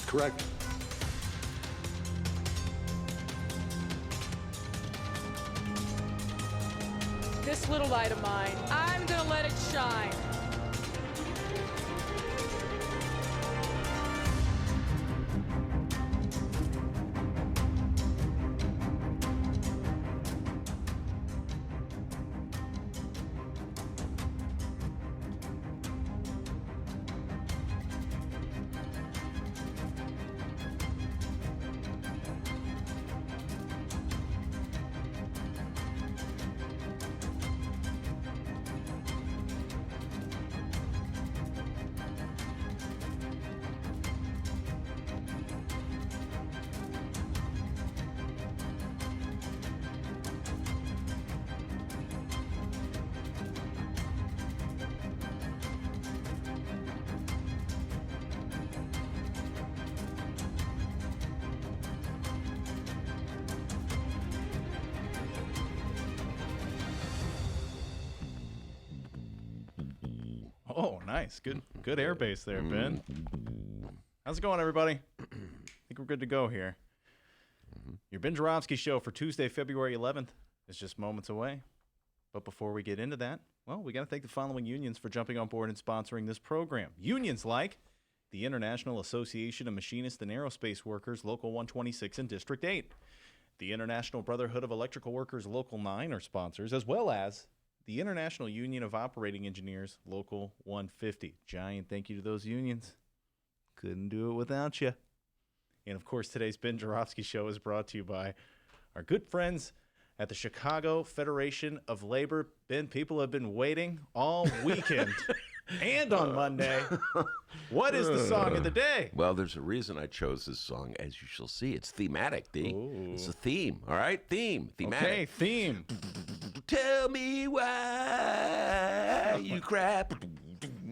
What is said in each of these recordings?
correct. This little light of mine, I'm gonna let it shine. Oh, nice. Good air bass there, Ben. How's it going, everybody? I think we're good to go here. Your Ben Joravsky show for Tuesday, February 11th is just moments away. But before we get into that, well, we got to thank the following unions for jumping on board and sponsoring this program. Unions like the International Association of Machinists and Aerospace Workers, Local 126 and District 8. The International Brotherhood of Electrical Workers, Local 9 are sponsors, as well as the International Union of Operating Engineers, Local 150. Giant thank you to those unions. Couldn't do it without you. And, of course, today's Ben Joravsky show is brought to you by our good friends at the Chicago Federation of Labor. Ben, people have been waiting all weekend and on Monday. What is the song of the day? Well, there's a reason I chose this song, as you shall see. It's thematic, D. Ooh. It's a theme, all right? Thematic. Okay, theme. Tell me why you cry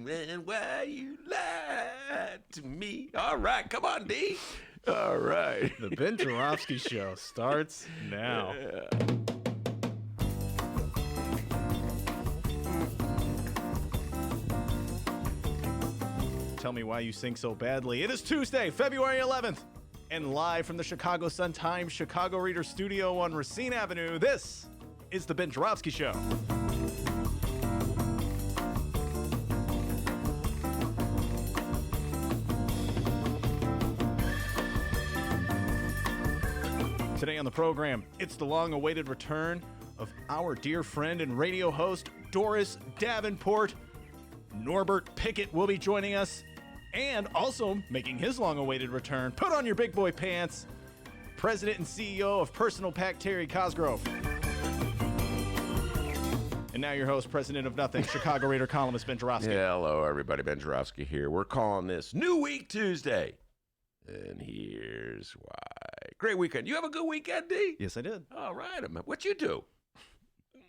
and why you lie to me. All right, come on, D. All right. The Ben Joravsky show starts now. Yeah. Tell me why you sing so badly. It is Tuesday, February 11th, and live from the Chicago Sun-Times Chicago Reader Studio on Racine Avenue, this is the Ben Joravsky Show. Today on the program, it's the long-awaited return of our dear friend and radio host, Doris Davenport. Norbert Pickett will be joining us, and also making his long-awaited return. Put on your big boy pants. President and CEO of Personal Pack, Terry Cosgrove. And now your host, President of Nothing, Chicago Reader columnist Ben Joravsky. Yeah, hello, everybody. Ben Joravsky here. We're calling this New Week Tuesday. And here's why. Great weekend. You have a good weekend, D? Yes, I did. All right. What you do?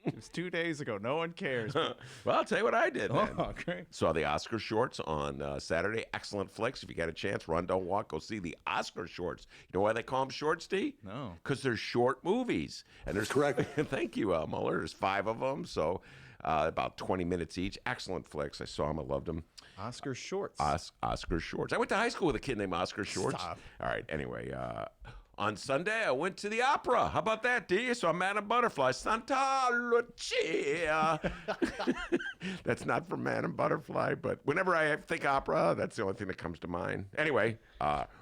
It was 2 days ago. No one cares. Well, I'll tell you what I did, man. Oh, great. Saw the Oscar shorts on Saturday. Excellent flicks. If you got a chance, run, don't walk. Go see the Oscar shorts. You know why they call them shorts, D? No. Because they're short movies. And there's correct. Thank you, Muller. There's 5 of them, so about 20 minutes each. Excellent flicks. I saw them. I loved them. Oscar shorts. Oscar Shorts. I went to high school with a kid named Oscar Shorts. Stop. All right. Anyway, on Sunday, I went to the opera. How about that, D? I saw Madame Butterfly. Santa Lucia. That's not from Madame Butterfly, but whenever I think opera, that's the only thing that comes to mind. Anyway,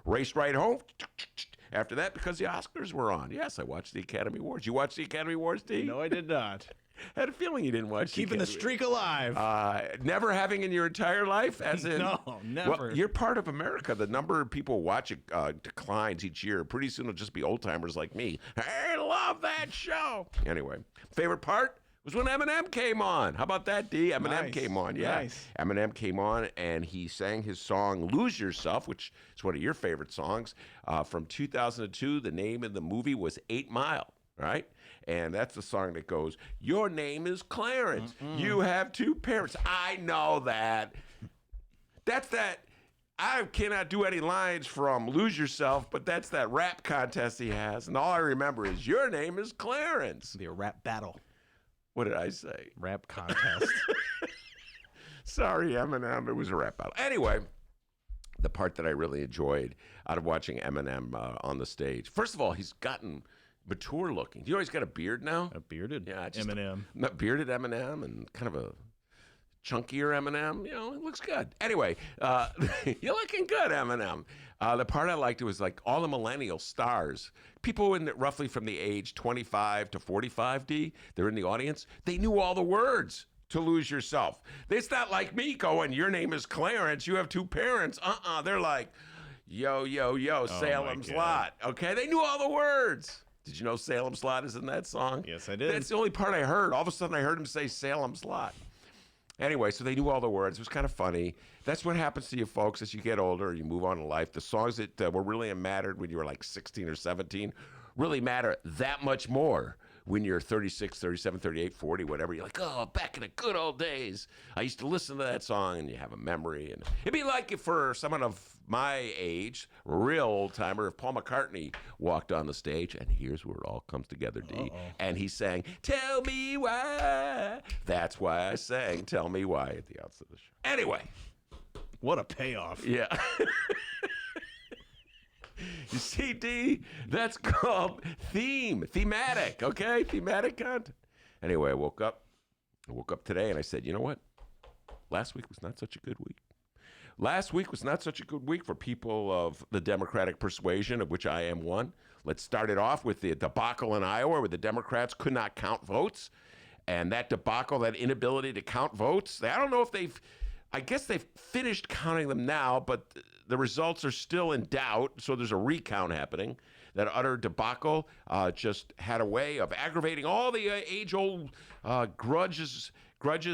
raced right home. After that, because the Oscars were on. Yes, I watched the Academy Awards. You watched the Academy Awards, D? No, I did not. Had a feeling you didn't watch Keeping the streak alive. Never having in your entire life, as in No, never. Well, you're part of America. The number of people watch it declines each year. Pretty soon it'll just be old timers like me. I love that show. Anyway, favorite part was when Eminem came on. How about that, D? Eminem Nice. came on. Yeah, Nice. Eminem came on and he sang his song "Lose Yourself," which is one of your favorite songs from 2002. The name of the movie was 8 Mile. Right? And that's the song that goes, "Your name is Clarence. You have 2 parents." I know that. That's that. I cannot do any lines from "Lose Yourself," but that's that rap contest he has. And all I remember is, "Your name is Clarence." The rap battle. What did I say? Rap contest. Sorry, Eminem. It was a rap battle. Anyway, the part that I really enjoyed out of watching Eminem on the stage. First of all, he's gotten mature looking. Do you know he's got a beard now? A bearded just Eminem. A bearded Eminem and kind of a chunkier Eminem. You know, it looks good. Anyway, you're looking good, Eminem. The part I liked was like all the millennial stars, people in roughly from the age 25 to 45, D, they're in the audience. They knew all the words to Lose Yourself. It's not like me going, your name is Clarence, you have two parents. They're like, yo, yo, yo, Salem's Lot. Okay, they knew all the words. Did you know Salem's Lot is in that song? Yes, I did. That's the only part I heard. All of a sudden, I heard him say Salem's Lot. Anyway, so they knew all the words. It was kind of funny. That's what happens to you folks as you get older, you move on in life. The songs that were really mattered when you were like 16 or 17 really matter that much more when you're 36, 37, 38, 40, whatever. You're like, oh, back in the good old days, I used to listen to that song, and you have a memory. And it'd be like if for someone of my age, a real old timer, if Paul McCartney walked on the stage, and here's where it all comes together, D, and he sang, Tell Me Why. That's why I sang Tell Me Why at the outset of the show. Anyway. What a payoff. Yeah. You see, D, that's called thematic, okay? Thematic content. Anyway, I woke up today and I said, you know what? Last week was not such a good week. Last week was not such a good week for people of the Democratic persuasion, of which I am one. Let's start it off with the debacle in Iowa where the Democrats could not count votes. And that debacle, that inability to count votes, I don't know if I guess they've finished counting them now, but the results are still in doubt, so there's a recount happening. That utter debacle just had a way of aggravating all the age-old grudges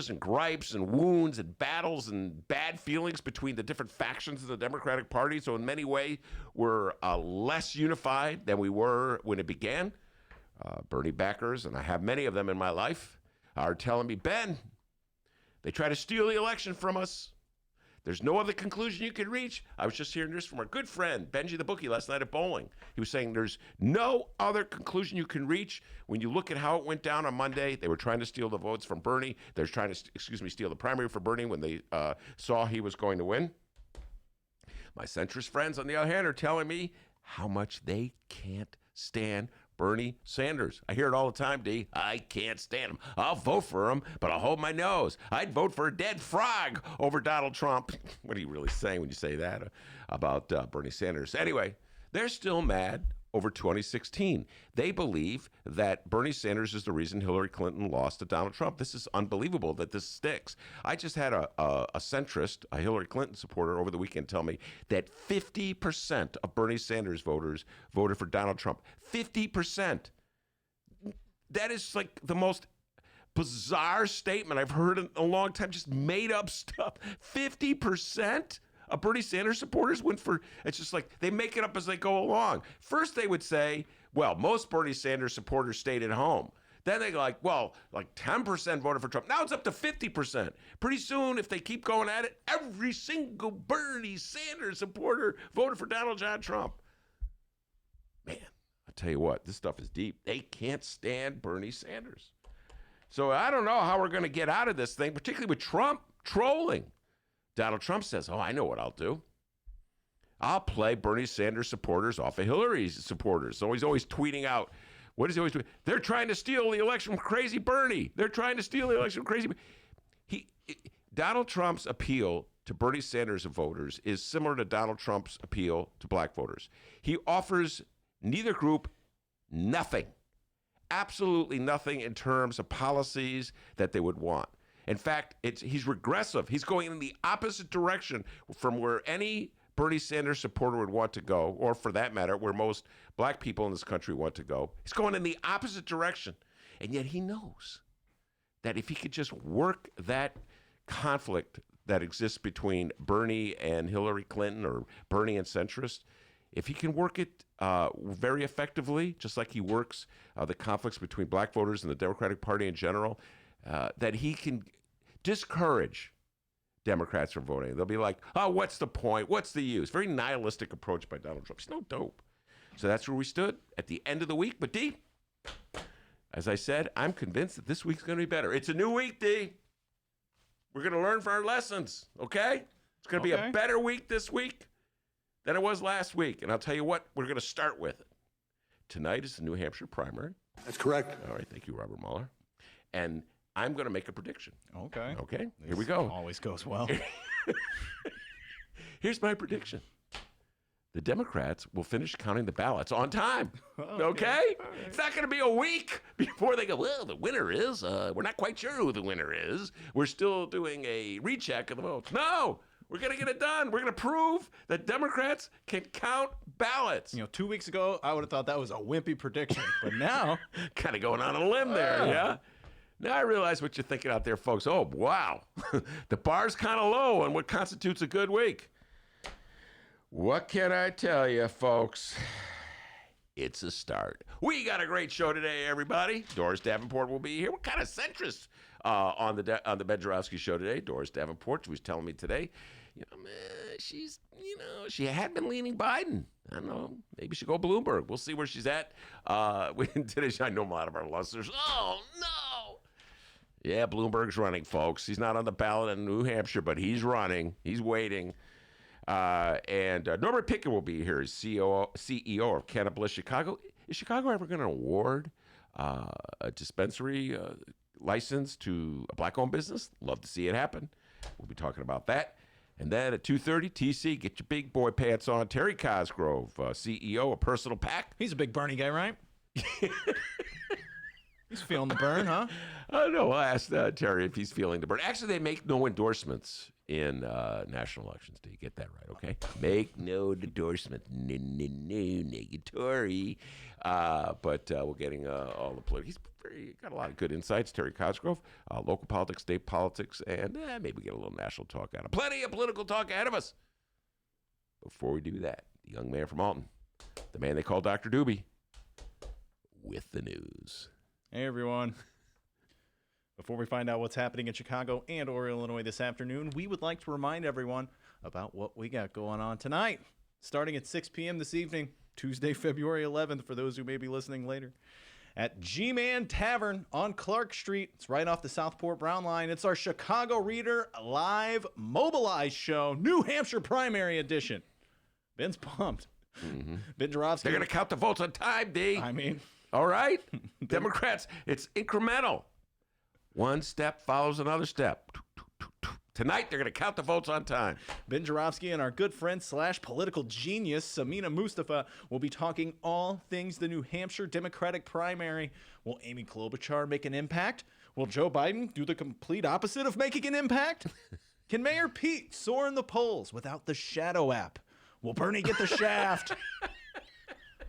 and gripes and wounds and battles and bad feelings between the different factions of the Democratic Party. So in many ways, we're less unified than we were when it began. Bernie backers, and I have many of them in my life, are telling me, Ben, they try to steal the election from us. There's no other conclusion you can reach. I was just hearing this from our good friend, Benji the Bookie, last night at bowling. He was saying there's no other conclusion you can reach. When you look at how it went down on Monday, they were trying to steal the votes from Bernie. They were trying to, steal the primary for Bernie when they saw he was going to win. My centrist friends, on the other hand, are telling me how much they can't stand Bernie Sanders. I hear it all the time, D. I can't stand him. I'll vote for him, but I'll hold my nose. I'd vote for a dead frog over Donald Trump. What are you really saying when you say that about Bernie Sanders? Anyway, they're still mad over 2016. They believe that Bernie Sanders is the reason Hillary Clinton lost to Donald Trump. This is unbelievable that this sticks. I just had a centrist, a Hillary Clinton supporter over the weekend tell me that 50% of Bernie Sanders voters voted for Donald Trump. 50%. That is like the most bizarre statement I've heard in a long time, just made up stuff. 50%? Bernie Sanders supporters went for, it's just like they make it up as they go along. First they would say, well, most Bernie Sanders supporters stayed at home. Then they go like, well, like 10% voted for Trump. Now it's up to 50%. Pretty soon, if they keep going at it, every single Bernie Sanders supporter voted for Donald John Trump. Man, I'll tell you what, this stuff is deep. They can't stand Bernie Sanders. So I don't know how we're going to get out of this thing, particularly with Trump trolling. Donald Trump says, oh, I know what I'll do. I'll play Bernie Sanders supporters off of Hillary's supporters. So he's always tweeting out, what is he always doing? They're trying to steal the election from crazy Bernie. They're trying to steal the election from crazy Bernie. Donald Trump's appeal to Bernie Sanders voters is similar to Donald Trump's appeal to black voters. He offers neither group nothing, absolutely nothing in terms of policies that they would want. In fact, he's regressive. He's going in the opposite direction from where any Bernie Sanders supporter would want to go, or for that matter, where most black people in this country want to go. He's going in the opposite direction. And yet he knows that if he could just work that conflict that exists between Bernie and Hillary Clinton or Bernie and centrists, if he can work it very effectively, just like he works the conflicts between black voters and the Democratic Party in general, that he can discourage Democrats from voting. They'll be like, oh, what's the point? What's the use? Very nihilistic approach by Donald Trump. He's no dope. So that's where we stood at the end of the week. But, D, as I said, I'm convinced that this week's going to be better. It's a new week, D. We're going to learn from our lessons, okay? It's going to be a better week this week. than it was last week. And I'll tell you what, we're going to start with it. Tonight is the New Hampshire primary. That's correct. All right, thank you, Robert Mueller. And I'm going to make a prediction. Okay. Okay, here we go. Always goes well. Here's my prediction. The Democrats will finish counting the ballots on time. Okay? Right. It's not going to be a week before they go, well, the winner is, we're not quite sure who the winner is. We're still doing a recheck of the votes. No, we're going to get it done. We're going to prove that Democrats can count ballots. 2 weeks ago, I would have thought that was a wimpy prediction. But now, Kind of going on a limb there, yeah? Now I realize what you're thinking out there, folks. Oh, wow. The bar's kind of low on what constitutes a good week. What can I tell you, folks? It's a start. We got a great show today, everybody. Doris Davenport will be here. We're kind of centrist on the Ben Joravsky show today. Doris Davenport, she was telling me today, she's, she had been leaning Biden. I don't know. Maybe she'll go Bloomberg. We'll see where she's at. Today, I know a lot of our listeners. Oh, no. Yeah, Bloomberg's running, folks. He's not on the ballot in New Hampshire, but he's running. He's waiting. And Norbert Pickett will be here as CEO of Cannabis Chicago. Is Chicago ever going to award a dispensary license to a black-owned business? Love to see it happen. We'll be talking about that. And then at 2:30, TC, get your big boy pants on. Terry Cosgrove, CEO of Personal Pack. he's a big Bernie guy, right? He's feeling the burn, huh? I don't know. I'll ask Terry if he's feeling the burn. Actually, they make no endorsements in national elections. Do you get that right? Okay. Make no endorsement. No, negatory. But we're getting all the politics. He's got a lot of good insights. Terry Cosgrove, local politics, state politics, and maybe get a little national talk out of him. Plenty of political talk ahead of us. Before we do that, the young man from Alton, the man they call Dr. Doobie, with the news. Hey, everyone. Before we find out what's happening in Chicago and or Illinois this afternoon, we would like to remind everyone about what we got going on tonight. Starting at 6 p.m. this evening, Tuesday, February 11th, for those who may be listening later, at G-Man Tavern on Clark Street. It's right off the Southport Brown Line. It's our Chicago Reader Live Mobilize Show, New Hampshire Primary Edition. Ben's pumped. Mm-hmm. Ben Joravsky. They're going to count the votes on time, D. I mean, all right? Democrats, it's incremental. One step follows another step. Tonight, they're going to count the votes on time. Ben Joravsky and our good friend / political genius, Samina Mustafa, will be talking all things the New Hampshire Democratic primary. Will Amy Klobuchar make an impact? Will Joe Biden do the complete opposite of making an impact? Can Mayor Pete soar in the polls without the Shadow app? Will Bernie get the shaft?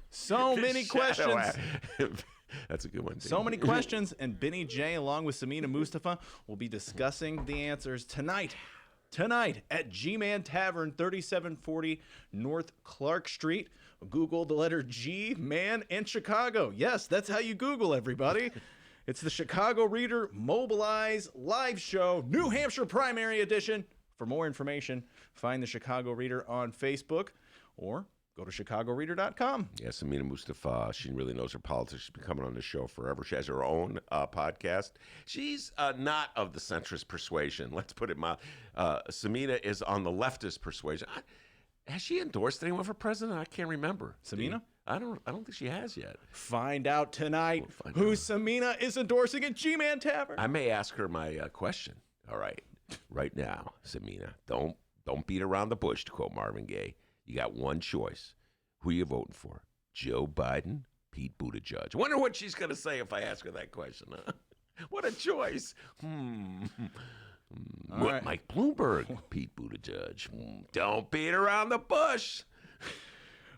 So many questions. That's a good one, too. So many questions, and Benny J, along with Samina Mustafa, will be discussing the answers tonight at G-Man Tavern, 3740 North Clark Street. Google the letter G, man, and Chicago. Yes, that's how you Google, everybody. It's the Chicago Reader Mobilize Live Show, New Hampshire Primary Edition. For more information, find the Chicago Reader on Facebook or go to chicagoreader.com. Yes, Samina Mustafa, she really knows her politics. She's been coming on the show forever. She has her own podcast. She's not of the centrist persuasion. Let's put it mild. Samina is on the leftist persuasion. Has she endorsed anyone for president? I can't remember. Samina? I don't think she has yet. Find out tonight who Samina is endorsing at G-Man Tavern. I may ask her my question. All right. Right now, Samina, don't beat around the bush, to quote Marvin Gaye. You got one choice. Who are you voting for? Joe Biden, Pete Buttigieg. I wonder what she's going to say if I ask her that question. Huh? What a choice. Right. Mike Bloomberg, Pete Buttigieg. Don't beat around the bush.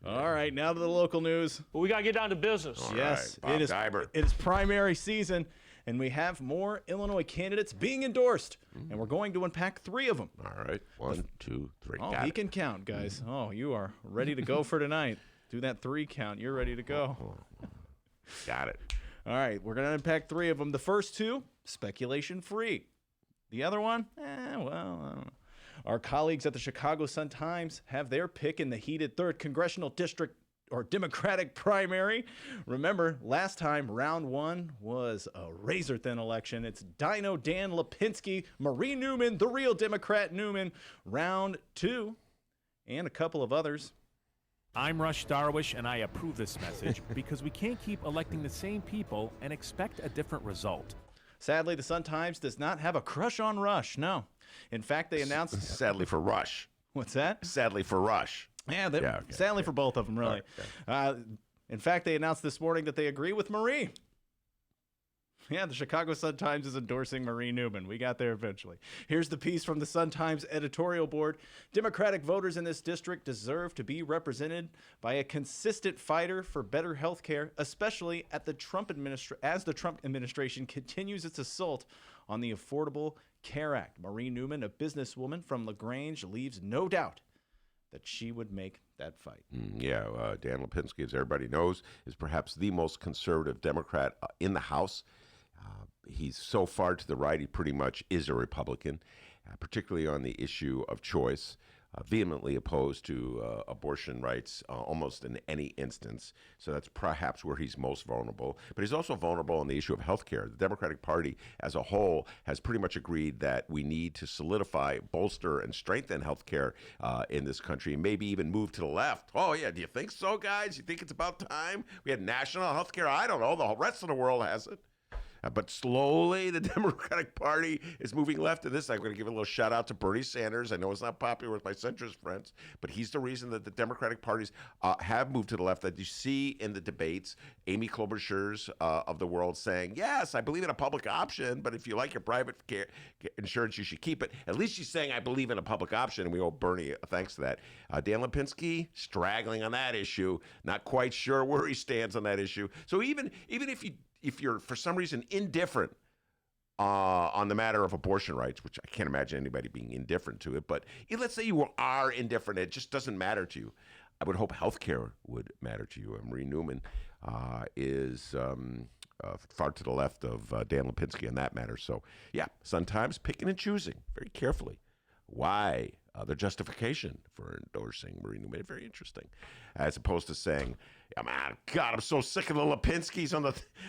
All right, now to the local news. But we got to get down to business. All Yes, right, Bob it is. Geibert. It is primary season, and we have more Illinois candidates being endorsed, and we're going to unpack 3 of them. All right. 1, 2, 3. Oh, got he it. can count, guys. Oh, you are ready to go for tonight. Do that 3 count. You're ready to go. Got it. All right, we're going to unpack 3 of them. The first 2, speculation-free. The other one, I don't know. Our colleagues at the Chicago Sun-Times have their pick in the heated 3rd Congressional District or Democratic primary. Remember, last time, round 1 was a razor-thin election. It's Dino Dan Lipinski, Marie Newman, the real Democrat Newman. Round 2, and a couple of others. I'm Rush Darwish, and I approve this message because we can't keep electing the same people and expect a different result. Sadly, the Sun-Times does not have a crush on Rush, no. In fact, they announced... Sadly for Rush. What's that? Sadly for Rush. Yeah, okay, sadly for both of them, really. Okay. In fact, they announced this morning that they agree with Marie. Yeah, the Chicago Sun-Times is endorsing Marie Newman. We got there eventually. Here's the piece from the Sun-Times editorial board. Democratic voters in this district deserve to be represented by a consistent fighter for better health care, especially as the Trump administration continues its assault on the Affordable Care Act. Marie Newman, a businesswoman from LaGrange, leaves no doubt that she would make that fight. Dan Lipinski, as everybody knows, is perhaps the most conservative Democrat in the House. He's so far to the right, he pretty much is a Republican, particularly on the issue of choice, vehemently opposed to abortion rights almost in any instance. So that's perhaps where he's most vulnerable. But he's also vulnerable on the issue of health care. The Democratic Party as a whole has pretty much agreed that we need to solidify, bolster, and strengthen health care in this country, and maybe even move to the left. Oh, yeah, do you think so, guys? You think it's about time we had national health care? I don't know. The rest of the world has it. But slowly, the Democratic Party is moving left. And this, I'm going to give a little shout out to Bernie Sanders. I know it's not popular with my centrist friends, but he's the reason that the Democratic parties have moved to the left. That you see in the debates, Amy Klobuchar's of the world saying, yes, I believe in a public option, but if you like your private care insurance, you should keep it. At least she's saying, I believe in a public option, and we owe Bernie thanks to that. Dan Lipinski, straggling on that issue, not quite sure where he stands on that issue. So even if you're, for some reason, indifferent on the matter of abortion rights, which I can't imagine anybody being indifferent to it, but let's say you are indifferent, it just doesn't matter to you. I would hope health care would matter to you. And Marie Newman is far to the left of Dan Lipinski on that matter. So, yeah, sometimes picking and choosing very carefully. Why? Their justification for endorsing Marie Newman. Very interesting. As opposed to saying, oh, man, God, I'm so sick of the Lipinskis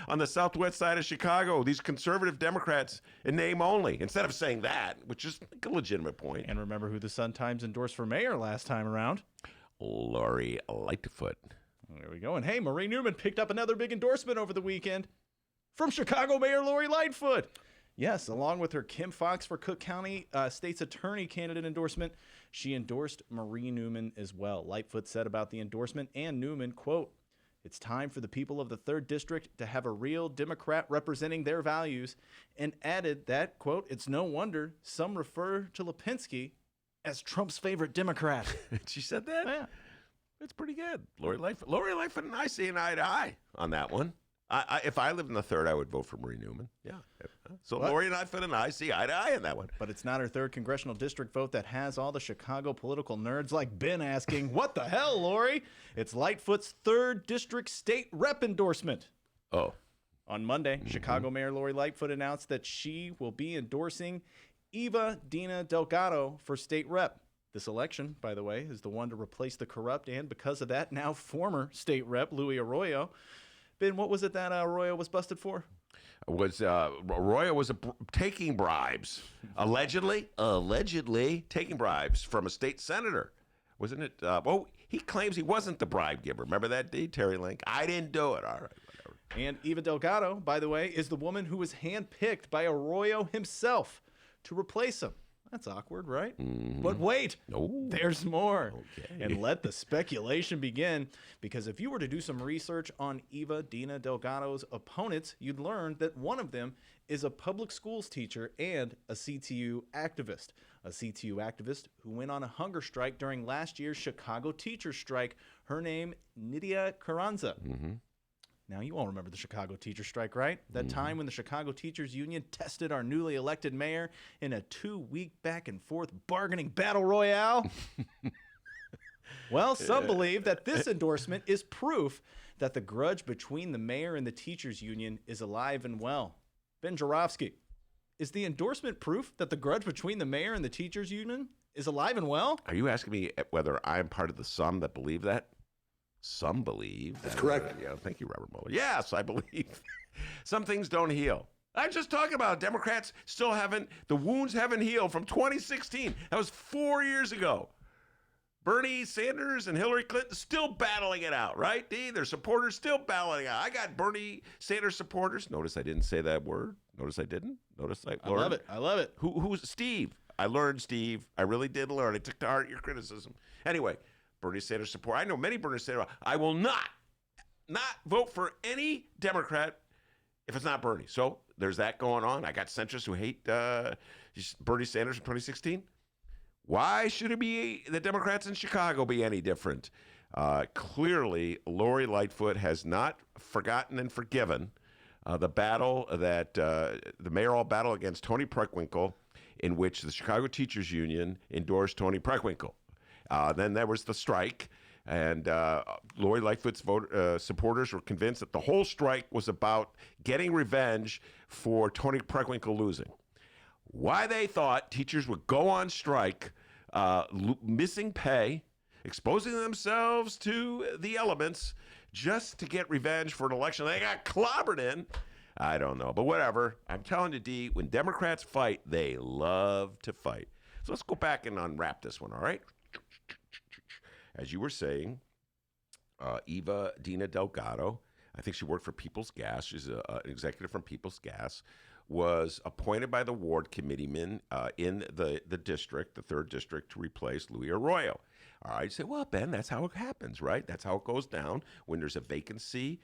on the southwest side of Chicago, these conservative Democrats in name only, instead of saying that, which is a legitimate point. And remember who the Sun-Times endorsed for mayor last time around? Lori Lightfoot. There we go. And hey, Marie Newman picked up another big endorsement over the weekend from Chicago Mayor Lori Lightfoot. Yes, along with her Kim Foxx for Cook County State's Attorney candidate endorsement, she endorsed Marie Newman as well. Lightfoot said about the endorsement and Newman, quote, "It's time for the people of the 3rd District to have a real Democrat representing their values," and added that, quote, "It's no wonder some refer to Lipinski as Trump's favorite Democrat." She said that? Yeah. That's pretty good. Lori Lightfoot and I see an eye to eye on that one. If I lived in the 3rd, I would vote for Marie Newman. Yeah. So What? Lori Lightfoot and I see eye to eye on that one. But it's not her 3rd congressional district vote that has all the Chicago political nerds like Ben asking, what the hell, Lori? It's Lightfoot's 3rd district state rep endorsement. Oh. On Monday, Chicago Mayor Lori Lightfoot announced that she will be endorsing Eva Dina Delgado for state rep. This election, by the way, is the one to replace the corrupt and, because of that, now former state rep Louis Arroyo. Ben, what was it that Arroyo was busted for? Arroyo was taking bribes, allegedly taking bribes from a state senator, wasn't it? He claims he wasn't the bribe giver. Remember that, D? Terry Link? I didn't do it. All right, whatever. And Eva Delgado, by the way, is the woman who was handpicked by Arroyo himself to replace him. That's awkward, right? Mm-hmm. But wait, there's more. Okay. And let the speculation begin, because if you were to do some research on Eva Dina Delgado's opponents, you'd learn that one of them is a public schools teacher and a CTU activist. A CTU activist who went on a hunger strike during last year's Chicago teachers strike. Her name, Nydia Carranza. Mm-hmm. Now, you all remember the Chicago teacher strike, right? That time when the Chicago Teachers Union tested our newly elected mayor in a 2-week back-and-forth bargaining battle royale? Well, some believe that this endorsement is proof that the grudge between the mayor and the teachers union is alive and well. Ben Joravsky, is the endorsement proof that the grudge between the mayor and the teachers union is alive and well? Are you asking me whether I'm part of the some that believe that? Some believe. That's correct. Yeah, thank you, Robert Mueller. Yes, I believe. Some things don't heal. I'm just talking about Democrats the wounds haven't healed from 2016. That was 4 years ago. Bernie Sanders and Hillary Clinton still battling it out, right, D? Their supporters still battling it out. I got Bernie Sanders supporters. Notice I didn't say that word. Notice I didn't. Notice I learned. I love it. I love it. Who's Steve? I learned, Steve. I really did learn. I took to heart your criticism. Anyway, Bernie Sanders support. I know many Bernie Sanders. I will not vote for any Democrat if it's not Bernie. So there's that going on. I got centrists who hate Bernie Sanders in 2016. Why should it be the Democrats in Chicago be any different? Clearly, Lori Lightfoot has not forgotten and forgiven the battle that the mayoral battle against Tony Preckwinkle, in which the Chicago Teachers Union endorsed Tony Preckwinkle. Then there was the strike, and Lori Lightfoot's supporters were convinced that the whole strike was about getting revenge for Tony Preckwinkle losing. Why they thought teachers would go on strike, missing pay, exposing themselves to the elements just to get revenge for an election they got clobbered in, I don't know. But whatever. I'm telling you, D, when Democrats fight, they love to fight. So let's go back and unwrap this one, all right? As you were saying, Eva Dina Delgado, I think she worked for People's Gas. She's an executive from People's Gas, was appointed by the ward committeeman in the district, the 3rd district, to replace Louis Arroyo. All right, you say, well, Ben, that's how it happens, right? That's how it goes down. When there's a vacancy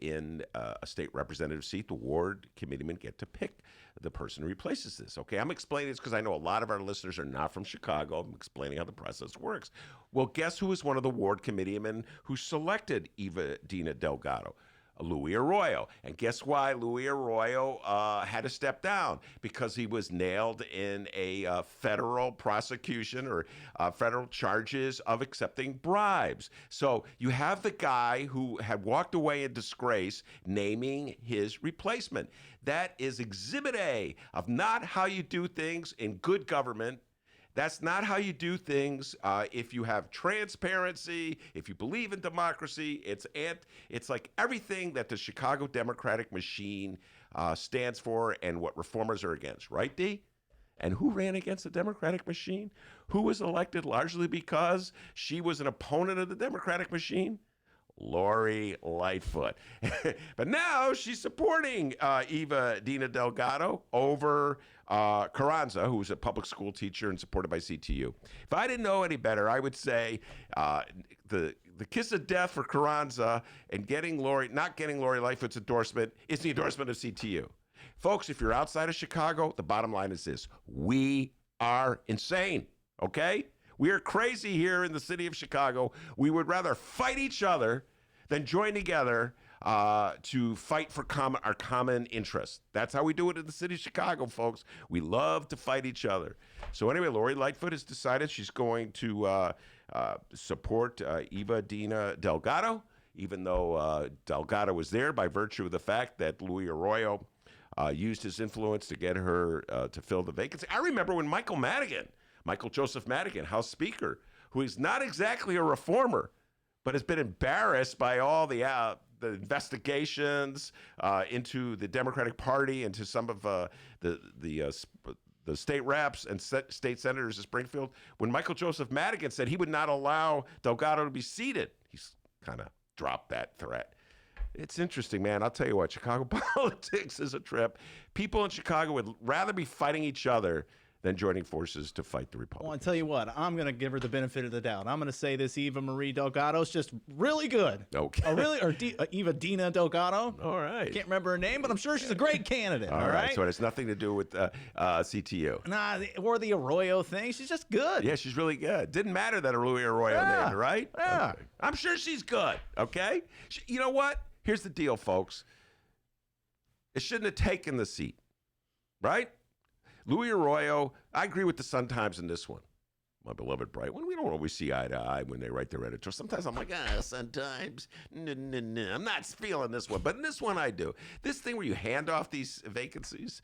in a state representative seat, the ward committeemen get to pick the person who replaces this. Okay, I'm explaining this because I know a lot of our listeners are not from Chicago. I'm explaining how the process works. Well, guess who was one of the ward committeemen who selected Eva Dina Delgado? Louis Arroyo. And guess why Louis Arroyo had to step down? Because he was nailed in a federal prosecution or federal charges of accepting bribes. So you have the guy who had walked away in disgrace naming his replacement. That is Exhibit A of not how you do things in good government. That's not how you do things. If you have transparency, if you believe in democracy, it's like everything that the Chicago Democratic machine stands for and what reformers are against, right, D? And who ran against the Democratic machine? Who was elected largely because she was an opponent of the Democratic machine? Lori Lightfoot. But now she's supporting Eva Dina Delgado over Carranza, who's a public school teacher and supported by CTU. If I didn't know any better, I would say the kiss of death for Carranza and not getting Lori Lightfoot's endorsement is the endorsement of CTU. Folks, if you're outside of Chicago, the bottom line is this. We are insane, okay? We are crazy here in the city of Chicago. We would rather fight each other than join together to fight for our common interests. That's how we do it in the city of Chicago, folks. We love to fight each other. So anyway, Lori Lightfoot has decided she's going to support Eva Dina Delgado, even though Delgado was there by virtue of the fact that Louis Arroyo used his influence to get her to fill the vacancy. I remember when Michael Joseph Madigan, House Speaker, who is not exactly a reformer, but has been embarrassed by all the investigations into the Democratic Party, into some of the state reps and state senators of Springfield. When Michael Joseph Madigan said he would not allow Delgado to be seated, he's kind of dropped that threat. It's interesting, man. I'll tell you what, Chicago politics is a trip. People in Chicago would rather be fighting each other than joining forces to fight the Republicans. Well, I tell you what, I'm going to give her the benefit of the doubt. I'm going to say this Eva Marie Delgado is just really good. Okay. Eva Dina Delgado. All right. Can't remember her name, but I'm sure she's a great candidate. All right. So it has nothing to do with CTU. Nah, or the Arroyo thing. She's just good. Yeah, she's really good. Didn't matter that Louis Arroyo named her, right? Yeah. Okay. I'm sure she's good, okay? You know what? Here's the deal, folks. It shouldn't have taken the seat, right? Louis Arroyo, I agree with the Sun-Times in this one. My beloved Brightman, we don't always see eye to eye when they write their editor. Sometimes I'm like, Sun-Times, no. I'm not feeling this one. But in this one, I do. This thing where you hand off these vacancies,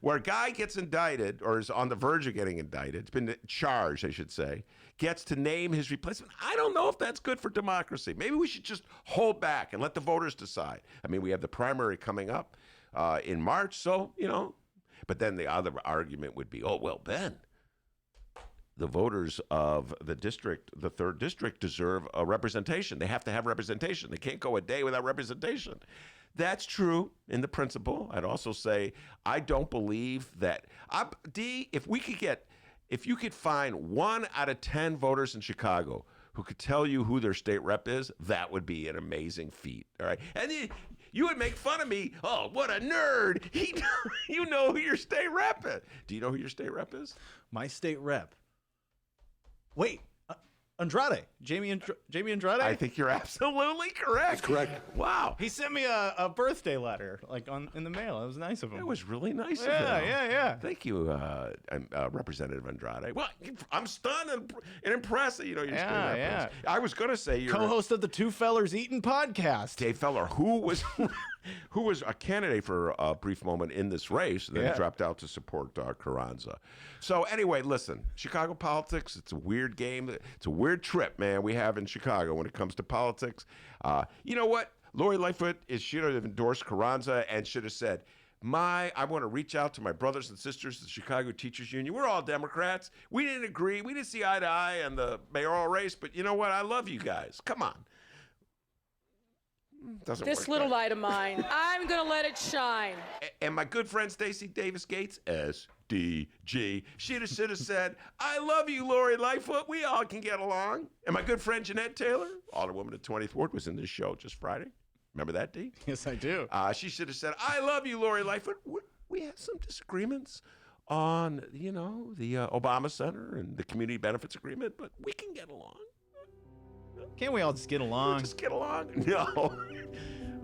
where a guy gets indicted or is on the verge of getting indicted, it's been charged, I should say, gets to name his replacement. I don't know if that's good for democracy. Maybe we should just hold back and let the voters decide. I mean, we have the primary coming up in March, so, But then the other argument would be, oh, well, Ben, the voters of the district, the 3rd district, deserve a representation. They have to have representation. They can't go a day without representation. That's true in the principle. I'd also say I don't believe that. If you could find 1 out of 10 voters in Chicago who could tell you who their state rep is, that would be an amazing feat. All right, and you would make fun of me. Oh, what a nerd! You know who your state rep is. Do you know who your state rep is? My state rep. Wait, Andrade. Jamie Andrade? I think you're absolutely correct. That's correct. Wow. He sent me a birthday letter, in the mail. It was nice of him. That was really nice of Yeah, him. yeah. Thank you, Representative Andrade. Well, I'm stunned and impressed that you know your state rep. Yeah. I was going to say you're Co-host of the Two Fellers Eating podcast. Dave Feller, who was a candidate for a brief moment in this race, then dropped out to support Carranza. So anyway, listen, Chicago politics, it's a weird game. It's a weird trip, man, we have in Chicago when it comes to politics. You know what? Lori Lightfoot should have endorsed Carranza and should have said, I want to reach out to my brothers and sisters at the Chicago Teachers Union. We're all Democrats. We didn't agree. We didn't see eye to eye on the mayoral race, but you know what? I love you guys. Come on. This little light of mine, I'm going to let it shine. And my good friend Stacey Davis Gates, SDG, should have said, I love you, Lori Lightfoot. We all can get along. And my good friend Jeanette Taylor, Alderwoman of 20th Ward, was in this show just Friday. Remember that, Dee? Yes, I do. She should have said, I love you, Lori Lightfoot. We had some disagreements on, the Obama Center and the community benefits agreement, but we can get along. Can't we all just get along? Just get along? No.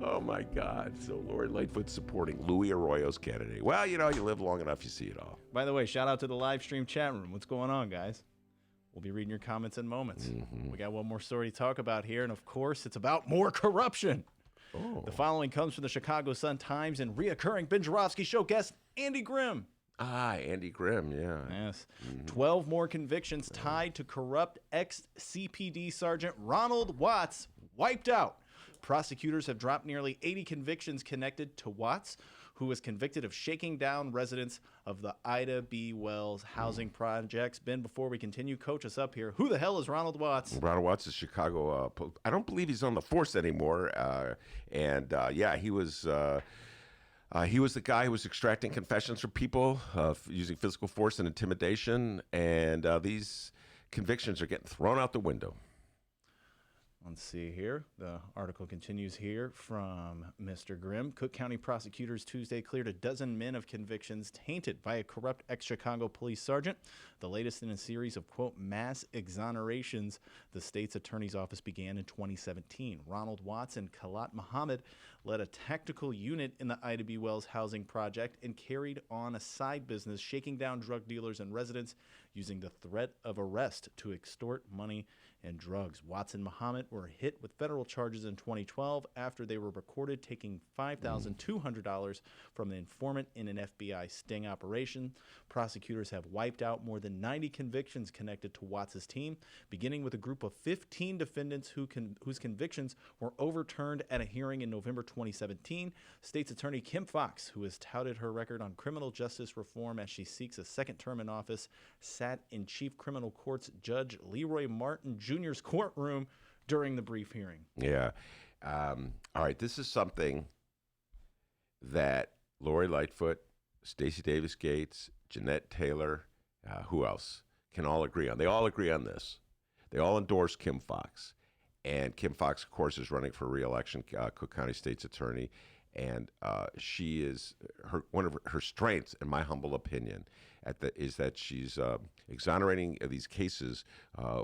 Oh, my God. So Lori Lightfoot supporting Louis Arroyo's candidate. Well, you live long enough, you see it all. By the way, shout out to the live stream chat room. What's going on, guys? We'll be reading your comments in moments. Mm-hmm. We got one more story to talk about here, and of course, it's about more corruption. Oh. The following comes from the Chicago Sun-Times and reoccurring Ben Joravsky show guest Andy Grimm. Andy Grimm, yeah. Yes. 12 more convictions tied to corrupt ex-CPD Sergeant Ronald Watts wiped out. Prosecutors have dropped nearly 80 convictions connected to Watts, who was convicted of shaking down residents of the Ida B. Wells housing projects. Ben, before we continue, coach us up here. Who the hell is Ronald Watts? Ronald Watts is Chicago. I don't believe he's on the force anymore. He was the guy who was extracting confessions from people using physical force and intimidation, and these convictions are getting thrown out the window. Let's see here. The article continues here from Mr. Grimm. Cook County prosecutors Tuesday cleared a dozen men of convictions tainted by a corrupt ex-Chicago police sergeant, the latest in a series of, quote, mass exonerations the state's attorney's office began in 2017. Ronald Watts and Khalat Muhammad led a tactical unit in the Ida B. Wells housing project and carried on a side business shaking down drug dealers and residents using the threat of arrest to extort money and drugs. Watts and Muhammad were hit with federal charges in 2012 after they were recorded taking $5,200 from an informant in an FBI sting operation. Prosecutors have wiped out more than 90 convictions connected to Watts' team, beginning with a group of 15 defendants whose convictions were overturned at a hearing in November 2017. State's Attorney Kim Foxx, who has touted her record on criminal justice reform as she seeks a second term in office, sat in Chief Criminal Court's Judge Leroy Martin Jr.'s courtroom during the brief hearing. Yeah. All right. This is something that Lori Lightfoot, Stacey Davis Gates, Jeanette Taylor, who else, can all agree on. They all agree on this. They all endorse Kim Foxx. And Kim Foxx, of course, is running for re-election, Cook County State's Attorney. And she is, one of her strengths, in my humble opinion, is that she's exonerating these cases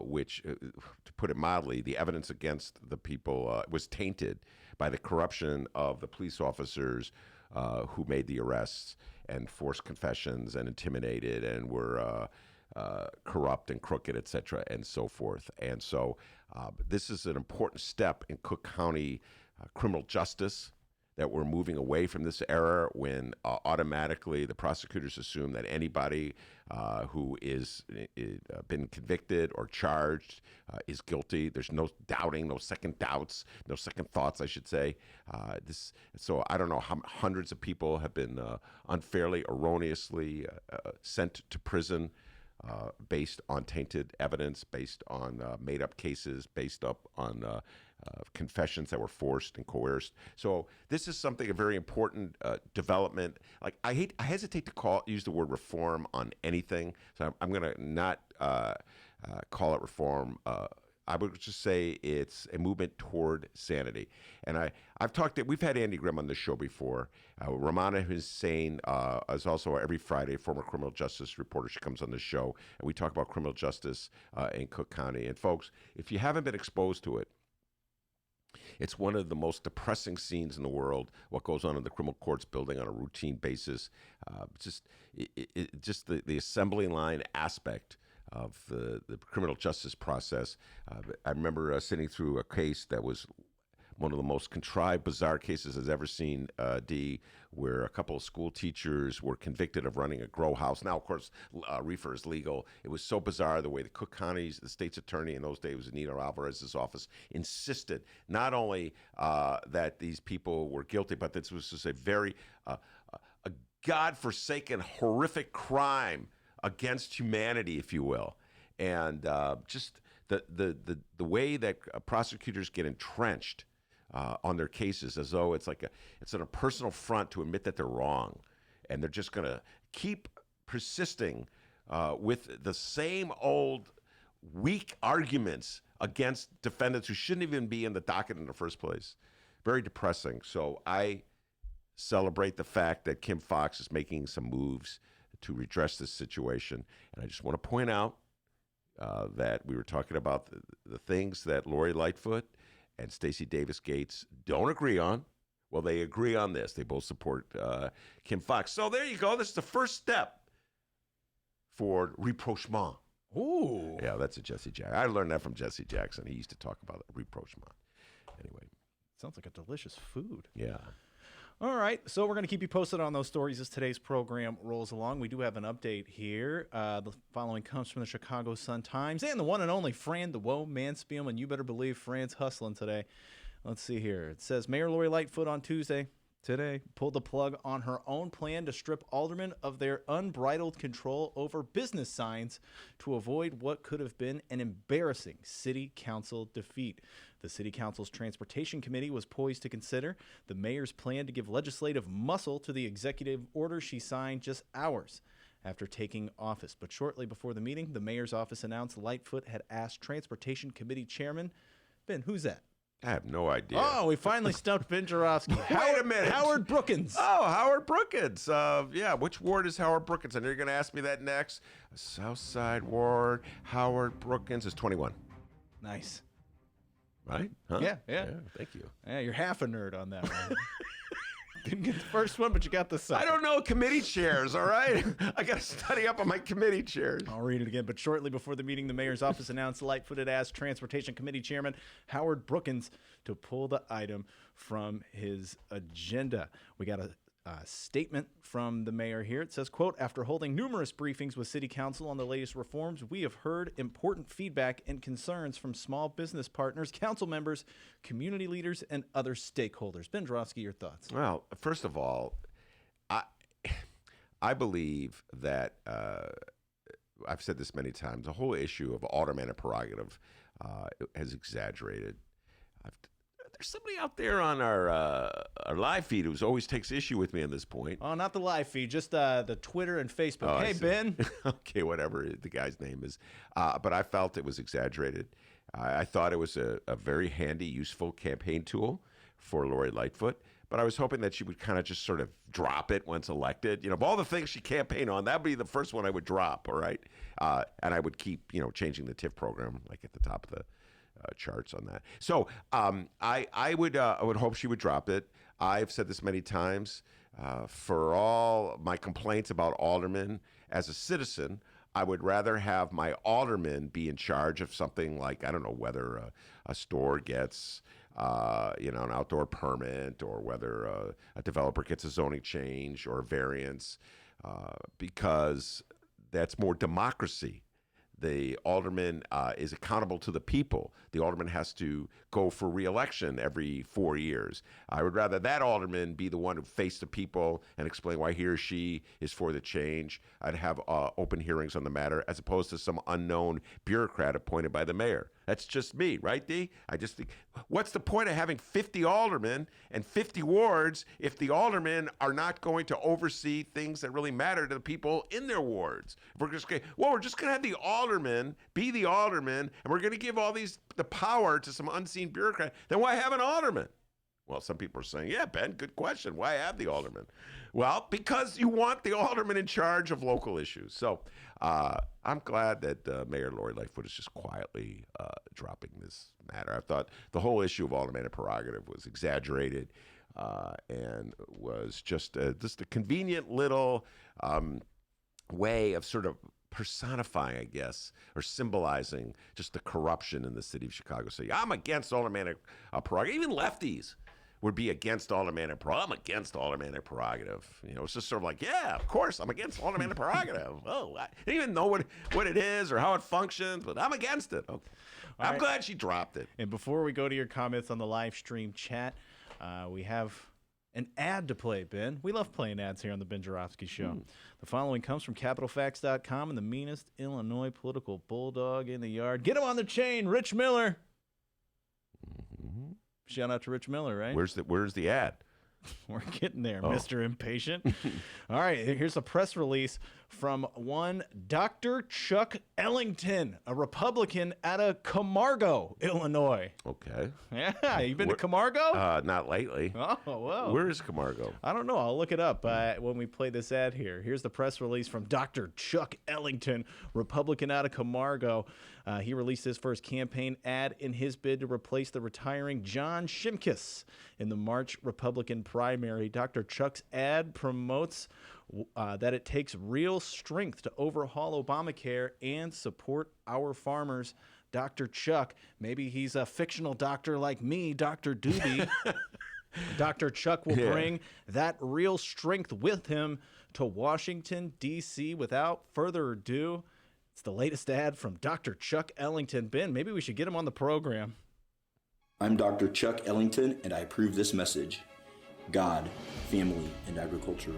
which, to put it mildly, the evidence against the people was tainted by the corruption of the police officers who made the arrests and forced confessions and intimidated and were corrupt and crooked, et cetera, and so forth. And so this is an important step in Cook County criminal justice, that we're moving away from this era when automatically the prosecutors assume that anybody who is been convicted or charged is guilty. There's no doubting, no second doubts, no second thoughts, I should say. So I don't know how hundreds of people have been unfairly, erroneously sent to prison based on tainted evidence, based on made-up cases, based up on confessions that were forced and coerced. So this is something, a very important development. Like I hesitate to use the word reform on anything. So I'm going to not call it reform. I would just say it's a movement toward sanity. And we've had Andy Grimm on the show before. Ramana Hussain is also every Friday, former criminal justice reporter. She comes on the show, and we talk about criminal justice in Cook County. And folks, if you haven't been exposed to it, it's one of the most depressing scenes in the world, what goes on in the criminal courts building on a routine basis. Just the assembly line aspect of the criminal justice process. I remember sitting through a case that was one of the most contrived, bizarre cases I've ever seen, where a couple of school teachers were convicted of running a grow house. Now, of course, reefer is legal. It was so bizarre the way the Cook County, the state's attorney in those days, was Anita Alvarez's office, insisted not only that these people were guilty, but this was just a very a godforsaken, horrific crime against humanity, if you will. And just the way that prosecutors get entrenched on their cases, as though it's on a personal front to admit that they're wrong, and they're just going to keep persisting with the same old weak arguments against defendants who shouldn't even be in the docket in the first place. Very depressing. So I celebrate the fact that Kim Foxx is making some moves to redress this situation. And I just want to point out that we were talking about the things that Lori Lightfoot and Stacey Davis Gates don't agree on. Well, they agree on this. They both support Kim Foxx. So there you go. This is the first step for rapprochement. Ooh. Yeah, that's a Jesse Jackson. I learned that from Jesse Jackson. He used to talk about rapprochement. Anyway. Sounds like a delicious food. Yeah. All right, so we're going to keep you posted on those stories as today's program rolls along. We do have an update here. The following comes from the Chicago Sun-Times and the one and only Fran the Woe Manspielman. You better believe Fran's hustling today. Let's see here. It says, Mayor Lori Lightfoot on today, pulled the plug on her own plan to strip aldermen of their unbridled control over business signs to avoid what could have been an embarrassing city council defeat. The city council's transportation committee was poised to consider the mayor's plan to give legislative muscle to the executive order she signed just hours after taking office. But shortly before the meeting, the mayor's office announced Lightfoot had asked transportation committee chairman, Ben, who's that? I have no idea. Oh, we finally stumped Ben Joravsky. Wait a minute. Howard Brookins. Oh, Howard Brookins. Yeah, which ward is Howard Brookins? And you're going to ask me that next. South Side Ward, Howard Brookins is 21. Nice. Right? Huh? Yeah. Thank you. Yeah, you're half a nerd on that one. Didn't get the first one, but you got the second. I don't know committee chairs, all right? I got to study up on my committee chairs. I'll read it again. But shortly before the meeting, the mayor's office announced Lightfoot had asked Transportation Committee Chairman Howard Brookins to pull the item from his agenda. We got a statement from the mayor here. It says, quote, after holding numerous briefings with City Council on the latest reforms, we have heard important feedback and concerns from small business partners, council members, community leaders, and other stakeholders. Ben Joravsky, your thoughts? Well, first of all, I believe that, I've said this many times, the whole issue of alderman and prerogative has exaggerated. There's somebody out there on our live feed who always takes issue with me on this point. Oh, not the live feed, just the Twitter and Facebook. Oh, hey, Ben. Okay, whatever the guy's name is. But I felt it was exaggerated. I thought it was a very handy, useful campaign tool for Lori Lightfoot. But I was hoping that she would kind of just sort of drop it once elected. You know, of all the things she campaigned on, that would be the first one I would drop, all right? And I would keep, changing the TIF program, like at the top of the charts on that. So I would hope she would drop it. I've said this many times. For all my complaints about aldermen, as a citizen, I would rather have my alderman be in charge of something like, I don't know, whether a store gets an outdoor permit, or whether a developer gets a zoning change or a variance, because that's more democracy the alderman is accountable to the people. The alderman has to go for re-election every 4 years. I would rather that alderman be the one who face the people and explain why he or she is for the change. I'd have open hearings on the matter as opposed to some unknown bureaucrat appointed by the mayor. That's just me, right, D? I just think, what's the point of having 50 aldermen and 50 wards if the aldermen are not going to oversee things that really matter to the people in their wards? If we're just going to have the aldermen be the aldermen, and we're going to give all the power to some unseen bureaucrat, then why have an alderman? Well, some people are saying, yeah, Ben, good question. Why have the alderman? Well, because you want the alderman in charge of local issues. So I'm glad that Mayor Lori Lightfoot is just quietly dropping this matter. I thought the whole issue of aldermanic prerogative was exaggerated and was just a convenient little way of sort of personifying, I guess, or symbolizing just the corruption in the city of Chicago. So I'm against aldermanic prerogative. Even lefties would be against aldermanic prerogative. I'm against aldermanic prerogative. You know, it's just sort of like, yeah, of course, I'm against aldermanic prerogative. Oh, I didn't even know what it is or how it functions, but I'm against it. Okay. I'm glad she dropped it. And before we go to your comments on the live stream chat, we have an ad to play, Ben. We love playing ads here on the Ben Joravsky Show. The following comes from CapitalFacts.com and the meanest Illinois political bulldog in the yard. Get him on the chain, Rich Miller. Shout out to Rich Miller, right? Where's the ad? We're getting there, Mr. Impatient. All right, here's a press release from one Dr. Chuck Ellington, a Republican out of Camargo, Illinois. Okay. Yeah, you been to Camargo? Not lately. Oh, well. Where is Camargo? I don't know. I'll look it up when we play this ad here. Here's the press release from Dr. Chuck Ellington, Republican out of Camargo. He released his first campaign ad in his bid to replace the retiring John Shimkus in the March Republican primary. Dr. Chuck's ad promotes that it takes real strength to overhaul Obamacare and support our farmers. Dr. Chuck, maybe he's a fictional doctor like me, Dr. Doobie. Dr. Chuck will bring that real strength with him to Washington, D.C. Without further ado, it's the latest ad from Dr. Chuck Ellington. Ben, maybe we should get him on the program. I'm Dr. Chuck Ellington, and I approve this message. God, family, and agriculture.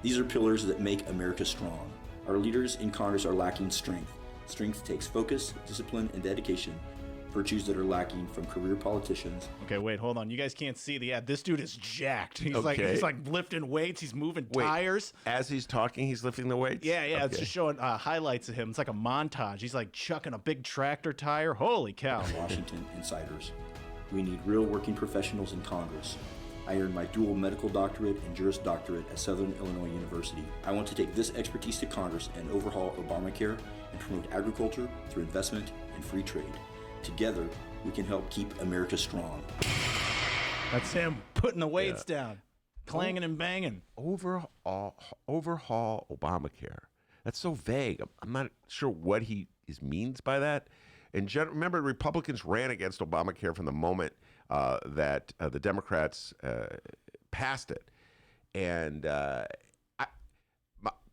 These are pillars that make America strong. Our leaders in Congress are lacking strength. Strength takes focus, discipline, and dedication, virtues that are lacking from career politicians. Okay, wait, hold on. You guys can't see the ad. This dude is jacked. He's like lifting weights. He's moving tires. As he's talking, he's lifting the weights? Yeah. Okay. It's just showing highlights of him. It's like a montage. He's like chucking a big tractor tire. Holy cow. Washington insiders. We need real working professionals in Congress. I earned my dual medical doctorate and Juris Doctorate at Southern Illinois University. I want to take this expertise to Congress and overhaul Obamacare and promote agriculture through investment and free trade. Together, we can help keep America strong. That's him putting the weights down, clanging and banging. Overhaul Obamacare. That's so vague. I'm not sure what he means by that. And remember, Republicans ran against Obamacare from the moment that the Democrats passed it. And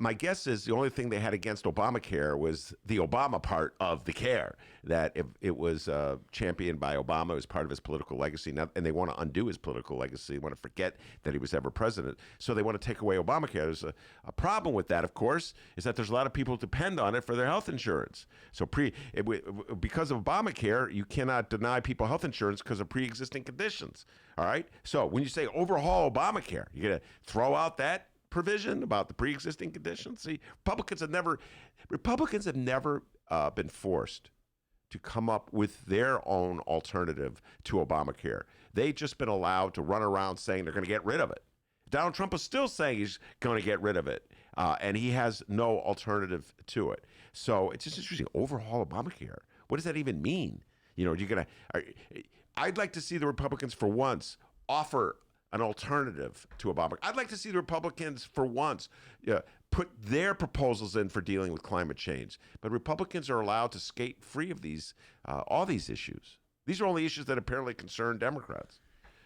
my guess is the only thing they had against Obamacare was the Obama part of the care, that it was championed by Obama as part of his political legacy, and they want to undo his political legacy. They want to forget that he was ever president. So they want to take away Obamacare. There's a problem with that, of course, is that there's a lot of people who depend on it for their health insurance. So because of Obamacare, you cannot deny people health insurance because of pre-existing conditions. All right? So when you say overhaul Obamacare, you're going to throw out that provision about the pre-existing conditions. See, Republicans have never been forced to come up with their own alternative to Obamacare. They've just been allowed to run around saying they're going to get rid of it. Donald Trump is still saying he's going to get rid of it, and he has no alternative to it. So it's just interesting. Overhaul Obamacare. What does that even mean? You know, I'd like to see the Republicans for once offer an alternative to Obamacare. I'd like to see the Republicans for once put their proposals in for dealing with climate change. But Republicans are allowed to skate free of all these issues. These are only issues that apparently concern Democrats.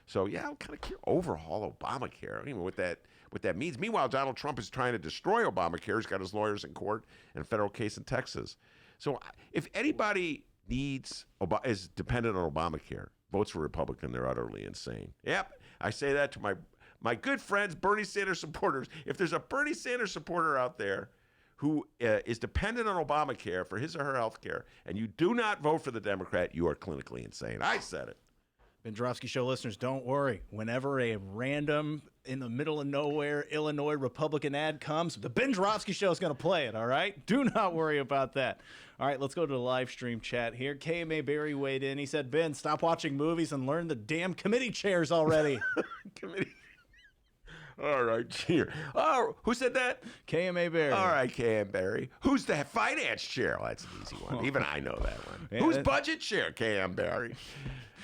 So yeah, I'm kind of curious. Overhaul Obamacare. I don't even know what that means. Meanwhile, Donald Trump is trying to destroy Obamacare. He's got his lawyers in court and a federal case in Texas. So if anybody is dependent on Obamacare, votes for Republican, they're utterly insane. Yep, I say that to my good friends, Bernie Sanders supporters. If there's a Bernie Sanders supporter out there who is dependent on Obamacare for his or her health care, and you do not vote for the Democrat, you are clinically insane. I said it. Ben Joravsky Show listeners, don't worry. Whenever a random, in the middle of nowhere, Illinois Republican ad comes, the Ben Joravsky Show is going to play it, all right? Do not worry about that. All right, let's go to the live stream chat here. KMA Barry weighed in. He said, Ben, stop watching movies and learn the damn committee chairs already. Committee. All right, cheer. Oh, who said that? KMA Barry. All right, KM Barry. Who's the finance chair? Oh, that's an easy one. Even I know that one. Yeah, Who's budget chair? KM Barry.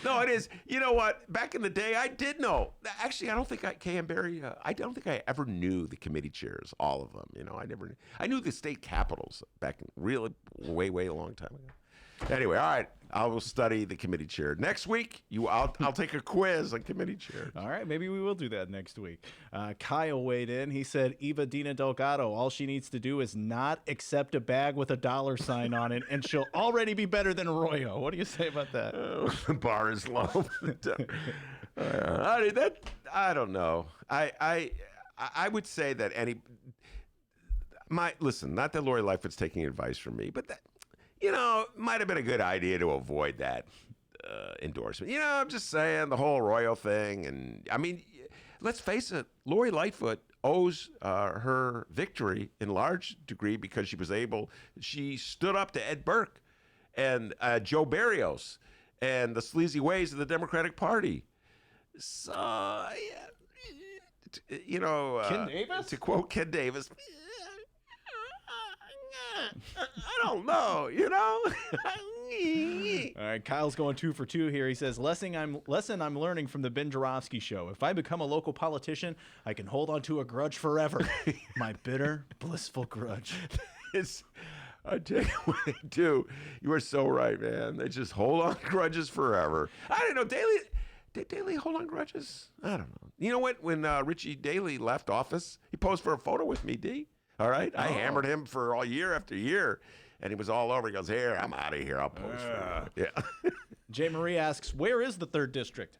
No, it is. You know what? Back in the day, I did know. Actually, I don't think KM Barry. I don't think I ever knew the committee chairs, all of them. You know, I never. I knew the state capitals back in really way a long time ago. Anyway, all right. I will study the committee chair next week. I'll take a quiz on committee chairs. All right, maybe we will do that next week. Kyle weighed in. He said, Eva Dina Delgado, all she needs to do is not accept a bag with a $sign on it, and she'll already be better than Arroyo. What do you say about that? The bar is low. I don't know. I would say that listen, not that Lori Lightfoot's taking advice from me, but that, might have been a good idea to avoid that endorsement. I'm just saying the whole Arroyo thing. And I mean, let's face it, Lori Lightfoot owes her victory in large degree because she stood up to Ed Burke and Joe Barrios and the sleazy ways of the Democratic Party. So, Ken Davis? To quote Ken Davis, I don't know, All right, Kyle's going 2 for 2 here. He says, lesson I'm learning from the Ben Joravsky Show. If I become a local politician, I can hold on to a grudge forever. My bitter, blissful grudge. I tell you what they do. You are so right, man. They just hold on to grudges forever. I don't know, did Daley hold on grudges? I don't know. You know what? When Richie Daley left office, he posed for a photo with me, D. All right? I hammered him for all year after year, and he was all over. He goes, here, I'm out of here. I'll post for you. Yeah. Jay Marie asks, where is the 3rd District?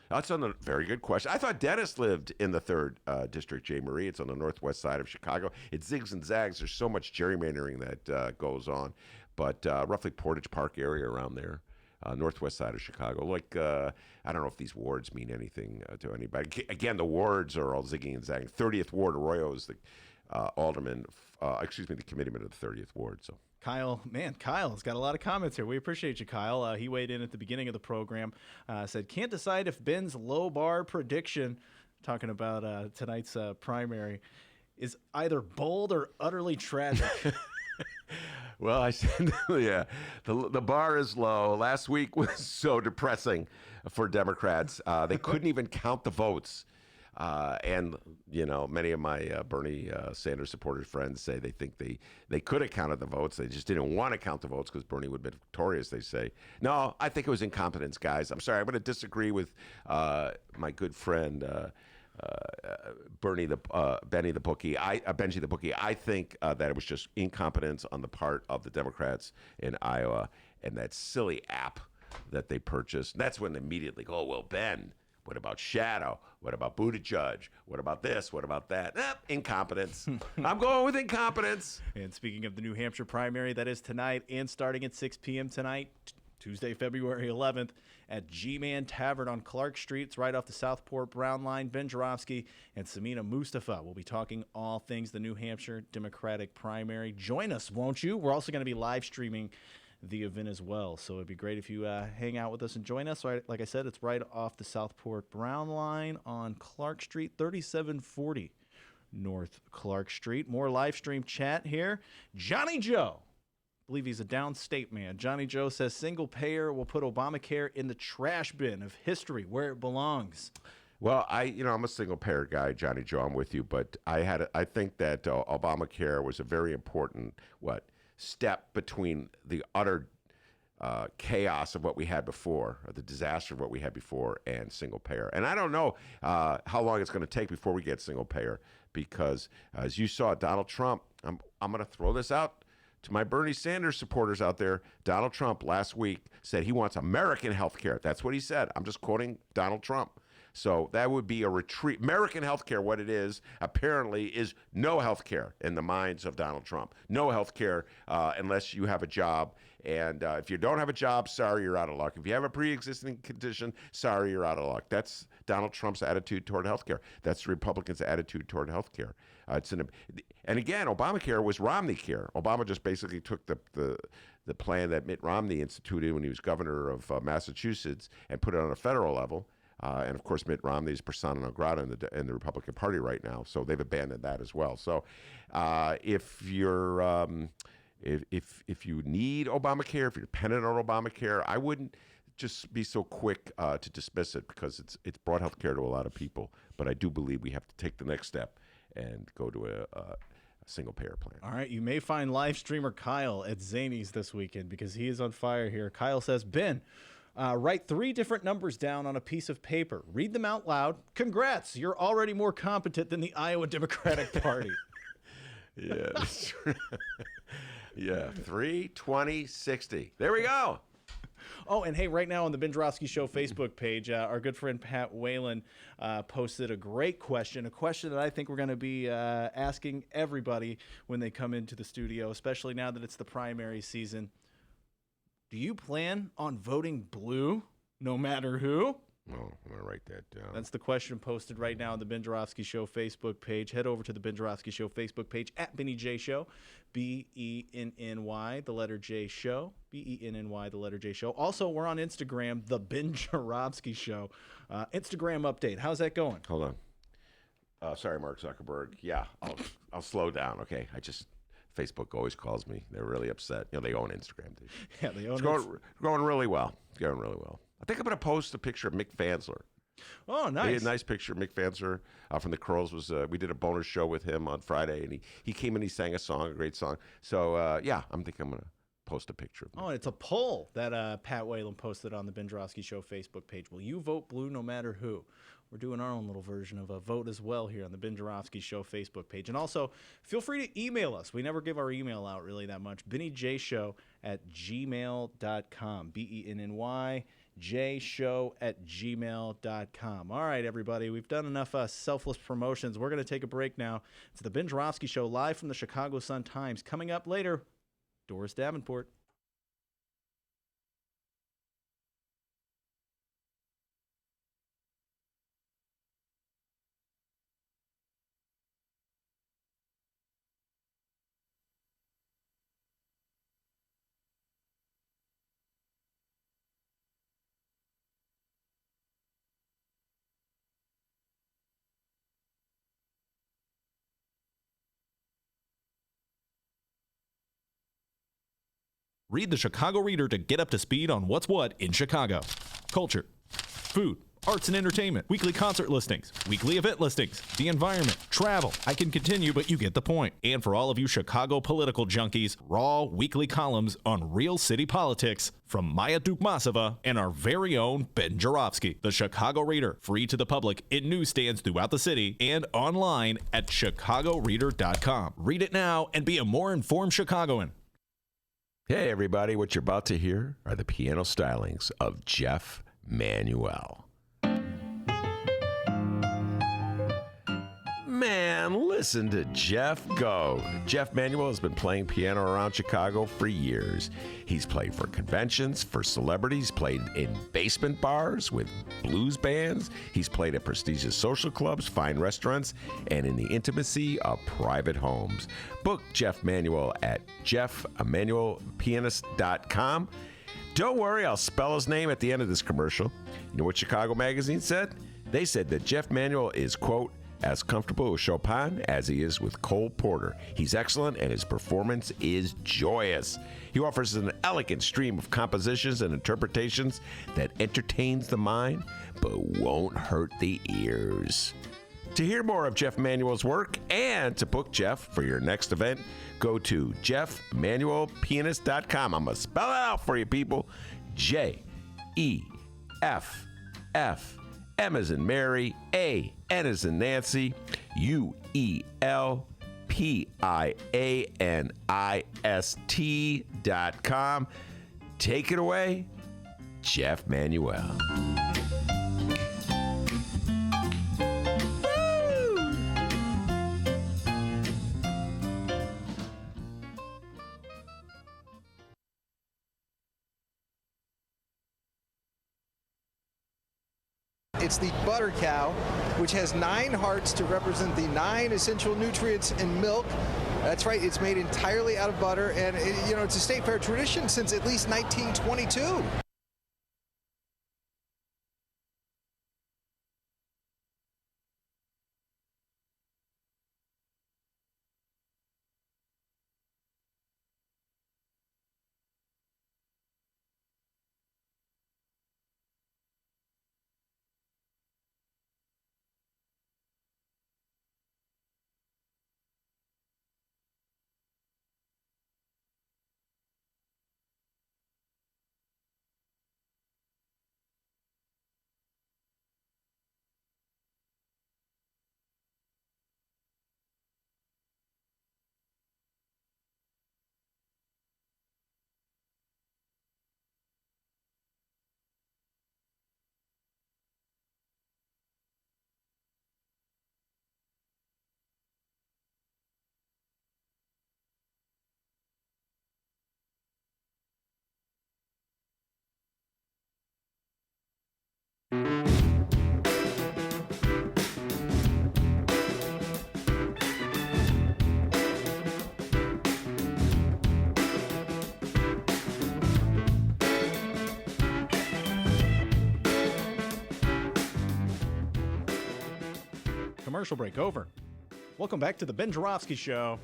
That's very good question. I thought Dennis lived in the 3rd District, Jay Marie. It's on the northwest side of Chicago. It zigs and zags. There's so much gerrymandering that goes on. But roughly Portage Park area around there. Northwest side of Chicago. Like, I don't know if these wards mean anything to anybody. Again, the wards are all zigging and zagging. 30th Ward, Arroyo is the the committeeman of the 30th Ward. So Kyle's got a lot of comments here. We appreciate you, Kyle. He weighed in at the beginning of the program, said, can't decide if Ben's low bar prediction, talking about tonight's primary, is either bold or utterly tragic. Well, I said, yeah, the bar is low. Last week was so depressing for Democrats. They couldn't even count the votes. And, many of my Bernie Sanders supporter friends say they think they could have counted the votes. They just didn't want to count the votes because Bernie would have been victorious, they say. No, I think it was incompetence, guys. I'm sorry. I'm going to disagree with my good friend Benji the bookie. I think that it was just incompetence on the part of the Democrats in Iowa and that silly app that they purchased. That's when they immediately go, oh, well, Ben, what about Shadow? What about Buttigieg? What about this? What about that? Incompetence. I'm going with incompetence. And speaking of the New Hampshire primary, that is tonight and starting at 6 p.m. tonight, Tuesday, February 11th, at G-Man Tavern on Clark Street. It's right off the Southport Brown Line. Ben Joravsky and Samina Mustafa will be talking all things the New Hampshire Democratic primary. Join us, won't you? We're also going to be live streaming the event as well, so it'd be great if you hang out with us and join us. Right, like I said, it's right off the Southport Brown Line on Clark Street, 3740 North Clark Street. More live stream chat here. Johnny Joe, I believe he's a downstate man. Johnny Joe says single payer will put Obamacare in the trash bin of history where it belongs. Well, I'm a single payer guy, Johnny Joe. I'm with you, but I think that Obamacare was a very important step between the utter chaos of what we had before, or the disaster of what we had before, and single payer. And I don't know how long it's going to take before we get single payer, because as you saw, Donald Trump, I'm going to throw this out to my Bernie Sanders supporters out there, Donald Trump last week said he wants American health care. That's what he said. I'm just quoting Donald Trump. So that would be a retreat. American health care, what it is, apparently, is no health care in the minds of Donald Trump. No health care unless you have a job. And if you don't have a job, sorry, you're out of luck. If you have a pre-existing condition, sorry, you're out of luck. That's Donald Trump's attitude toward health care. That's the Republicans' attitude toward health care. And again, Obamacare was Romney care. Obama just basically took the plan that Mitt Romney instituted when he was governor of Massachusetts and put it on a federal level. And of course, Mitt Romney is persona non grata in the Republican Party right now, so they've abandoned that as well. So, if you're if you need Obamacare, if you're dependent on Obamacare, I wouldn't just be so quick to dismiss it because it's brought health care to a lot of people. But I do believe we have to take the next step and go to a single payer plan. All right, you may find live streamer Kyle at Zany's this weekend because he is on fire here. Kyle says, Ben, write 3 different numbers down on a piece of paper. Read them out loud. Congrats, you're already more competent than the Iowa Democratic Party. Yeah, that's true. Yeah, 3, 20, 60. There we go. Oh, and hey, right now on the Ben Joravsky Show Facebook page, our good friend Pat Whalen posted a great question, a question that I think we're going to be asking everybody when they come into the studio, especially now that it's the primary season. Do you plan on voting blue no matter who? Oh, I'm going to write that down. That's the question posted right now on the Ben Joravsky Show Facebook page. Head over to the Ben Joravsky Show Facebook page at Benny J Show, BENNY, the letter J Show, BENNY, the letter J Show. Also, we're on Instagram, the Ben Joravsky Show. Instagram update. How's that going? Hold on. Sorry, Mark Zuckerberg. Yeah, I'll slow down. Okay, Facebook always calls me. They're really upset. You know, they own Instagram too. Yeah, they own it. It's going really well. It's going really well. I think I'm going to post a picture of Mick Fansler. Oh, nice. He had a nice picture of Mick Fansler from the Curls. We did a bonus show with him on Friday, and he came and he sang a song, a great song. So, yeah, I'm going to post a picture of him. Oh, and it's a poll that Pat Whalen posted on the Ben Joravsky Show Facebook page. Will you vote blue no matter who? We're doing our own little version of a vote as well here on the Ben Joravsky Show Facebook page. And also, feel free to email us. We never give our email out really that much. BennyJShow@gmail.com. BENNY jshow@gmail.com. All right, everybody, we've done enough selfless promotions. We're going to take a break now. It's the Ben Joravsky Show live from the Chicago Sun-Times. Coming up later, Doris Davenport. Read the Chicago Reader to get up to speed on what's what in Chicago. Culture, food, arts and entertainment, weekly concert listings, weekly event listings, the environment, travel. I can continue, but you get the point. And for all of you Chicago political junkies, raw weekly columns on real city politics from Maya Dukmasova and our very own Ben Joravsky. The Chicago Reader, free to the public in newsstands throughout the city and online at chicagoreader.com. Read it now and be a more informed Chicagoan. Hey, everybody, what you're about to hear are the piano stylings of Jeff Manuel. Man, listen to Jeff go. Jeff Manuel has been playing piano around Chicago for years. He's played for conventions, for celebrities, played in basement bars with blues bands. He's played at prestigious social clubs, fine restaurants, and in the intimacy of private homes. Book Jeff Manuel at jeffemanuelpianist.com. Don't worry, I'll spell his name at the end of this commercial. You know what Chicago Magazine said? They said that Jeff Manuel is, quote, as comfortable with Chopin as he is with Cole Porter. He's excellent and his performance is joyous. He offers an elegant stream of compositions and interpretations that entertains the mind but won't hurt the ears. To hear more of Jeff Manuel's work and to book Jeff for your next event, go to jeffmanuelpianist.com. I'm going to spell it out for you, people. J-E-F-F. M as in Mary, A, N as in Nancy, UEL, PIANIST.com. Take it away, Jeff Manuel. It's the butter cow, which has 9 hearts to represent the 9 essential nutrients in milk. That's right, it's made entirely out of butter, and it's a state fair tradition since at least 1922. Commercial break over. Welcome back to the Ben Joravsky Show,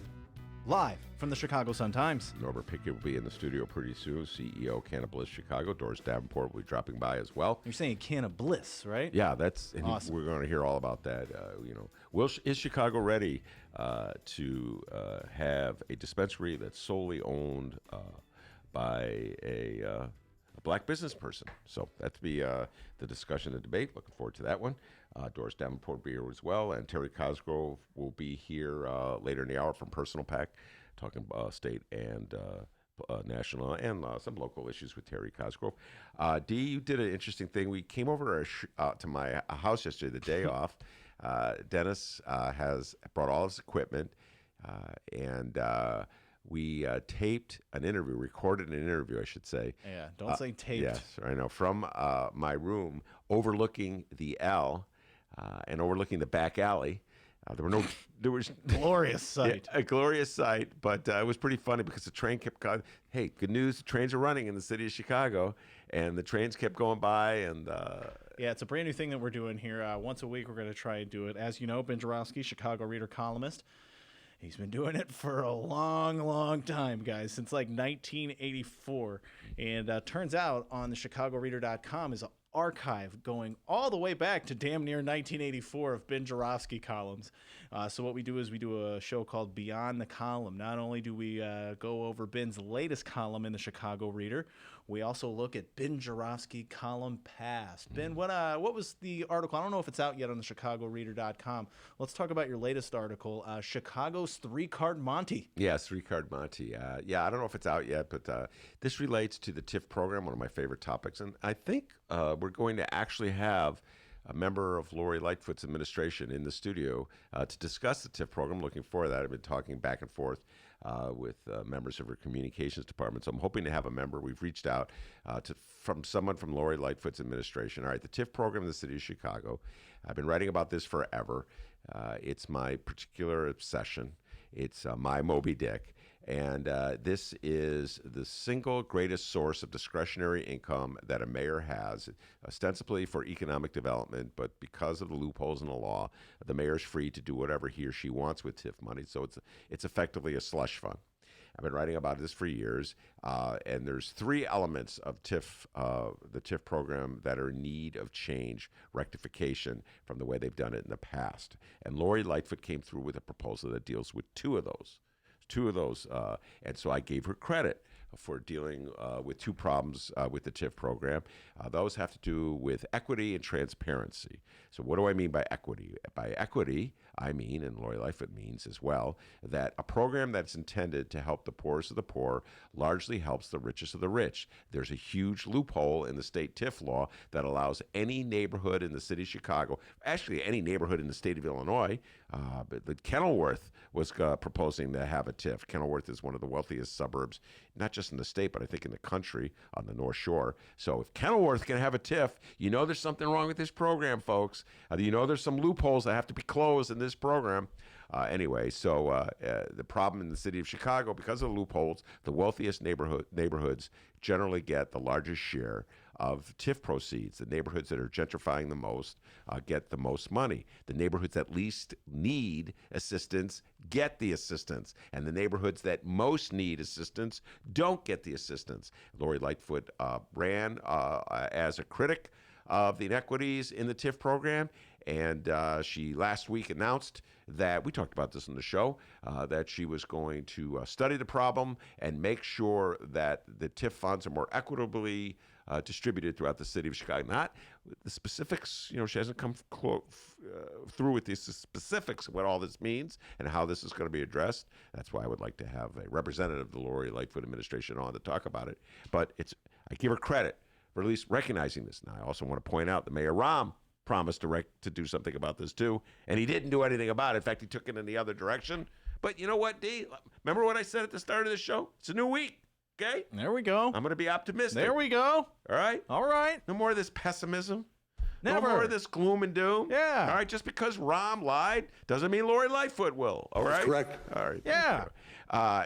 live from the Chicago Sun-Times. Norbert Pickett will be in the studio pretty soon. CEO Can of Bliss Chicago. Doris Davenport will be dropping by as well. You're saying Can of Bliss, right? Yeah, that's awesome. We're going to hear all about that. Is Chicago ready to have a dispensary that's solely owned by a black business person? So that's be the discussion and debate. Looking forward to that one. Doris Davenport will be here as well, and Terry Cosgrove will be here later in the hour from Personal Pack, talking state and national and some local issues with Terry Cosgrove. Dee, you did an interesting thing. We came over to my house yesterday, the day off. Dennis has brought all his equipment, and we taped an interview, recorded an interview, I should say. Yeah, don't say taped. Yes, I know. From my room, overlooking the L and overlooking the back alley. There was glorious sight. Yeah, a glorious sight, but it was pretty funny because the train kept going. Hey, good news, the trains are running in the city of Chicago, and the trains kept going by. And yeah, it's a brand new thing that we're doing here. Once a week, we're going to try and do it. As you know, Ben Joravsky, Chicago Reader columnist. He's been doing it for a long, long time, guys, since like 1984. And turns out on the ChicagoReader.com is an archive going all the way back to damn near 1984 of Ben Joravsky columns. So what we do is we do a show called Beyond the Column. Not only do we go over Ben's latest column in the Chicago Reader, we also look at Ben Joravsky column past. Ben, what was the article? I don't know if it's out yet on the ChicagoReader.com. Let's talk about your latest article, Chicago's Three-Card Monty. Yes, Three-Card Monty. Yeah, I don't know if it's out yet, but this relates to the TIF program, one of my favorite topics. And I think we're going to actually have a member of Lori Lightfoot's administration in the studio to discuss the TIF program. Looking forward to that. I've been talking back and forth with members of her communications department. So I'm hoping to have a member. We've reached out from someone from Lori Lightfoot's administration. All right, the TIF program in the city of Chicago. I've been writing about this forever. It's my particular obsession. It's my Moby Dick. And this is the single greatest source of discretionary income that a mayor has, ostensibly for economic development, but because of the loopholes in the law, the mayor's free to do whatever he or she wants with TIF money. So it's effectively a slush fund. I've been writing about this for years, and there's 3 elements of TIF, the TIF program, that are in need of change, rectification from the way they've done it in the past. And Lori Lightfoot came through with a proposal that deals with 2 of those. two of those. And so I gave her credit for dealing with two problems with the TIF program. Those have to do with equity and transparency. So what do I mean by equity? By equity, I mean, and Lori Lightfoot means as well, that a program that's intended to help the poorest of the poor largely helps the richest of the rich. There's a huge loophole in the state TIF law that allows any neighborhood in the city of Chicago, actually any neighborhood in the state of Illinois, but Kenilworth was proposing to have a TIF. Kenilworth is one of the wealthiest suburbs, not just in the state, but I think in the country on the North Shore. So if Kenilworth can have a TIF, you know there's something wrong with this program, folks. You know there's some loopholes that have to be closed in this program. Anyway, so the problem in the city of Chicago, because of the loopholes, the wealthiest neighborhoods generally get the largest share of TIF proceeds. The neighborhoods that are gentrifying the most get the most money. The neighborhoods that least need assistance get the assistance. And the neighborhoods that most need assistance don't get the assistance. Lori Lightfoot ran as a critic of the inequities in the TIF program. And she last week announced that, we talked about this on the show, that she was going to study the problem and make sure that the TIF funds are more equitably distributed throughout the city of Chicago. Not the specifics, she hasn't come through with the specifics of what all this means and how this is going to be addressed. That's why I would like to have a representative of the Lori Lightfoot administration on to talk about it. But I give her credit for at least recognizing this. Now, I also want to point out that Mayor Rahm promised to do something about this too, and he didn't do anything about it. In fact, he took it in the other direction. But you know what, D? Remember what I said at the start of the show? It's a new week, okay? There we go. I'm going to be optimistic. There we go. All right? All right. No more of this pessimism. Never. No more of this gloom and doom. Yeah. All right, just because Rahm lied doesn't mean Lori Lightfoot will. All right? That's correct. All right. Yeah.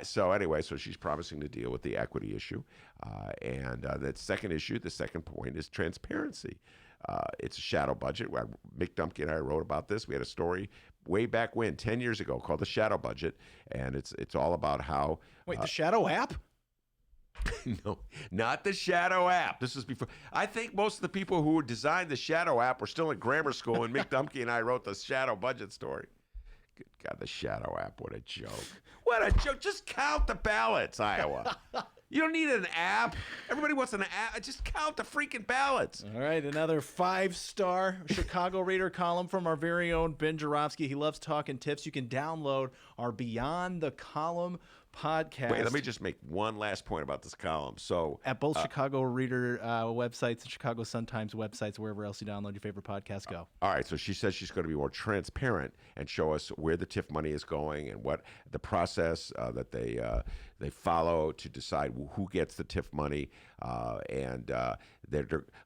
So anyway, so she's promising to deal with the equity issue. And that second issue, the second point is transparency. It's a shadow budget. Mick Dumke and I wrote about this. We had a story way back when, 10 years ago, called The Shadow Budget. And it's all about how... Wait, the Shadow app? No, not the Shadow app. This is before. I think most of the people who designed the Shadow app were still in grammar school when Mick Dumke and I wrote the Shadow Budget story. Good God, the Shadow app. What a joke. What a joke. Just count the ballots, Iowa. You don't need an app. Everybody wants an app. Just count the freaking ballots. All right, another 5-star Chicago Reader column from our very own Ben Joravsky. He loves talking tips. You can download our Beyond the Column podcast. Wait, let me just make one last point about this column. So at both Chicago Reader websites and Chicago Sun-Times websites, wherever else you download your favorite podcast, go. All right, so she says she's going to be more transparent and show us where the TIF money is going and what the process that they follow to decide who gets the TIF money.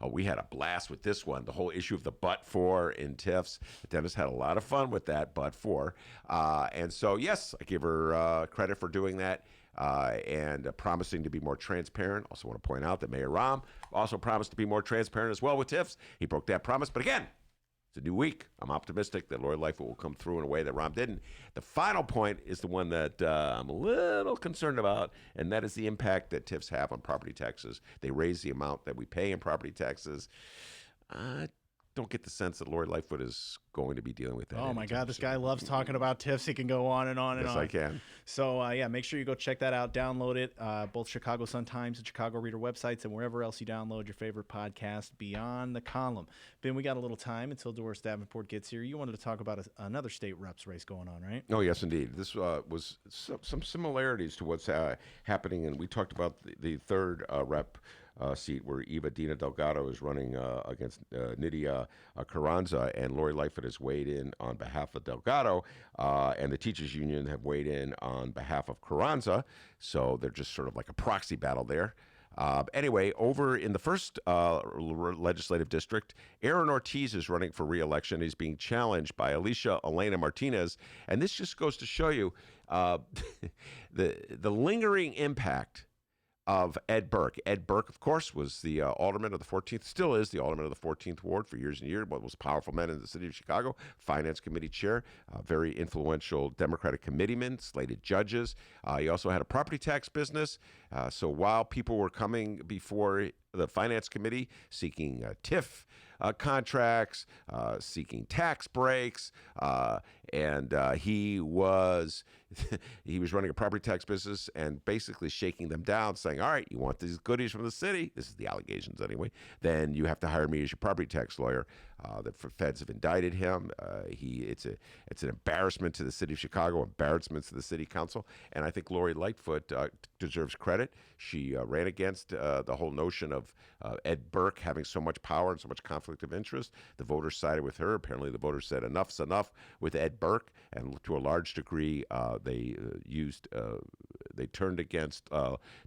We had a blast with this one, the whole issue of the but-for in TIFs. Dennis had a lot of fun with that but-for. And so, yes, I give her credit for doing that and promising to be more transparent. Also want to point out that Mayor Rahm also promised to be more transparent as well with TIFs. He broke that promise. But again, it's a new week. I'm optimistic that Lori Lightfoot will come through in a way that Rahm didn't. The final point is the one that I'm a little concerned about, and that is the impact that TIFs have on property taxes. They raise the amount that we pay in property taxes. Don't get the sense that Lori Lightfoot is going to be dealing with that. Oh, my God. This guy loves talking about TIFs. He can go on and on and on. Yes, I can. So, make sure you go check that out. Download it. Both Chicago Sun-Times and Chicago Reader websites and wherever else you download your favorite podcast, Beyond the Column. Ben, we got a little time until Doris Davenport gets here. You wanted to talk about another state reps race going on, right? Oh, yes, indeed. This was some similarities to what's happening. And we talked about the third rep seat where Eva Dina Delgado is running against Nydia Carranza, and Lori Lightfoot has weighed in on behalf of Delgado, and the teachers union have weighed in on behalf of Carranza, so they're just sort of like a proxy battle there. Anyway, over in the first legislative district, Aaron Ortiz is running for re-election. He's being challenged by Alicia Elena Martinez, and this just goes to show you the lingering impact of Ed Burke. Ed Burke, of course, was the alderman of the 14th, still is the alderman of the 14th Ward for years and years, one of the most powerful men in the city of Chicago, finance committee chair, very influential Democratic committeeman, slated judges. He also had a property tax business. So while people were coming before the finance committee, seeking TIF contracts, seeking tax breaks, and he was running a property tax business and basically shaking them down, saying, all right, you want these goodies from the city, this is the allegations anyway, then you have to hire me as your property tax lawyer. The feds have indicted him. It's an embarrassment to the city of Chicago, embarrassment to the city council, and I think Lori Lightfoot deserves credit. She ran against the whole notion of Ed Burke having so much power and so much conflict of interest. The voters sided with her. Apparently, the voters said enough's enough with Ed Burke, and to a large degree, they turned against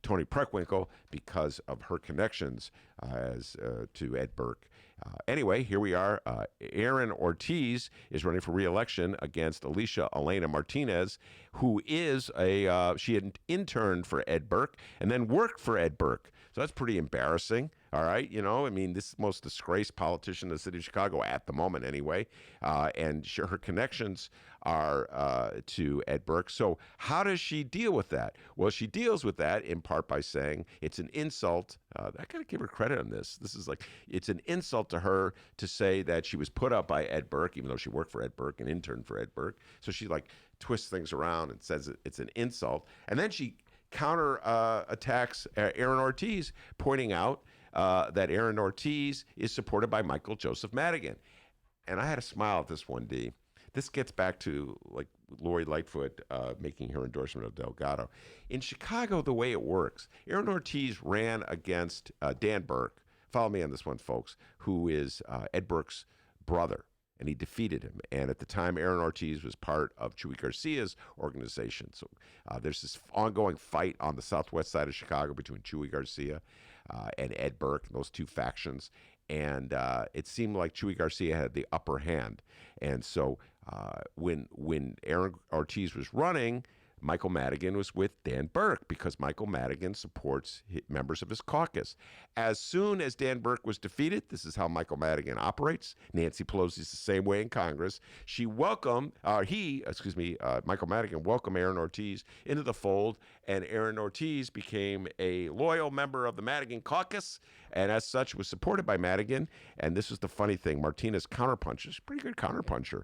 Toni Preckwinkle because of her connections to Ed Burke. Anyway, here we are. Erin Ortiz is running for re-election against Alicia Elena Martinez, who is she had interned for Ed Burke and then worked for Ed Burke. So that's pretty embarrassing. All right, I mean, this is the most disgraced politician in the city of Chicago at the moment, anyway. And her connections are to Ed Burke. So how does she deal with that? Well, she deals with that in part by saying it's an insult. I got to give her credit on this. This is it's an insult to her to say that she was put up by Ed Burke, even though she worked for Ed Burke and interned for Ed Burke. So she twists things around and says it's an insult. And then she counter attacks Erin Ortiz, pointing out that Erin Ortiz is supported by Michael Joseph Madigan. And I had a smile at this one, D. This gets back to Lori Lightfoot making her endorsement of Delgado. In Chicago, the way it works, Erin Ortiz ran against Dan Burke. Follow me on this one, folks, who is Ed Burke's brother. And he defeated him. And at the time, Erin Ortiz was part of Chuy Garcia's organization. So there's this ongoing fight on the southwest side of Chicago between Chuy Garcia and Ed Burke, those two factions. And it seemed like Chuy Garcia had the upper hand. And so when Erin Ortiz was running, Michael Madigan was with Dan Burke because Michael Madigan supports members of his caucus. As soon as Dan Burke was defeated, this is how Michael Madigan operates. Nancy Pelosi's the same way in Congress. Michael Madigan welcomed Erin Ortiz into the fold, and Erin Ortiz became a loyal member of the Madigan caucus, and as such was supported by Madigan. And this is the funny thing. Martinez counterpunches, pretty good counterpuncher.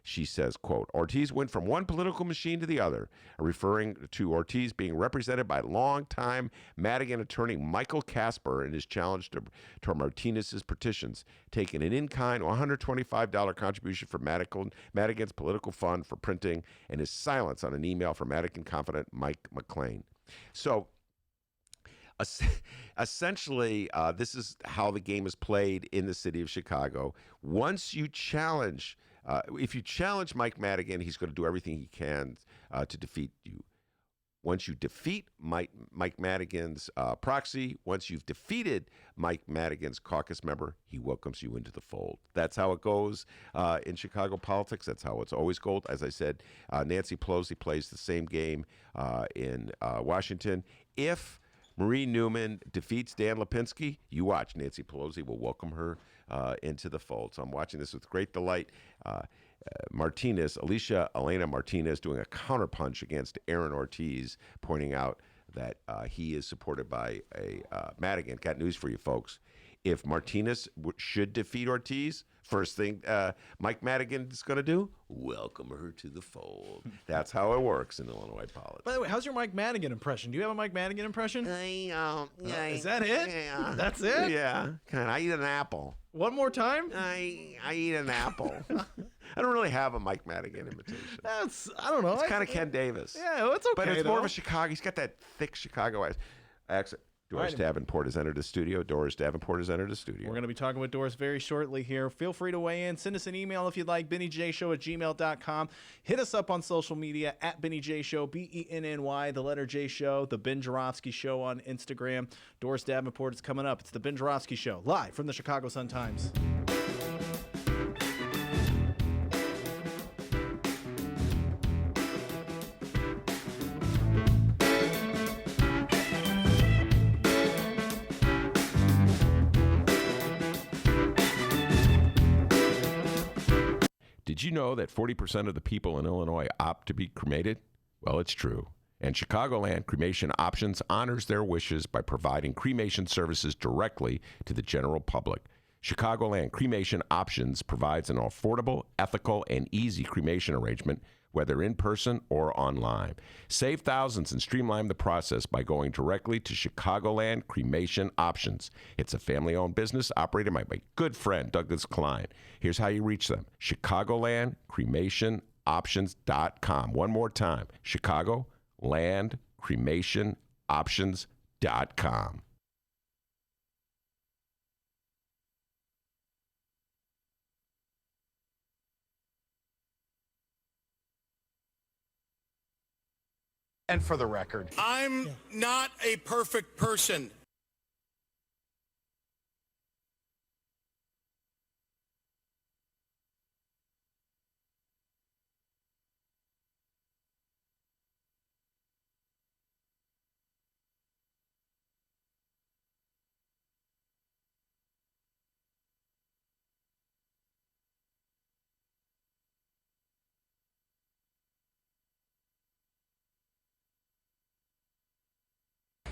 She says, quote, Ortiz went from one political machine to the other, referring to Ortiz being represented by longtime Madigan attorney Michael Casper in his challenge to Martinez's petitions, taking an in-kind $125 contribution from Madigan's political fund for printing, and his silence on an email from Madigan confidant Mike McLean. So essentially, this is how the game is played in the city of Chicago. Once you challenge if you challenge Mike Madigan, he's going to do everything he can to defeat you. Once you defeat Mike Madigan's proxy, once you've defeated Mike Madigan's caucus member, he welcomes you into the fold. That's how it goes in Chicago politics. That's how it's always goes. As I said, Nancy Pelosi plays the same game in Washington. If Marie Newman defeats Dan Lipinski, you watch. Nancy Pelosi will welcome her into the fold. So I'm watching this with great delight. Alicia Elena Martinez doing a counterpunch against Erin Ortiz, pointing out that he is supported by Madigan. Got news for you, folks. If Martinez should defeat Ortiz, first thing Mike Madigan is going to do, welcome her to the fold. That's how it works in Illinois politics. By the way, how's your Mike Madigan impression? Do you have a Mike Madigan impression? Is that it? Yeah. That's it? Yeah. I eat an apple. One more time? I eat an apple. I don't really have a Mike Madigan imitation. I don't know. It's kind of Ken Davis. Yeah, well, it's okay. But it's more of a Chicago. He's got that thick Chicago accent. Doris Davenport has entered the studio. We're going to be talking with Doris very shortly here. Feel free to weigh in. Send us an email if you'd like, BennyJShow@gmail.com. Hit us up on social media at BennyJShow, BENNY, the letter J Show, the Ben Joravsky Show on Instagram. Doris Davenport is coming up. It's the Ben Joravsky Show, live from the Chicago Sun-Times. Did you know that 40% of the people in Illinois opt to be cremated? Well, it's true. And Chicagoland Cremation Options honors their wishes by providing cremation services directly to the general public. Chicagoland Cremation Options provides an affordable, ethical, and easy cremation arrangement, whether in person or online. Save thousands and streamline the process by going directly to Chicagoland Cremation Options. It's a family-owned business operated by my good friend, Douglas Klein. Here's how you reach them. Chicagoland Cremation Options.com. One more time, Chicagoland Cremation Options.com. And for the record, I'm not a perfect person.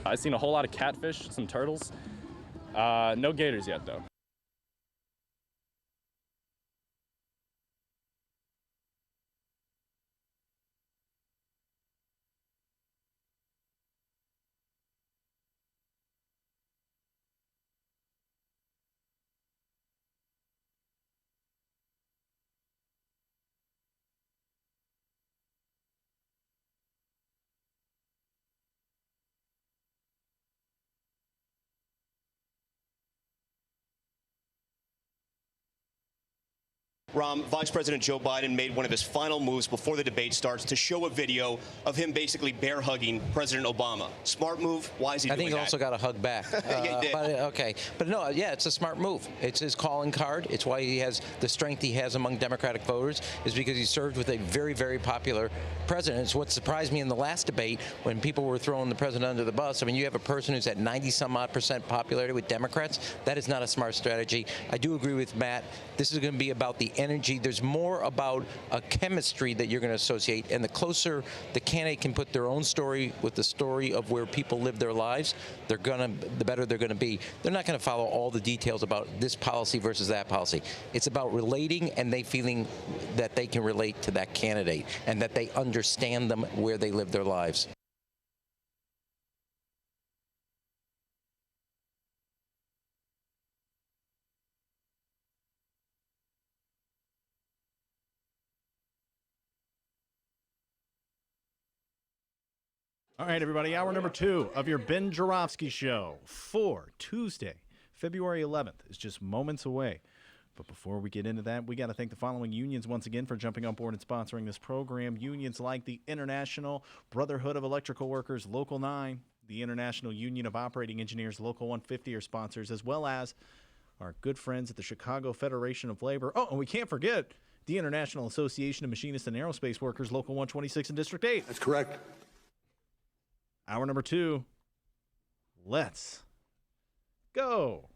I've seen a whole lot of catfish, some turtles. No gators yet, though. Ram, Vice President Joe Biden made one of his final moves before the debate starts to show a video of him basically bear hugging President Obama. Smart move. Why is he doing that? I think he also got a hug back. Yeah, he did. But no, yeah, it's a smart move. It's his calling card. It's why he has the strength he has among Democratic voters, is because he served with a very, very popular president. It's what surprised me in the last debate when people were throwing the president under the bus. I mean, you have a person who's at 90-some-odd% popularity with Democrats. That is not a smart strategy. I do agree with Matt. This is going to be about the energy. There's more about a chemistry that you're going to associate, and the closer the candidate can put their own story with the story of where people live their lives, the better they're going to be. They're not going to follow all the details about this policy versus that policy. It's about relating, and they feeling that they can relate to that candidate and that they understand them where they live their lives. All right, everybody, hour number 2 of your Ben Joravsky Show for Tuesday, February 11th is just moments away. But before we get into that, we got to thank the following unions once again for jumping on board and sponsoring this program. Unions like the International Brotherhood of Electrical Workers, Local 9, the International Union of Operating Engineers, Local 150 are sponsors, as well as our good friends at the Chicago Federation of Labor. Oh, and we can't forget the International Association of Machinists and Aerospace Workers, Local 126 in District 8. That's correct. Hour number 2, let's go.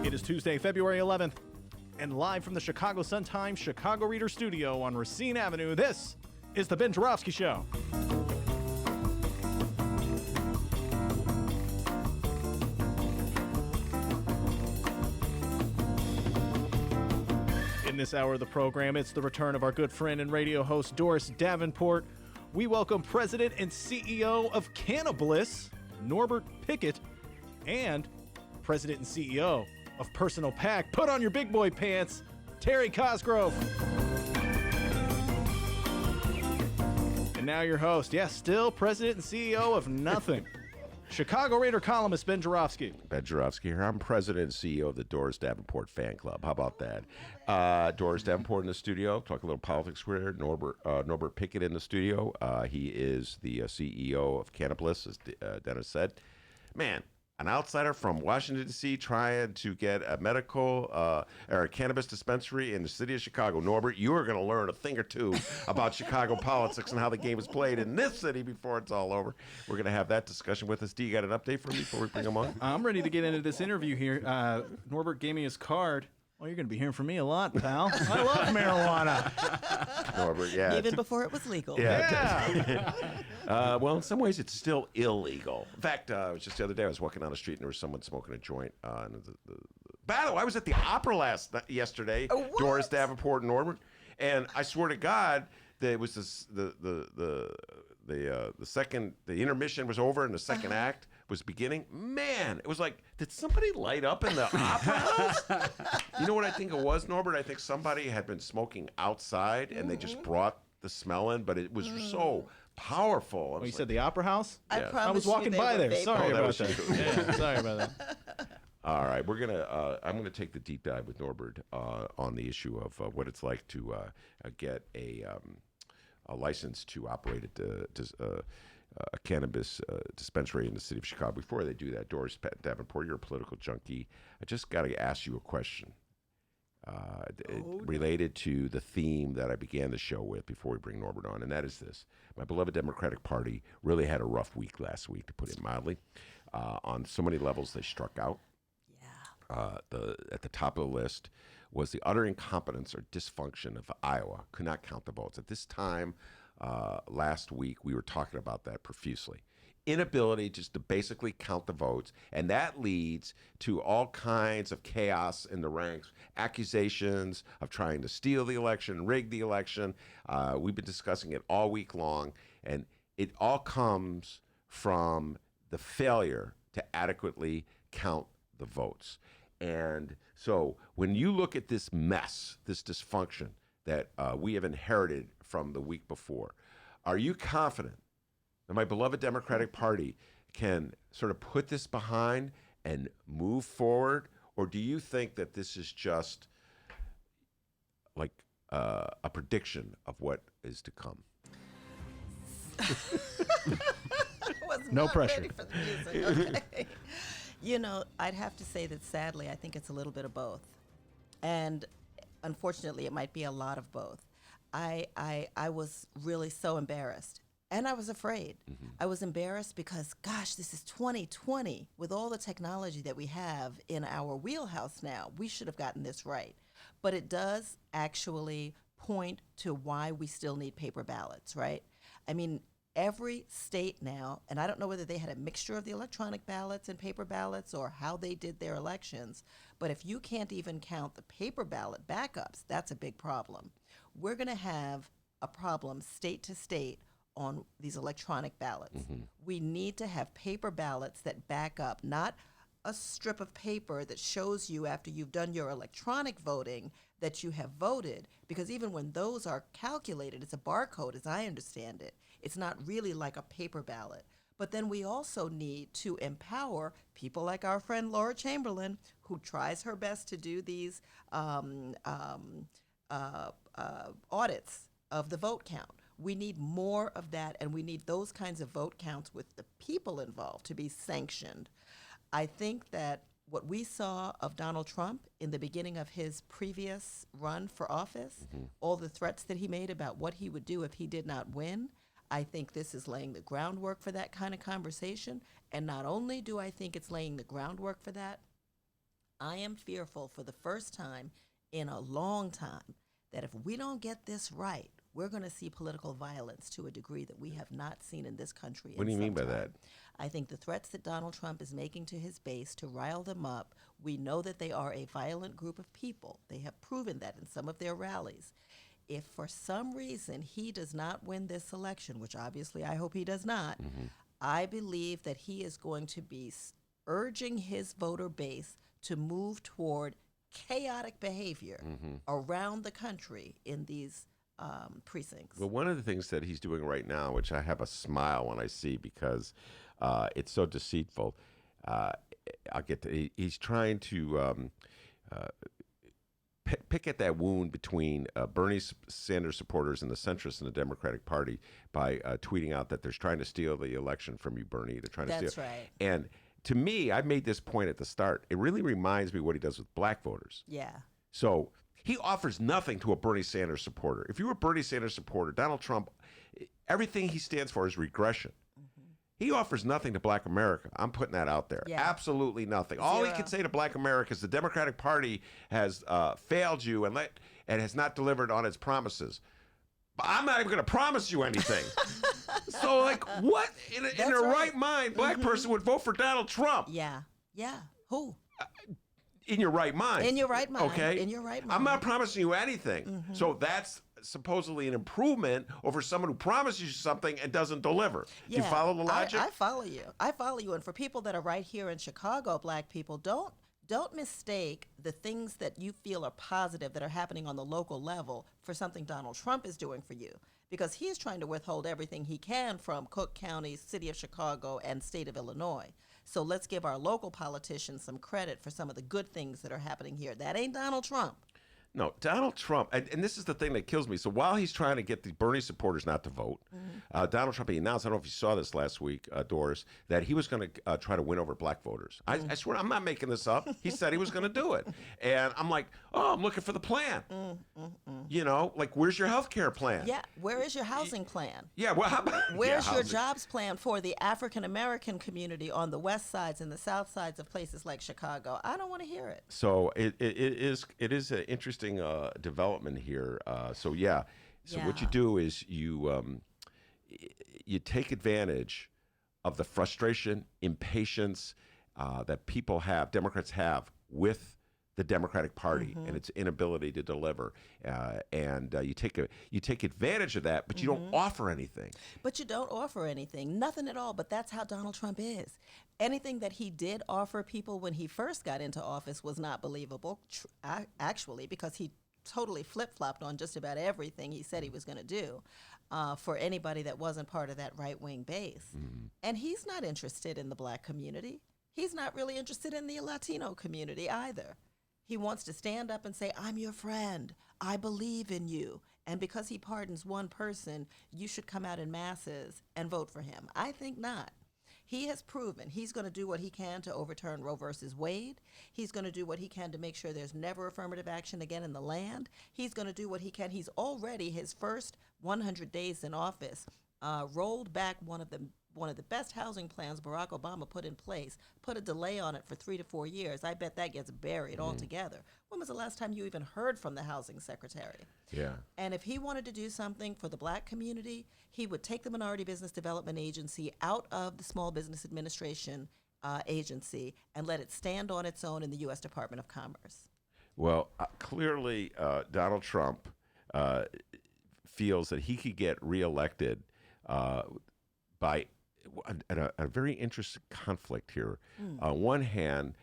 It is Tuesday, February 11th, and live from the Chicago Sun-Times Chicago Reader Studio on Racine Avenue, this is the Ben Joravsky Show. In this hour of the program, it's the return of our good friend and radio host, Doris Davenport. We welcome President and CEO of Cannabis, Norbert Pickett, and President and CEO of Personal Pack, put on your big boy pants, Terry Cosgrove. And now your host, still President and CEO of nothing, Chicago Raider columnist Ben Joravsky. Ben Joravsky here. I'm president and CEO of the Doris Davenport fan club. How about that? Doris Davenport in the studio. Talk a little politics here. Norbert Pickett in the studio. He is the CEO of Cannabis, as Dennis said. Man, an outsider from Washington, D.C. trying to get a medical or a cannabis dispensary in the city of Chicago. Norbert, you are going to learn a thing or two about Chicago politics and how the game is played in this city before it's all over. We're going to have that discussion with us. D, you got an update for me before we bring him on? I'm ready to get into this interview here. Norbert gave me his card. Well, you're going to be hearing from me a lot, pal. I love marijuana. Norbert, yeah. Even before it was legal. Yeah. Well, in some ways, it's still illegal. In fact, just the other day, I was walking down the street and there was someone smoking a joint. By the way, I was at the opera yesterday. Doris, Davenport, and Norbert, and I swear to God that it was the intermission was over and the second act was beginning. Man, it was like, did somebody light up in the opera house? You know what I think it was, Norbert? I think somebody had been smoking outside and they just brought the smell in, but it was so powerful. You said the opera house? Yeah. I was walking by there. Sorry about that. Yeah, sorry about that. All right, I'm gonna take the deep dive with Norbert on the issue of what it's like to get a license to operate a cannabis dispensary in the city of Chicago. Before they do that, Doris Davenport, you're a political junkie. I just got to ask you a question related to the theme that I began the show with before we bring Norbert on, and that is this. My beloved Democratic Party really had a rough week last week, to put it mildly. On so many levels, they struck out. At the top of the list was the utter incompetence or dysfunction of Iowa. Could not count the votes. At this time last week, we were talking about that profusely. Inability just to basically count the votes, and that leads to all kinds of chaos in the ranks, accusations of trying to steal the election, rig the election. We've been discussing it all week long, and it all comes from the failure to adequately count the votes. And so when you look at this mess, this dysfunction that we have inherited from the week before, are you confident that my beloved Democratic Party can sort of put this behind and move forward? Or do you think that this is just like a prediction of what is to come? No pressure. Ready for the music. Okay. You know, I'd have to say that sadly, I think it's a little bit of both. And unfortunately, it might be a lot of both. I was really so embarrassed. And I was afraid. Mm-hmm. I was embarrassed because, gosh, this is 2020. With all the technology that we have in our wheelhouse now, we should have gotten this right. But it does actually point to why we still need paper ballots, right? I mean, every state now, and I don't know whether they had a mixture of the electronic ballots and paper ballots or how they did their elections, but if you can't even count the paper ballot backups, that's a big problem. We're going to have a problem state to state on these electronic ballots. Mm-hmm. We need to have paper ballots that back up, not a strip of paper that shows you after you've done your electronic voting that you have voted, because even when those are calculated, it's a barcode as I understand it. It's not really like a paper ballot. But then we also need to empower people like our friend Laura Chamberlain, who tries her best to do these audits of the vote count. We need more of that, and we need those kinds of vote counts with the people involved to be sanctioned. I think that what we saw of Donald Trump in the beginning of his previous run for office, mm-hmm. all the threats that he made about what he would do if he did not win, I think this is laying the groundwork for that kind of conversation. And not only do I think it's laying the groundwork for that, I am fearful for the first time in a long time that if we don't get this right, we're going to see political violence to a degree that we have not seen in this country. What do you mean by that? I think the threats that Donald Trump is making to his base to rile them up, we know that they are a violent group of people. They have proven that in some of their rallies. If for some reason he does not win this election, which obviously I hope he does not, mm-hmm. I believe that he is going to be urging his voter base to move toward chaotic behavior mm-hmm. around the country in these precincts. Well, one of the things that he's doing right now, which I have a smile when I see because it's so deceitful, I'll get to. He's trying to pick at that wound between Bernie Sanders supporters and the centrists in the Democratic Party by tweeting out that they're trying to steal the election from you, Bernie. They're trying to steal. That's right. And to me, I made this point at the start. It really reminds me what he does with black voters. Yeah. So he offers nothing to a Bernie Sanders supporter. If you're a Bernie Sanders supporter, Donald Trump, everything he stands for is regression. He offers nothing to black America. I'm putting that out there. Yeah. Absolutely nothing. All he can say to black America is the Democratic Party has failed you and has not delivered on its promises. But I'm not even going to promise you anything. So, like, what in their right mind, black person would vote for Donald Trump? Yeah. Yeah. Who? In your right mind. In your right mind. Okay. In your right mind. I'm not promising you anything. So that's supposedly an improvement over someone who promises you something and doesn't deliver. Yeah, Do you follow the logic? I follow you. I follow you. And for people that are right here in Chicago, black people, don't mistake the things that you feel are positive that are happening on the local level for something Donald Trump is doing for you. Because he's trying to withhold everything he can from Cook County, City of Chicago, and State of Illinois. So let's give our local politicians some credit for some of the good things that are happening here. That ain't Donald Trump. No, Donald Trump, and this is the thing that kills me. So while he's trying to get the Bernie supporters not to vote, Donald Trump, he announced, I don't know if you saw this last week, Doris, that he was going to try to win over black voters. I swear, I'm not making this up. He said he was going to do it. And I'm like, oh, I'm looking for the plan. You know, like, where's your health care plan? Yeah, where is your housing plan? Yeah, well, how about... Where's your jobs plan for the African-American community on the west sides and the south sides of places like Chicago? I don't want to hear it. So it is an interesting development here. So what you do is you take advantage of the frustration, impatience that people have, Democrats have, with the Democratic Party and its inability to deliver, and you take advantage of that, but you don't offer anything. But you don't offer anything, nothing at all. But that's how Donald Trump is. Anything that he did offer people when he first got into office was not believable, actually, because he totally flip-flopped on just about everything he said he was going to do for anybody that wasn't part of that right-wing base. And he's not interested in the black community. He's not really interested in the Latino community either. He wants to stand up and say, I'm your friend. I believe in you. And because he pardons one person, you should come out in masses and vote for him. I think not. He has proven he's going to do what he can to overturn Roe versus Wade. He's going to do what he can to make sure there's never affirmative action again in the land. He's going to do what he can. He's already, his first 100 days in office, rolled back one of the best housing plans Barack Obama put in place, put a delay on it for 3 to 4 years. I bet that gets buried altogether. When was the last time you even heard from the housing secretary? Yeah. And if he wanted to do something for the black community, he would take the Minority Business Development Agency out of the Small Business Administration agency and let it stand on its own in the U.S. Department of Commerce. Well, Clearly, Donald Trump feels that he could get reelected by a very interesting conflict here. On one hand,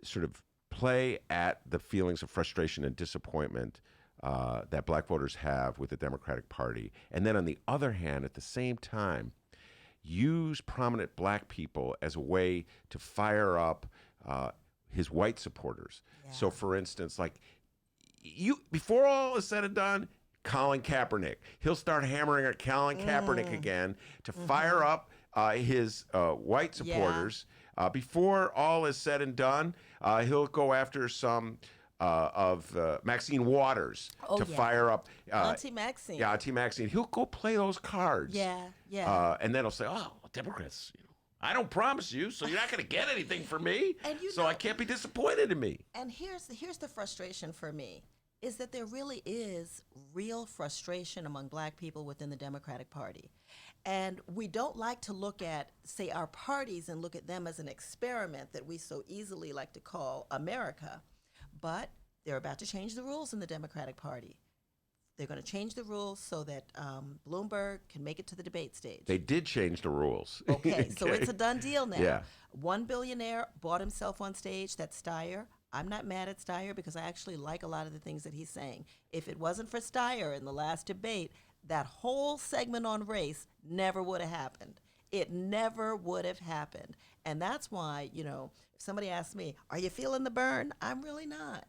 sort of play at the feelings of frustration and disappointment that black voters have with the Democratic Party. And then on the other hand, at the same time, use prominent black people as a way to fire up his white supporters. Yeah. So for instance, like before all is said and done, Colin Kaepernick. He'll start hammering at Colin Kaepernick again to fire up his white supporters. Yeah. Before all is said and done, he'll go after some of Maxine Waters to fire up. Auntie Maxine. Yeah, Auntie Maxine. He'll go play those cards. Yeah. And then he'll say, oh, Democrats, I don't promise you, so you're not going to get anything from me. And I can't be disappointed in me. And here's the frustration for me. Is that there really is real frustration among black people within the Democratic Party. And we don't like to look at, say, our parties and look at them as an experiment that we so easily like to call America. But they're about to change the rules in the Democratic Party. They're going to change the rules so that Bloomberg can make it to the debate stage. They did change the rules. Okay, so it's a done deal now. Yeah. One billionaire bought himself on stage, that's Steyer. I'm not mad at Steyer because I actually like a lot of the things that he's saying. If it wasn't for Steyer in the last debate, that whole segment on race never would have happened. It never would have happened. And that's why, if somebody asks me, are you feeling the burn? I'm really not.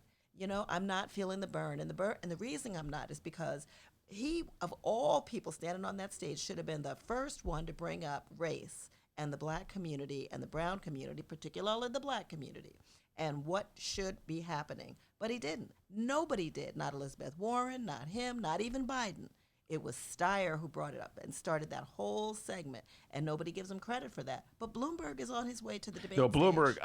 I'm not feeling the burn. And the reason I'm not is because he, of all people standing on that stage, should have been the first one to bring up race and the black community and the brown community, particularly the black community, and what should be happening. But he didn't. Nobody did. Not Elizabeth Warren, not him, not even Biden. It was Steyer who brought it up and started that whole segment, and nobody gives him credit for that. But Bloomberg is on his way to the debate. No, Bloomberg.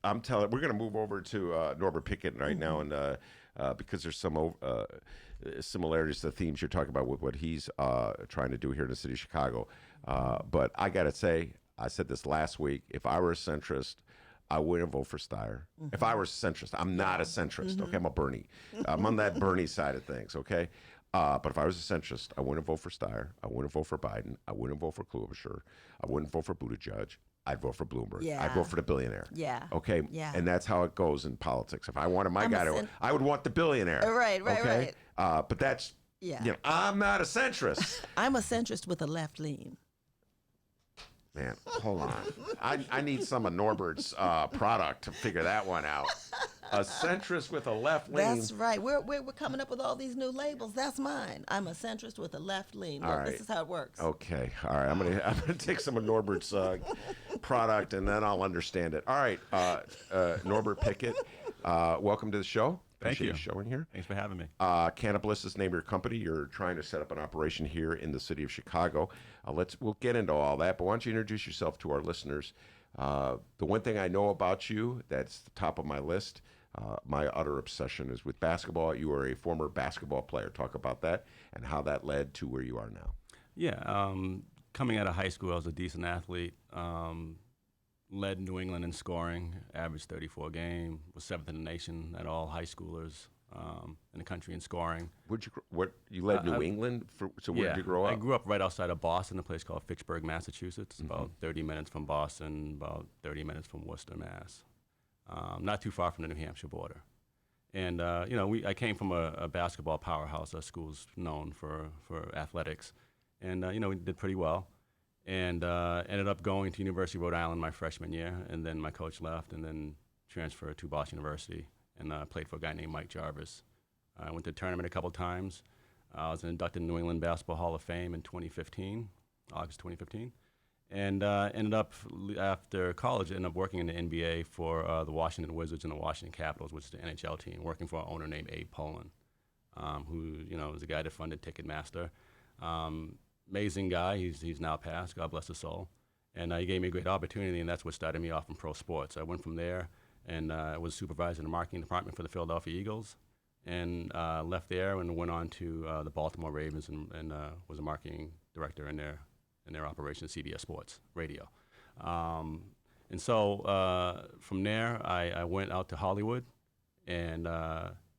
I'm telling. We're going to move over to Norbert Pickett right now, and because there's some similarities to the themes you're talking about with what he's trying to do here in the city of Chicago. But I got to say, I said this last week. If I were a centrist, I wouldn't vote for Steyer. If I were a centrist, I'm not a centrist. Okay, I'm a Bernie. I'm on that Bernie side of things. Okay. But if I was a centrist, I wouldn't vote for Steyer. I wouldn't vote for Biden. I wouldn't vote for Klobuchar. I wouldn't vote for Buttigieg. I'd vote for Bloomberg. Yeah. I'd vote for the billionaire. Yeah. Okay. Yeah. And that's how it goes in politics. If I wanted my guy to, I would want the billionaire. Right. Okay. But that's, I'm not a centrist. I'm a centrist with a left lean. Man, hold on. I need some of Norbert's product to figure that one out. A centrist with a left lean. That's right. We're coming up with all these new labels. That's mine. I'm a centrist with a left lean. All right. This is how it works. Okay. All right. I'm gonna take some of Norbert's product, and then I'll understand it. All right. Norbert Pickett, welcome to the show. Thank you. Appreciate you showing here. Thanks for having me. Cannabis is the name of your company. You're trying to set up an operation here in the city of Chicago. We'll get into all that, but why don't you introduce yourself to our listeners? The one thing I know about you that's the top of my list, my utter obsession is with basketball. You are a former basketball player. Talk about that and how that led to where you are now. Yeah, coming out of high school, I was a decent athlete. Led New England in scoring, averaged 34 a game, was 7th in the nation at all high schoolers in the country in scoring. You led New England? Where did you grow up? I grew up right outside of Boston, a place called Fitchburg, Massachusetts. About 30 minutes from Boston, about 30 minutes from Worcester, Mass. Not too far from the New Hampshire border. And I came from a basketball powerhouse. Our school's known for athletics, and we did pretty well. And ended up going to University of Rhode Island my freshman year, and then my coach left, and then transferred to Boston University, and played for a guy named Mike Jarvis. I went to the tournament a couple times. I was inducted in New England Basketball Hall of Fame in 2015, August 2015, and ended up, after college, ended up working in the NBA for the Washington Wizards and the Washington Capitals, which is the NHL team, working for an owner named Abe Poland, who was the guy that funded Ticketmaster. Amazing guy. He's now passed. God bless his soul. And he gave me a great opportunity, and that's what started me off in pro sports. I went from there and was supervisor in the marketing department for the Philadelphia Eagles, and left there and went on to the Baltimore Ravens and was a marketing director in their operation, CBS Sports Radio. And so from there, I went out to Hollywood and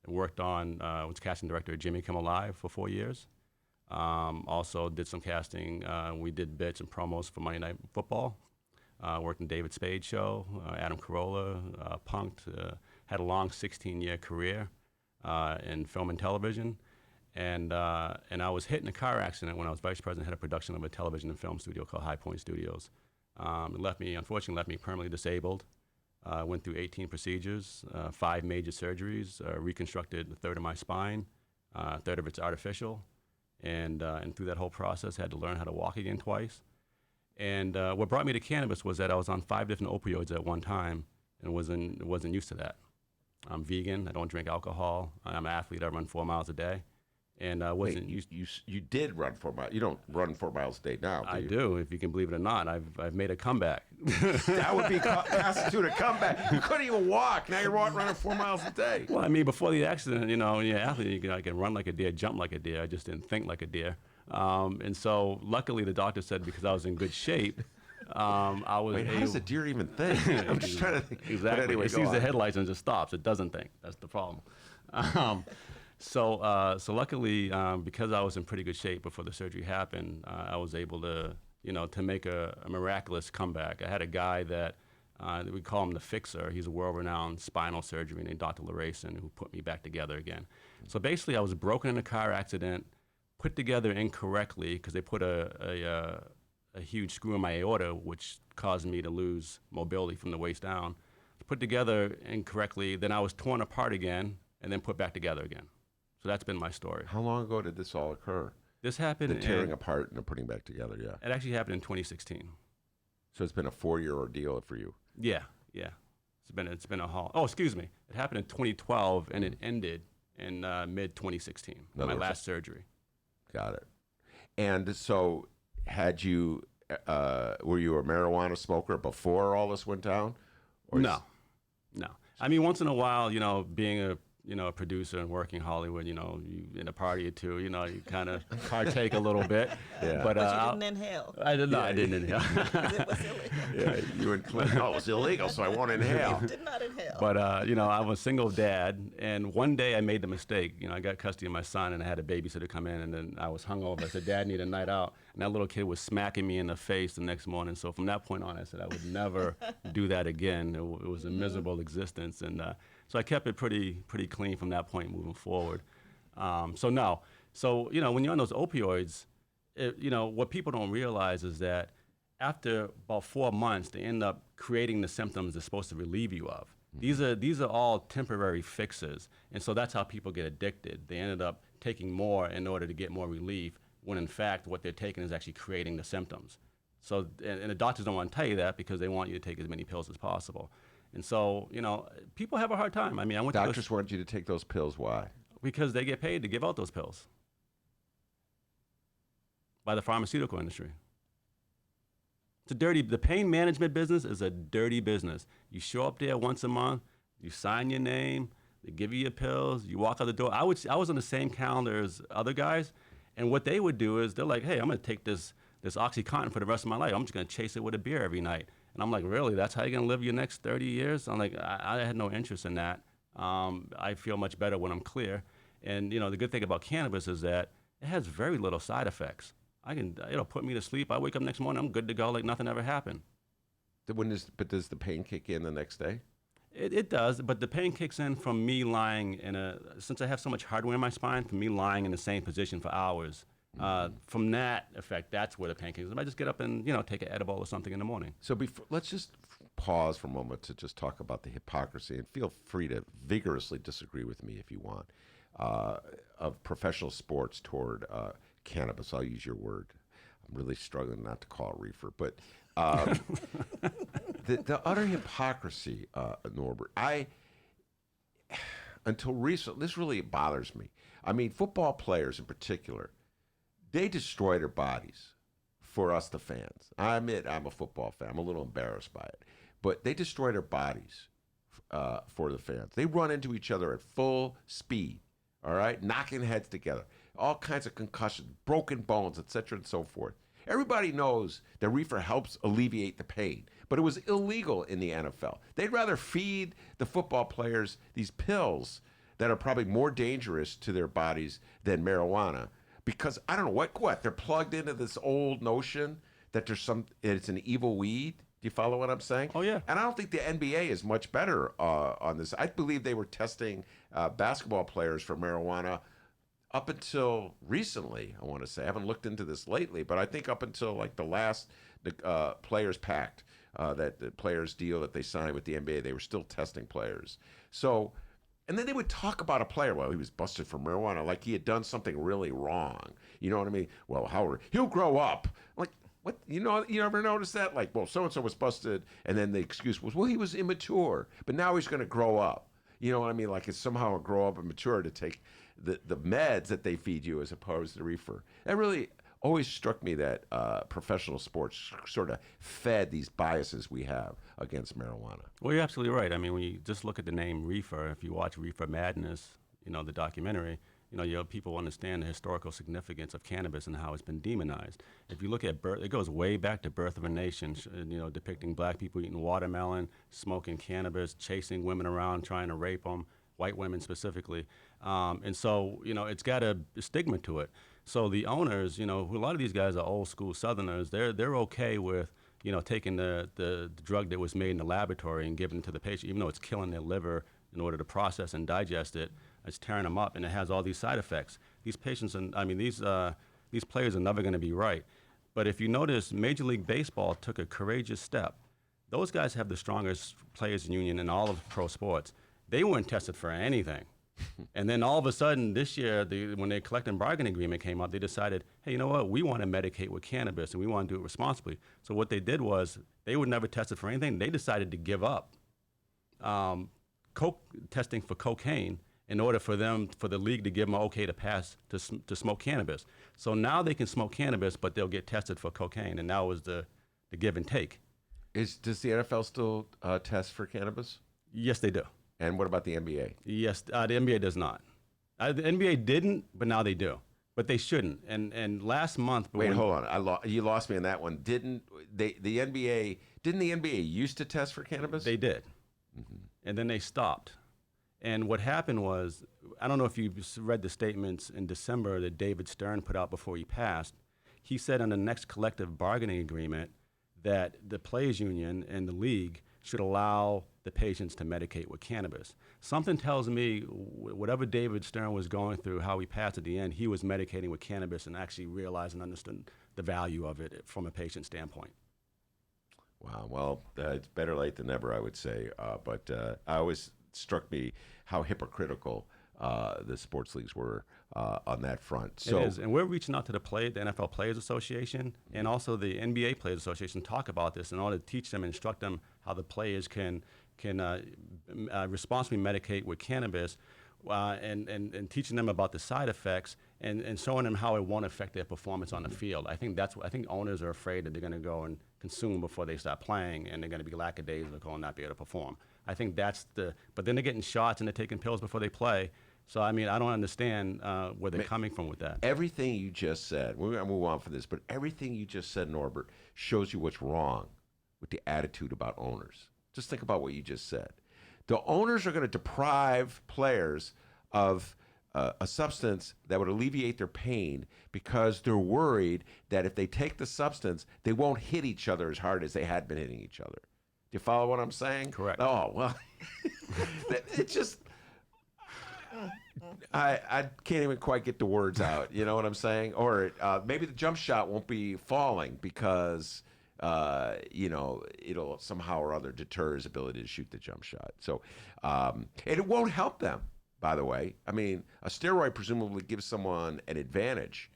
worked on, was casting director of Jimmy Kimmel Live for 4 years. Also did some casting. We did bits and promos for Monday Night Football. Worked in David Spade's show, Adam Carolla, Punk'd. Had a long 16-year career in film and television. And I was hit in a car accident when I was vice president, head of production of a television and film studio called High Point Studios. It unfortunately left me permanently disabled. Went through 18 procedures, 5 major surgeries, reconstructed a third of my spine, a third of it's artificial. And through that whole process, had to learn how to walk again twice. And what brought me to cannabis was that I was on 5 different opioids at one time and wasn't used to that. I'm vegan. I don't drink alcohol. I'm an athlete. I run 4 miles a day. And wasn't used. You did run 4 miles. You don't run 4 miles a day now. I do, if you can believe it or not. I've made a comeback. That would be constitute a comeback. You couldn't even walk. Now you're running 4 miles a day. Well, I mean, before the accident, when you're an athlete, I can run like a deer, jump like a deer. I just didn't think like a deer. And so, luckily, the doctor said because I was in good shape, I was. Wait, how does a deer even think? I'm just trying to think. Exactly. Anyway, it sees the headlights and just stops. It doesn't think. That's the problem. So luckily, because I was in pretty good shape before the surgery happened, I was able to, to make a miraculous comeback. I had a guy that we call him the Fixer. He's a world-renowned spinal surgeon named Dr. Larayson, who put me back together again. So basically, I was broken in a car accident, put together incorrectly because they put a huge screw in my aorta, which caused me to lose mobility from the waist down. Put together incorrectly, then I was torn apart again, and then put back together again. So that's been my story. How long ago did this all occur? This happened the tearing apart and the putting back together, yeah. It actually happened in 2016. So it's been a 4-year ordeal for you. Yeah. It's been a haul. Oh, excuse me. It happened in 2012, and it ended in mid 2016. My last surgery. Got it. And so, were you a marijuana smoker before all this went down? Or No. I mean, once in a while, being a producer and working Hollywood, you in a party or two, you kind of partake a little bit. Yeah. But you didn't inhale. I did not. I didn't inhale. It was illegal. Yeah, you and Clinton. Oh, it was illegal, so I won't inhale. You did not inhale. But I'm a single dad, and one day I made the mistake. I got custody of my son, and I had a babysitter come in, and then I was hungover. I said, "Dad, need a night out," and that little kid was smacking me in the face the next morning. So from that point on, I said I would never do that again. It was a miserable existence, and so I kept it pretty clean from that point moving forward. So when you're on those opioids, what people don't realize is that after about 4 months, they end up creating the symptoms they're supposed to relieve you of. These are all temporary fixes, and so that's how people get addicted. They ended up taking more in order to get more relief, when in fact what they're taking is actually creating the symptoms. So, and the doctors don't want to tell you that because they want you to take as many pills as possible. And so, people have a hard time. I mean, Doctors want you to take those pills. Why? Because they get paid to give out those pills by the pharmaceutical industry. The pain management business is a dirty business. You show up there once a month, you sign your name, they give you your pills, you walk out the door. I was on the same calendar as other guys, and what they would do is they're like, "Hey, I'm going to take this OxyContin for the rest of my life. I'm just going to chase it with a beer every night." And I'm like, "Really? That's how you're going to live your next 30 years?" I'm like, I had no interest in that. I feel much better when I'm clear. And, the good thing about cannabis is that it has very little side effects. It'll put me to sleep. I wake up next morning, I'm good to go like nothing ever happened. But does the pain kick in the next day? It does, but the pain kicks in from me lying since I have so much hardware in my spine, from me lying in the same position for hours. From that effect, that's where the pain kicks in. I just get up and, take an edible or something in the morning. So let's just pause for a moment to just talk about the hypocrisy, and feel free to vigorously disagree with me if you want, of professional sports toward cannabis. I'll use your word. I'm really struggling not to call it reefer, but the utter hypocrisy, Norbert. Until recently, this really bothers me. I mean, football players in particular, they destroy their bodies for us, the fans. I admit I'm a football fan. I'm a little embarrassed by it, but they destroy their bodies for the fans. They run into each other at full speed. All right, knocking heads together, all kinds of concussions, broken bones, etc., and so forth. Everybody knows that reefer helps alleviate the pain, but it was illegal in the NFL. They'd rather feed the football players these pills that are probably more dangerous to their bodies than marijuana, because I don't know what they're plugged into this old notion that it's an evil weed. Do you follow what I'm saying? Oh, yeah. And I don't think the NBA is much better on this. I believe they were testing basketball players for marijuana up until recently, I want to say. I haven't looked into this lately, but I think up until like the last Players Pact, that the players deal that they signed with the NBA, they were still testing players. So, and then they would talk about a player, well, he was busted for marijuana, like he had done something really wrong. You know what I mean? Well, he'll grow up. Like, what? You ever notice that? Like, well, so-and-so was busted, and then the excuse was, well, he was immature, but now he's going to grow up. You know what I mean? Like, it's somehow a grow up and mature to take the meds that they feed you as opposed to reefer. That really always struck me that professional sports sort of fed these biases we have against marijuana. Well, you're absolutely right. I mean, when you just look at the name reefer, if you watch Reefer Madness, the documentary, people understand the historical significance of cannabis and how it's been demonized. If you look at it goes way back to Birth of a Nation, depicting black people eating watermelon, smoking cannabis, chasing women around, trying to rape them, white women specifically. And so, it's got a stigma to it. So the owners, a lot of these guys are old school Southerners. They're okay with, taking the drug that was made in the laboratory and giving it to the patient, even though it's killing their liver in order to process and digest it. It's tearing them up, and it has all these side effects. These patients, these players are never going to be right. But if you notice, Major League Baseball took a courageous step. Those guys have the strongest players union in all of pro sports. They weren't tested for anything. And then all of a sudden this year, when the collective bargaining agreement came out, they decided, hey, you know what? We want to medicate with cannabis, and we want to do it responsibly. So what they did was they would never test it for anything. They decided to give up testing for cocaine in order for the league to give them an okay to pass to smoke cannabis. So now they can smoke cannabis, but they'll get tested for cocaine, and that was the give and take. Does the NFL still test for cannabis? Yes, they do. And what about the NBA? Yes, the NBA does not. The NBA didn't, but now they do. But they shouldn't. And last month. Wait, hold on. You lost me on that one. Didn't the NBA used to test for cannabis? They did. Mm-hmm. And then they stopped. And what happened was, I don't know if you read the statements in December that David Stern put out before he passed. He said in the next collective bargaining agreement that the players union and the league should allow the patients to medicate with cannabis. Something tells me whatever David Stern was going through, how he passed at the end, he was medicating with cannabis and actually realized and understood the value of it from a patient standpoint. Wow. Well, it's better late than never, I would say. But I always struck me how hypocritical the sports leagues were on that front. So, it is, and we're reaching out to the NFL Players Association and also the NBA Players Association to talk about this in order to teach them and instruct them how the players can responsibly medicate with cannabis and teaching them about the side effects and showing them how it won't affect their performance on the field. I think owners are afraid that they're going to go and consume before they start playing, and they're going to be lackadaisical and not be able to perform. I think but then they're getting shots and they're taking pills before they play. So, I mean, I don't understand where they're coming from with that. Everything you just said, we're going to move on for this, but everything you just said, Norbert, shows you what's wrong with the attitude about owners. Just think about what you just said. The owners are going to deprive players of a substance that would alleviate their pain because they're worried that if they take the substance, they won't hit each other as hard as they had been hitting each other. Do you follow what I'm saying? Correct. Oh, well, it just... I can't even quite get the words out. You know what I'm saying? Or maybe the jump shot won't be falling because, it'll somehow or other deter his ability to shoot the jump shot. So, and it won't help them, by the way. I mean, a steroid presumably gives someone an advantage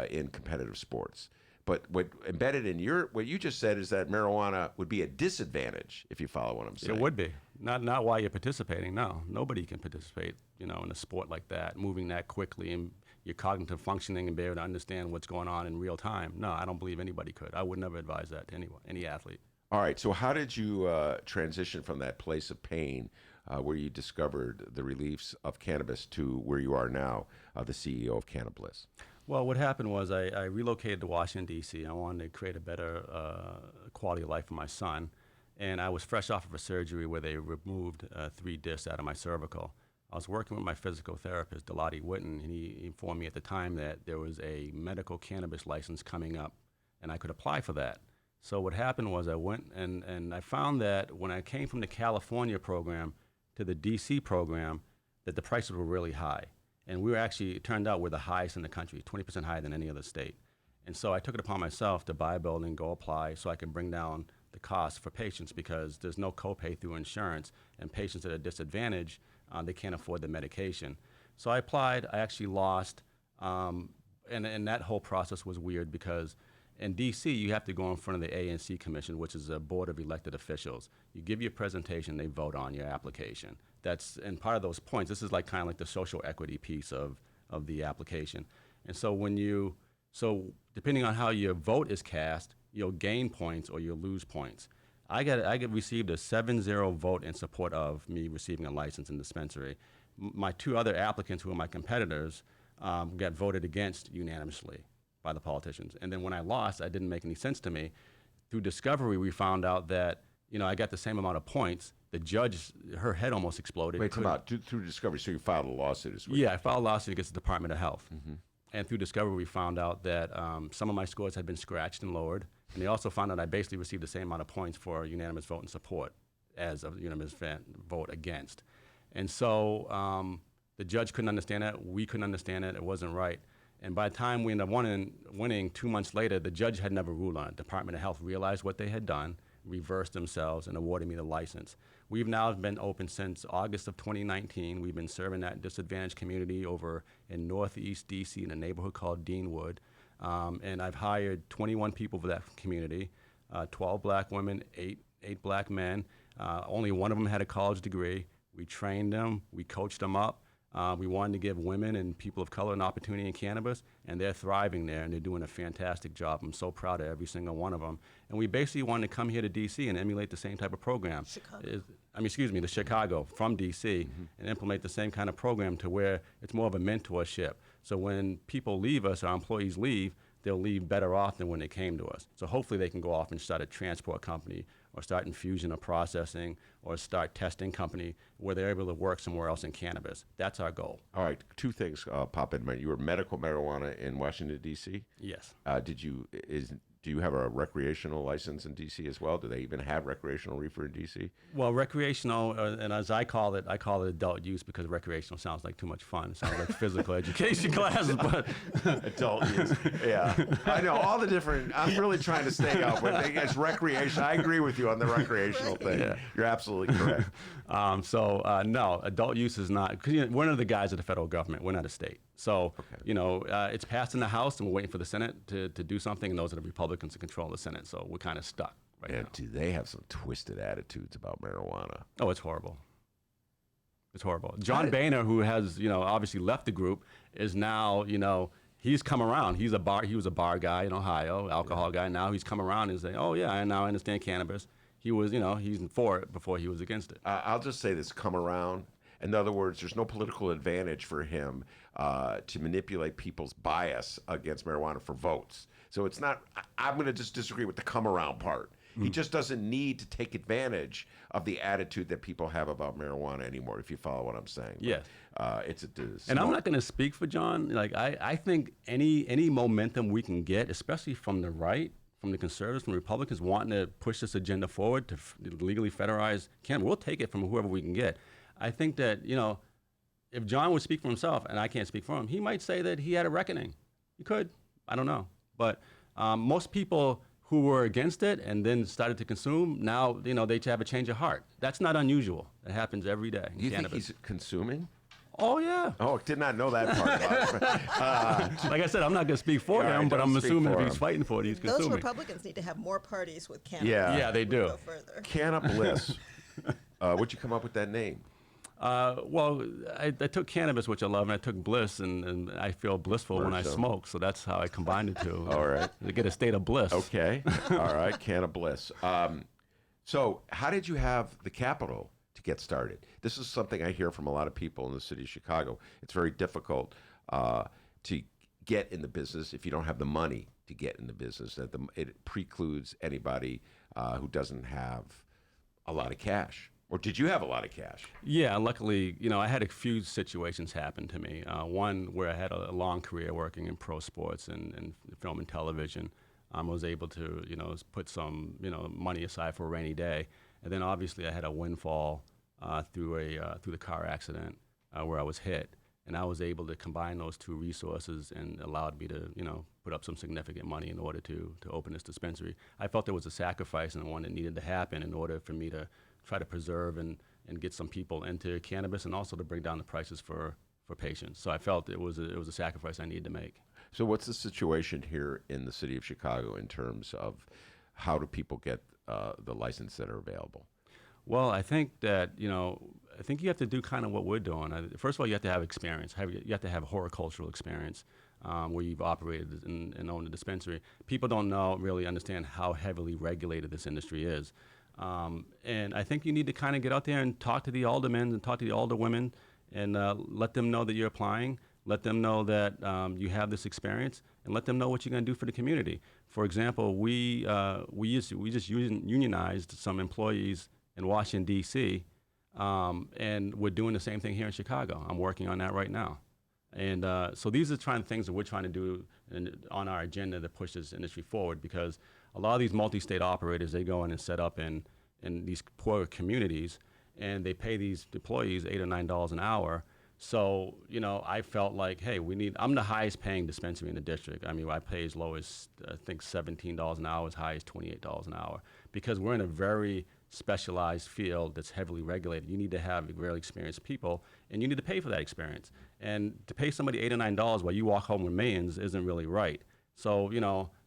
in competitive sports. But what embedded in what you just said is that marijuana would be a disadvantage, if you follow what I'm saying. It would be. Not while you're participating, no. Nobody can participate, in a sport like that, moving that quickly and your cognitive functioning and be able to understand what's going on in real time. No, I don't believe anybody could. I would never advise that to anyone, any athlete. All right, so how did you transition from that place of pain where you discovered the reliefs of cannabis to where you are now, the CEO of Cannabis? Well, what happened was I relocated to Washington, D.C. I wanted to create a better quality of life for my son. And I was fresh off of a surgery where they removed 3 discs out of my cervical. I was working with my physical therapist, Dilatty Witten, and he informed me at the time that there was a medical cannabis license coming up, and I could apply for that. So what happened was I went and I found that when I came from the California program to the D.C. program, that the prices were really high. And we were actually, it turned out we're the highest in the country, 20% higher than any other state. And so I took it upon myself to buy a building, go apply, so I could bring down the cost for patients because there's no copay through insurance, and patients at a disadvantage, they can't afford the medication. So I applied. I actually lost, and that whole process was weird because in D.C. you have to go in front of the ANC Commission, which is a board of elected officials. You give your presentation, they vote on your application. And part of those points, this is kind of like the social equity piece of the application. And so depending on how your vote is cast, you'll gain points or you'll lose points. I received a 7-0 vote in support of me receiving a license in dispensary. My 2 other applicants who were my competitors got voted against unanimously by the politicians. And then when I lost, it didn't make any sense to me. Through discovery, we found out that I got the same amount of points. The judge, her head almost exploded. Wait, come out. Through discovery, so you filed a lawsuit as well? Yeah, I filed a lawsuit against the Department of Health. Mm-hmm. And through discovery, we found out that some of my scores had been scratched and lowered. And they also found out I basically received the same amount of points for a unanimous vote in support as a unanimous vote against. And so the judge couldn't understand that. We couldn't understand it. It wasn't right. And by the time we ended up winning 2 months later, the judge had never ruled on it. Department of Health realized what they had done, reversed themselves, and awarded me the license. we've now been open since August of 2019. We've been serving that disadvantaged community over in Northeast DC in a neighborhood called Deanwood. And I've hired 21 people for that community, 12 black women, eight black men. Only one of them had a college degree. We trained them, we coached them up. We wanted to give women and people of color an opportunity in cannabis, and they're thriving there, and they're doing a fantastic job. I'm so proud of every single one of them. And we basically wanted to come here to D.C. and emulate the same type of program. The Chicago from D.C. and implement the same kind of program to where it's more of a mentorship. So when people leave us, our employees leave, they'll leave better off than when they came to us. So hopefully they can go off and start a transport company or start infusion or processing or start testing company where they're able to work somewhere else in cannabis. That's our goal. All right, two things pop into mind. You were medical marijuana in Washington, D.C.? Yes. Do you have a recreational license in D.C. as well? Do they even have recreational reefer in D.C.? Well, recreational, and as I call it adult use because recreational sounds like too much fun. It sounds like physical education classes, but adult use. Yeah, I know all the different. I'm really trying to stay up, but it's recreation. I agree with you on the recreational thing. Yeah. You're absolutely correct. No, adult use is not. Because we're not the guys of the federal government. We're not a state. So, it's passed in the House, and we're waiting for the Senate to do something, and those are the Republicans that control the Senate. So we're kind of stuck right now. Do they have some twisted attitudes about marijuana? Oh, it's horrible. It's horrible. John Boehner, who has, obviously left the group, is now, he's come around. He was a bar guy in Ohio, alcohol guy. Now he's come around and saying, oh, yeah, and now I understand cannabis. He was, he's for it before he was against it. I'll just say this, come around. In other words, there's no political advantage for him to manipulate people's bias against marijuana for votes. So it's not, I'm going to just disagree with the come around part. He just doesn't need to take advantage of the attitude that people have about marijuana anymore, if you follow what I'm saying. Yeah. And I'm not going to speak for John. I think any momentum we can get, especially from the right, from the conservatives, from the Republicans wanting to push this agenda forward to legally federalize cannabis, we'll take it from whoever we can get. I think that, if John would speak for himself, and I can't speak for him, he might say that he had a reckoning. He could. I don't know. But most people who were against it and then started to consume, now, they have a change of heart. That's not unusual. It happens every day. Do you think he's consuming? Oh, yeah. Oh, did not know that part about it. Like I said, I'm not going to speak for him, but I'm assuming if he's fighting for it, he's consuming. Those Republicans need to have more parties with cannabis. Yeah, they do. Go further. Canna Bliss. What'd you come up with that name? I took cannabis, which I love, and I took bliss, and I feel blissful when I smoke. So that's how I combined the two. All right. To get a state of bliss. Okay. All right. Canna Bliss. So how did you have the capital to get started? This is something I hear from a lot of people in the city of Chicago. It's very difficult to get in the business if you don't have the money to get in the business. It precludes anybody who doesn't have a lot of cash. Or did you have a lot of cash? Yeah, luckily, I had a few situations happen to me. One where I had a long career working in pro sports and film and television. I was able to, put some, money aside for a rainy day. And then obviously I had a windfall through the car accident where I was hit. And I was able to combine those two resources and allowed me to, put up some significant money in order to open this dispensary. I felt there was a sacrifice and one that needed to happen in order for me to try to preserve and get some people into cannabis and also to bring down the prices for patients. So I felt it was a sacrifice I needed to make. So what's the situation here in the city of Chicago in terms of how do people get the license that are available? Well, I think that, I think you have to do kind of what we're doing. First of all, you have to have experience. You have to have horticultural experience where you've operated and owned a dispensary. People don't really understand how heavily regulated this industry is. And I think you need to kind of get out there and talk to the aldermen and talk to the alderwomen and let them know that you're applying, let them know that you have this experience, and let them know what you're going to do for the community. For example, we just unionized some employees in Washington, D.C., and we're doing the same thing here in Chicago. I'm working on that right now. And so these are the things that we're trying to do on our agenda that push this industry forward, because a lot of these multi-state operators, they go in and set up in these poor communities, and they pay these employees $8 or $9 an hour. So, I felt like, hey, I'm the highest paying dispensary in the district. I mean, I pay as low as, I think, $17 an hour, as high as $28 an hour, because we're in a very specialized field that's heavily regulated. You need to have really experienced people, and you need to pay for that experience. And to pay somebody $8 or $9 while you walk home with millions isn't really right. So,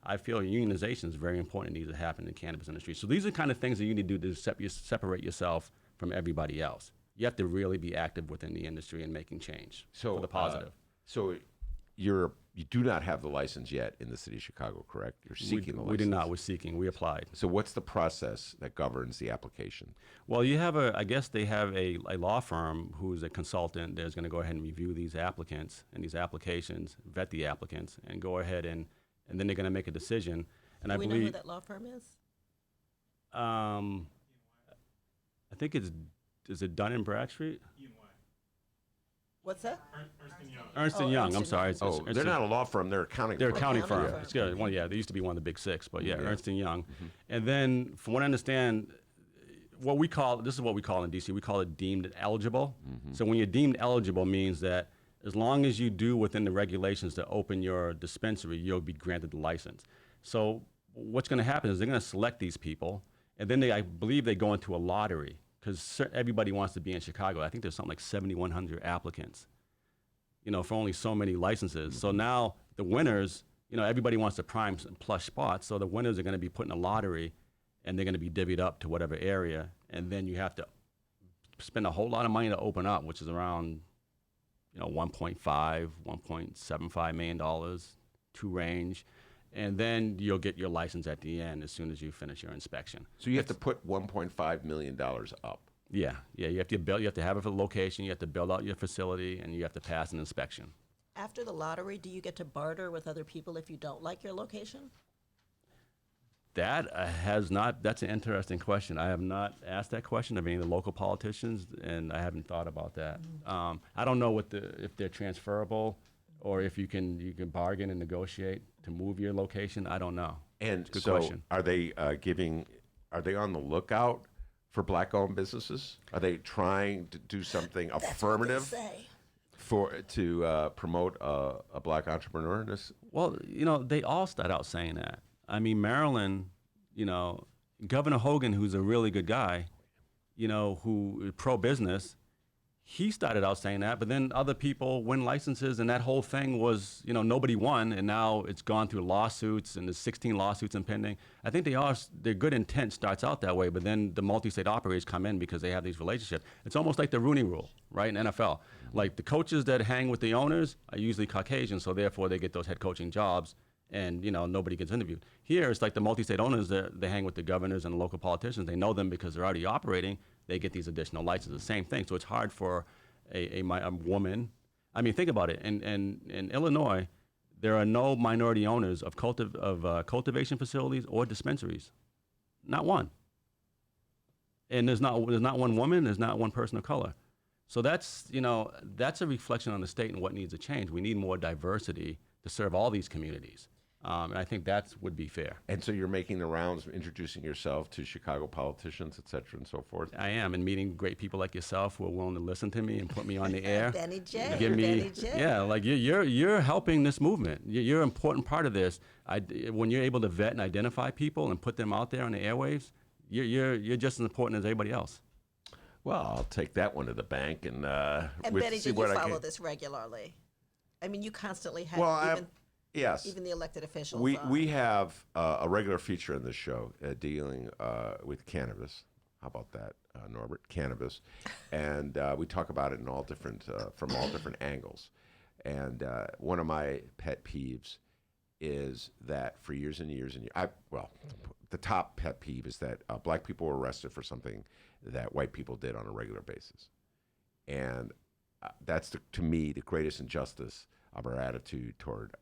I feel unionization is very important. It needs to happen in the cannabis industry. So these are the kind of things that you need to do to separate yourself from everybody else. You have to really be active within the industry and making change for the positive. So you do not have the license yet in the city of Chicago, correct? You're seeking the license. We did not. We're seeking. We applied. So what's the process that governs the application? Well, you have I guess they have a law firm who's a consultant that's going to go ahead and review these applicants and these applications, vet the applicants, and go ahead and then they're going to make a decision. And Do we know who that law firm is? I think is it Dun and Bradstreet? What's that? Ernst & Young. I'm sorry. They're not a law firm. They're accounting. They're firm. accounting firm. It's good. Well, they used to be one of the big six, but Ernst & Young. Mm-hmm. And then, from what I understand, this is what we call in DC. We call it deemed eligible. Mm-hmm. So when you're deemed eligible, means that as long as you do within the regulations to open your dispensary, you'll be granted the license. So what's going to happen is they're going to select these people, and then I believe they go into a lottery. Because everybody wants to be in Chicago. I think there's something like 7,100 applicants, for only so many licenses. So now the winners, everybody wants the prime plush spots. So the winners are going to be put in a lottery, and they're going to be divvied up to whatever area. And then you have to spend a whole lot of money to open up, which is around, $1.5, $1.75 million to range. And then you'll get your license at the end as soon as you finish your inspection. So you have to put $1.5 million up. Yeah. You have to build. You have to have a location. You have to build out your facility, and you have to pass an inspection. After the lottery, do you get to barter with other people if you don't like your location? That has not. That's an interesting question. I have not asked that question of any of the local politicians, and I haven't thought about that. I don't know if they're transferable, or if you can bargain and negotiate to move your location. I don't know. And good so question. Are they are they on the lookout for black-owned businesses? Are they trying to do something affirmative to promote a black entrepreneur? Well, they all start out saying that. I mean, Maryland, Governor Hogan, who's a really good guy, who is pro-business, he started out saying that, but then other people win licenses, and that whole thing was, nobody won, and now it's gone through lawsuits, and there's 16 lawsuits impending. I think their good intent starts out that way, but then the multi-state operators come in because they have these relationships. It's almost like the Rooney Rule, right, in NFL. Like the coaches that hang with the owners are usually Caucasian, so therefore they get those head coaching jobs, and nobody gets interviewed. Here, it's like the multi-state owners that they hang with the governors and the local politicians. They know them because they're already operating. They get these additional licenses. Same thing. So it's hard for a woman. I mean, think about it. In Illinois, there are no minority owners of cultivation facilities or dispensaries. Not one. And there's not one woman. There's not one person of color. So that's a reflection on the state and what needs to change. We need more diversity to serve all these communities. And I think that would be fair. And so you're making the rounds, introducing yourself to Chicago politicians, et cetera, and so forth? I am, and meeting great people like yourself who are willing to listen to me and put me on the air. Danny J. Yeah, like you're helping this movement. You're an important part of this. When you're able to vet and identify people and put them out there on the airwaves, you're just as important as anybody else. Well, I'll take that one to the bank and Benny, do you follow this regularly? I mean, you constantly have yes. Even the elected officials. We have a regular feature in this show dealing with cannabis. How about that, Norbert? Cannabis, and we talk about it in all different from all different angles. And one of my pet peeves is that for years and years and years, the top pet peeve is that black people were arrested for something that white people did on a regular basis, and that's to me the greatest injustice of our attitude toward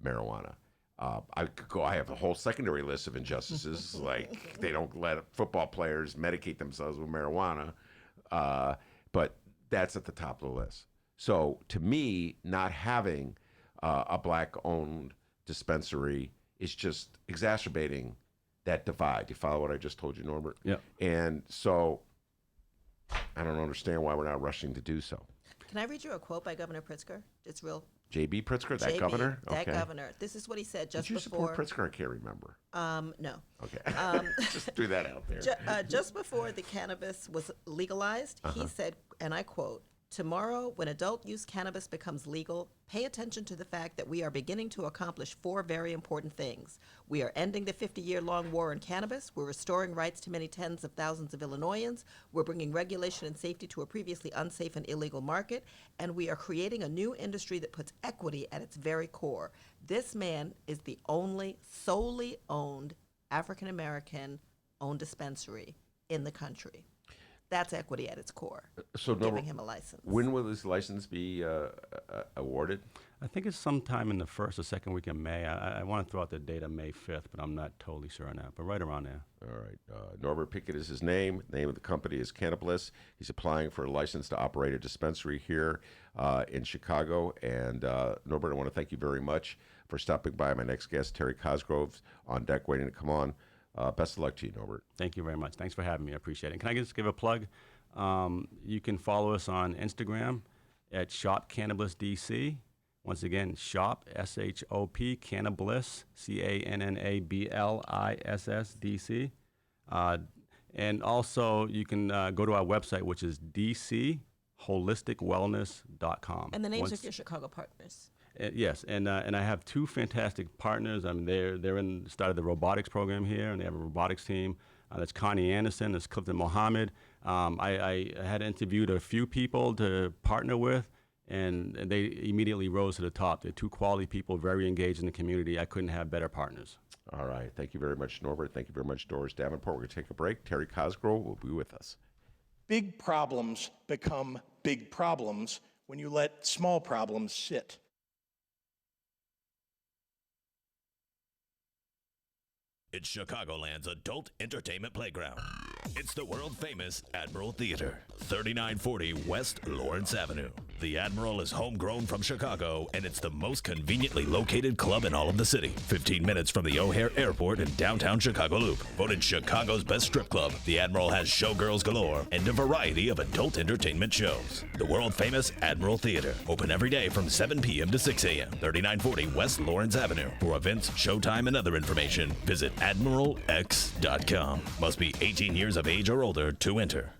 marijuana. I have a whole secondary list of injustices, like they don't let football players medicate themselves with marijuana, but that's at the top of the list. So to me, not having a black-owned dispensary is just exacerbating that divide. You follow what I just told you, Norbert? Yeah. And so I don't understand why we're not rushing to do so. Can I read you a quote by Governor Pritzker? It's real. J.B. Pritzker, that JB, governor? That governor. This is what he said just Did you before. support Pritzker? I can't remember. No. Okay. Just threw that out there. Just before the cannabis was legalized, he said, and I quote, "Tomorrow, when adult use cannabis becomes legal, pay attention to the fact that we are beginning to accomplish 4 very important things. We are ending the 50-year-long war on cannabis. We're restoring rights to many tens of thousands of Illinoisans. We're bringing regulation and safety to a previously unsafe and illegal market. And we are creating a new industry that puts equity at its very core. This man is the only solely owned African-American owned dispensary in the country. That's equity at its core. So giving him a license. When will this license be awarded? I think it's sometime in the first or second week of May. I want to throw out the date of May 5th, but I'm not totally sure on that. But right around there. All right. Norbert Pickett is his name. The name of the company is Cannabliss. He's applying for a license to operate a dispensary here in Chicago. And Norbert, I want to thank you very much for stopping by. My next guest, Terry Cosgrove, on deck waiting to come on. Best of luck to you, Norbert. Thank you very much. Thanks for having me. I appreciate it. Can I just give a plug? You can follow us on Instagram at Shop Cannabliss DC. Once again, Shop, S-H-O-P, Cannabliss, C-A-N-N-A-B-L-I-S-S, DC. And also, you can go to our website, which is dcholisticwellness.com. And the names of your Chicago partners. Yes, and I have 2 fantastic partners. I mean, they're started the robotics program here, and they have a robotics team. That's Connie Anderson, that's Clifton Mohammed. I had interviewed a few people to partner with, and they immediately rose to the top. They're 2 quality people, very engaged in the community. I couldn't have better partners. All right. Thank you very much, Norbert. Thank you very much, Doris Davenport. We're going to take a break. Terry Cosgrove will be with us. Big problems become big problems when you let small problems sit. It's Chicagoland's adult entertainment playground. It's the world-famous Admiral Theater, 3940 West Lawrence Avenue. The Admiral is homegrown from Chicago, and it's the most conveniently located club in all of the city. 15 minutes from the O'Hare Airport in downtown Chicago Loop. Voted Chicago's best strip club, the Admiral has showgirls galore and a variety of adult entertainment shows. The world-famous Admiral Theater, open every day from 7 p.m. to 6 a.m., 3940 West Lawrence Avenue. For events, showtime, and other information, visit AdmiralX.com. Must be 18 years of age or older to enter.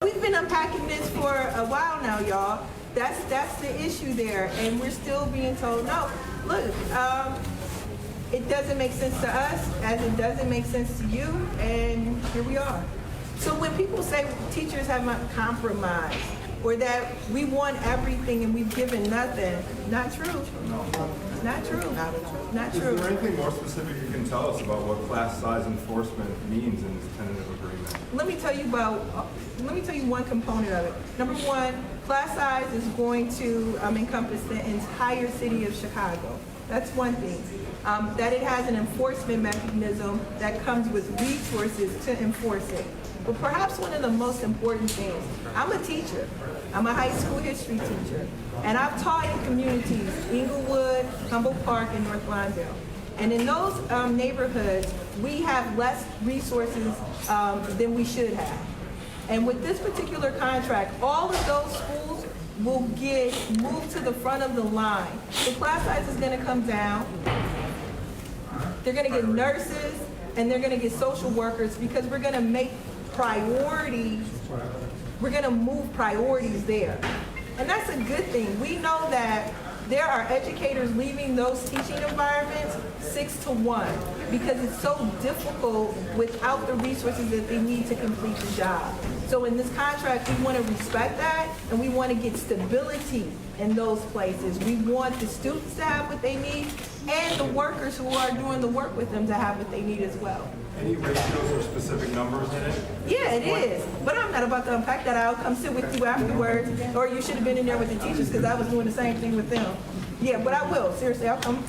We've been unpacking this for a while now, y'all. That's the issue there, and we're still being told no. Look, it doesn't make sense to us, as it doesn't make sense to you, and here we are. So when people say teachers have not compromised, or that we want everything and we've given nothing, not true. Not true. Not true. Is there anything more specific you can tell us about what class size enforcement means in this tentative agreement? Let me tell you one component of it. Number one, class size is going to encompass the entire city of Chicago. That's one thing. That it has an enforcement mechanism that comes with resources to enforce it. But perhaps one of the most important things, I'm a teacher. I'm a high school history teacher. And I've taught in communities, Inglewood, Humboldt Park, and North Lawndale. And in those neighborhoods, we have less resources than we should have. And with this particular contract, all of those schools will get moved to the front of the line. The class size is gonna come down. They're gonna get nurses, and they're gonna get social workers, because we're gonna make priorities, we're gonna move priorities there. And that's a good thing. We know that there are educators leaving those teaching environments 6-1 because it's so difficult without the resources that they need to complete the job. So in this contract, we want to respect that, and we want to get stability in those places. We want the students to have what they need, and the workers who are doing the work with them to have what they need as well. Any ratios or specific numbers in it? Yeah, it is. But I'm not about to unpack that. I'll come sit with you afterwards, or you should have been in there with the teachers, because I was doing the same thing with them. Yeah, but I will. Seriously, I'll come.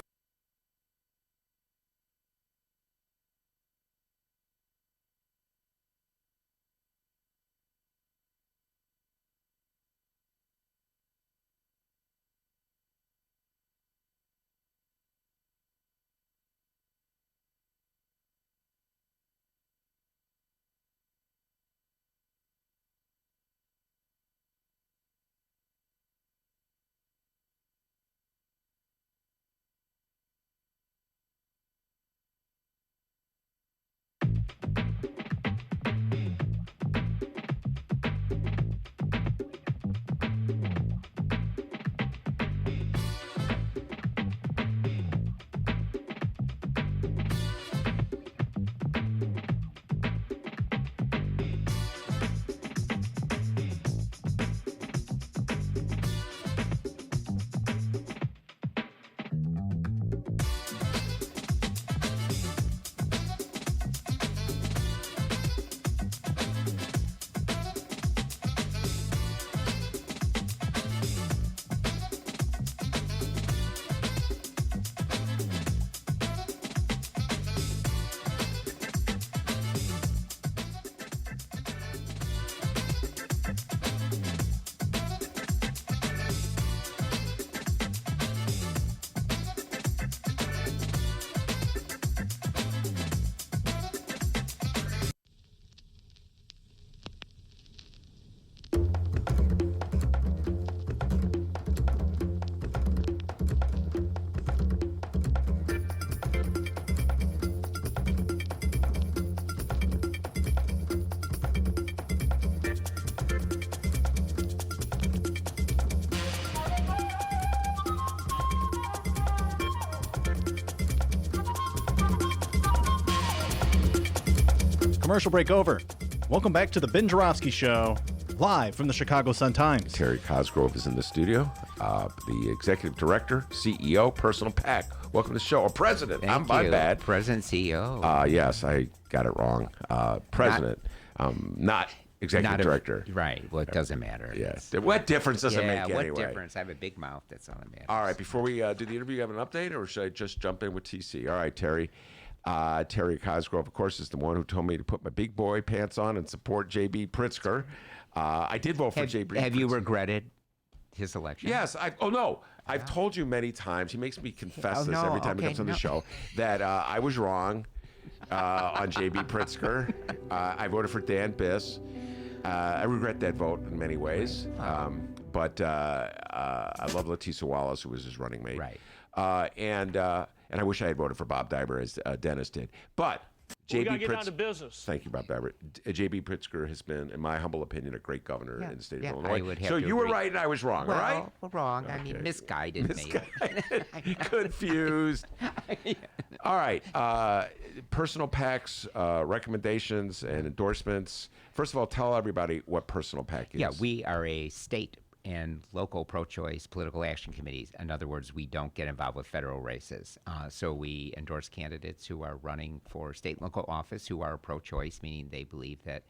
Commercial break over. Welcome back to the Ben Joravsky Show, live from the Chicago Sun-Times. Terry Cosgrove is in the studio, the executive director, CEO, Personal Pack. Welcome to the show. Or president. Thank My you. bad. President, CEO. Yes, I got it wrong. President, not executive director. Right. Well, it doesn't matter. Yes. What difference does it make anyway? What difference? I have a big mouth. That's all that matters. All right. Before we do the interview, you have an update, or should I just jump in with TC? All right, Terry. Terry Cosgrove, of course, is the one who told me to put my big boy pants on and support J.B. Pritzker. I did vote for J.B. Have you regretted his election? Yes. I've told you many times. He makes me confess this every time he comes on the show that I was wrong on J.B. Pritzker. I voted for Dan Biss. I regret that vote in many ways. But I love Leticia Wallace, who was his running mate. Right. And I wish I had voted for Bob Diber, as Dennis did. But we got to get down to business. Thank you, Bob Diber. J.B. Pritzker has been, in my humble opinion, a great governor in the state of Illinois. I would have so to you were agree. right and I was wrong, all right? Well, wrong. I mean, misguided. Confused. All right. Personal Packs, recommendations and endorsements. First of all, tell everybody what Personal Pack is. Yeah, we are a state and local pro-choice political action committees. In other words, we don't get involved with federal races. So we endorse candidates who are running for state and local office who are pro-choice, meaning they believe that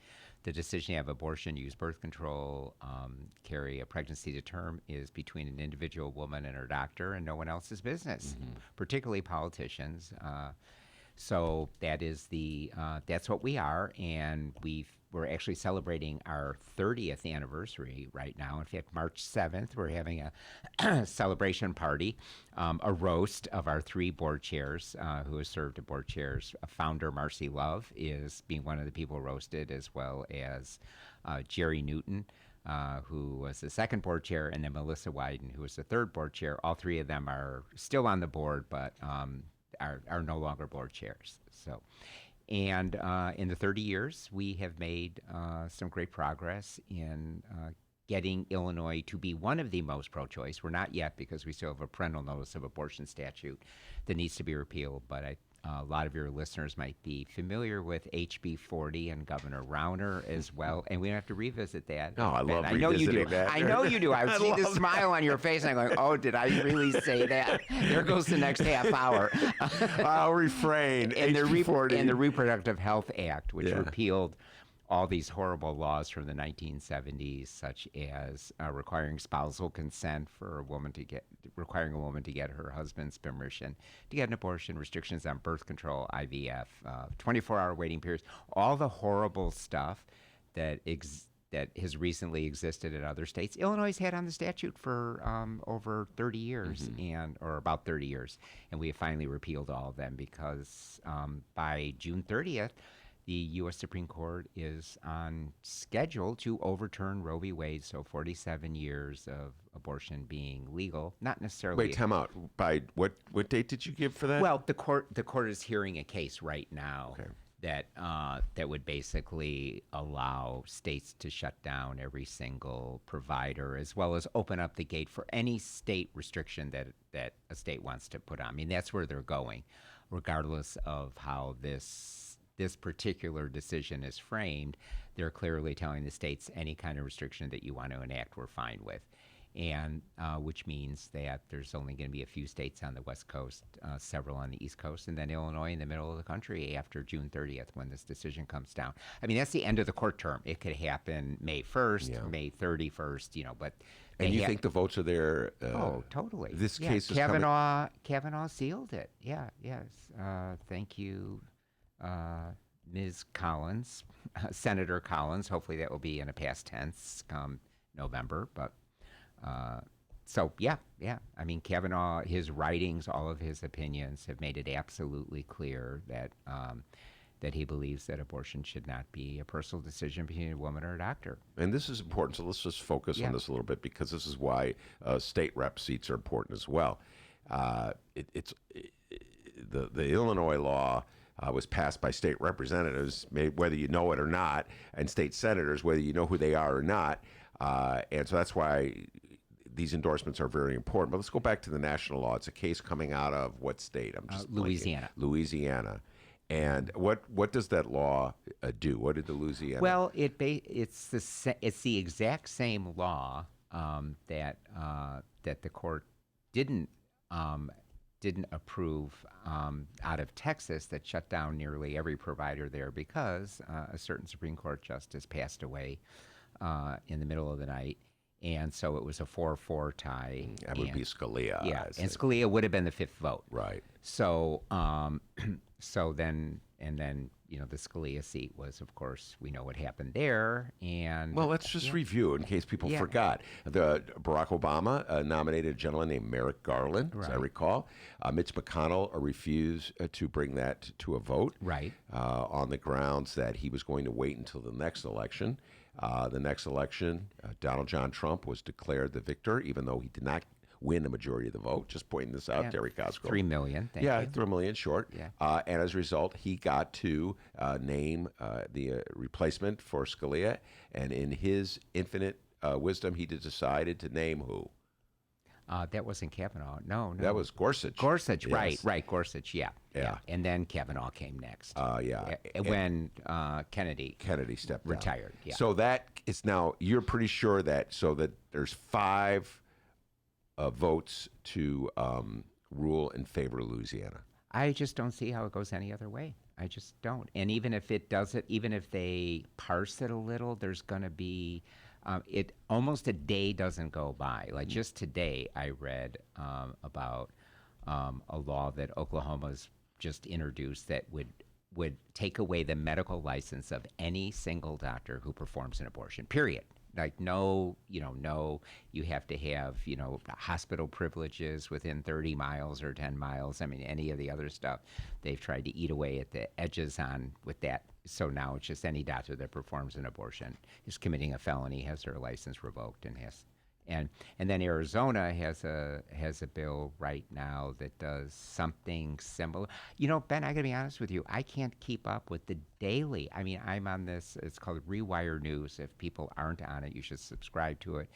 the decision to have abortion, use birth control, carry a pregnancy to term is between an individual woman and her doctor and no one else's business, particularly politicians. So that is that's what we are, and we're actually celebrating our 30th anniversary right now. In fact, March 7th, we're having a celebration party, a roast of our 3 board chairs who have served as board chairs. Founder Marcy Love is being one of the people roasted, as well as Jerry Newton, who was the 2nd board chair, and then Melissa Wyden, who was the 3rd board chair. All 3 of them are still on the board, but are no longer board chairs. So. And in the 30 years, we have made some great progress in getting Illinois to be one of the most pro-choice. We're not yet, because we still have a parental notice of abortion statute that needs to be repealed. But a lot of your listeners might be familiar with HB 40 and Governor Rauner as well. And we don't have to revisit that. No, I love I know you do. that. I know you do. I see the smile on your face, and I'm going, oh, did I really say that? There goes the next half hour. I'll refrain. And the Reproductive Health Act, which repealed all these horrible laws from the 1970s, such as requiring spousal consent for requiring a woman to get her husband's permission to get an abortion, restrictions on birth control, IVF, 24-hour waiting periods, all the horrible stuff that has recently existed in other states. Illinois has had on the statute for over 30 years, or about 30 years, and we have finally repealed all of them because by June 30th, the U.S. Supreme Court is on schedule to overturn Roe v. Wade, so 47 years of abortion being legal, not necessarily. Wait, time out. By what date did you give for that? Well, the court is hearing a case right now that would basically allow states to shut down every single provider, as well as open up the gate for any state restriction that a state wants to put on. I mean, that's where they're going, regardless of how this particular decision is framed. They're clearly telling the states any kind of restriction that you want to enact, we're fine with. And which means that there's only going to be a few states on the West Coast, several on the East Coast, and then Illinois in the middle of the country after June 30th when this decision comes down. I mean, that's the end of the court term. It could happen May 1st, May 31st, but... And you think the votes are there? Oh, totally. This case is Kavanaugh sealed it. Yeah, yes. Thank you, Ms. Collins, Senator Collins. Hopefully that will be in a past tense come November. But so, yeah. I mean, Kavanaugh, his writings, all of his opinions have made it absolutely clear that he believes that abortion should not be a personal decision between a woman or a doctor. And this is important, so let's just focus on this a little bit, because this is why state rep seats are important as well. The Illinois law was passed by state representatives, whether you know it or not, and state senators, whether you know who they are or not. And so that's why these endorsements are very important. But let's go back to the national law. It's a case coming out of what state? I'm just Louisiana. Louisiana. And what does that law do? What did the Louisiana? Well, it's the exact same law that the court didn't approve out of Texas that shut down nearly every provider there because a certain Supreme Court justice passed away in the middle of the night. And so it was a 4-4 tie. That would be Scalia. Yeah, and Scalia would have been the fifth vote. Right. So, then the Scalia seat was, of course, we know what happened there. And well, let's just review in case people forgot. Barack Obama nominated a gentleman named Merrick Garland, as I recall. Mitch McConnell refused to bring that to a vote. Right. On the grounds that he was going to wait until the next election. The next election, Donald John Trump was declared the victor, even though he did not win a majority of the vote. Just pointing this out, Terry Cosgrove. 3 million. Thank you. 3 million short. Yeah. And as a result, he got to name the replacement for Scalia. And in his infinite wisdom, he decided to name who? That wasn't Kavanaugh. No. That was Gorsuch. Gorsuch, yes. right. Gorsuch, yeah. And then Kavanaugh came next. When Kennedy stepped retired. Down. Yeah. So that is now, you're pretty sure that there's 5 votes to rule in favor of Louisiana. I just don't see how it goes any other way. I just don't. And even if it does it, even if they parse it a little, there's going to be almost a day doesn't go by. Like just today, I read about a law that Oklahoma's just introduced that would take away the medical license of any single doctor who performs an abortion. Period. Like no, you have to have, hospital privileges within 30 miles or 10 miles. I mean, any of the other stuff they've tried to eat away at the edges on with that. So now it's just any doctor that performs an abortion is committing a felony, has their license revoked, and then Arizona has a bill right now that does something similar. Ben, I gotta be honest with you, I can't keep up with the daily. I mean, I'm on this. It's called Rewire News. If people aren't on it, you should subscribe to it,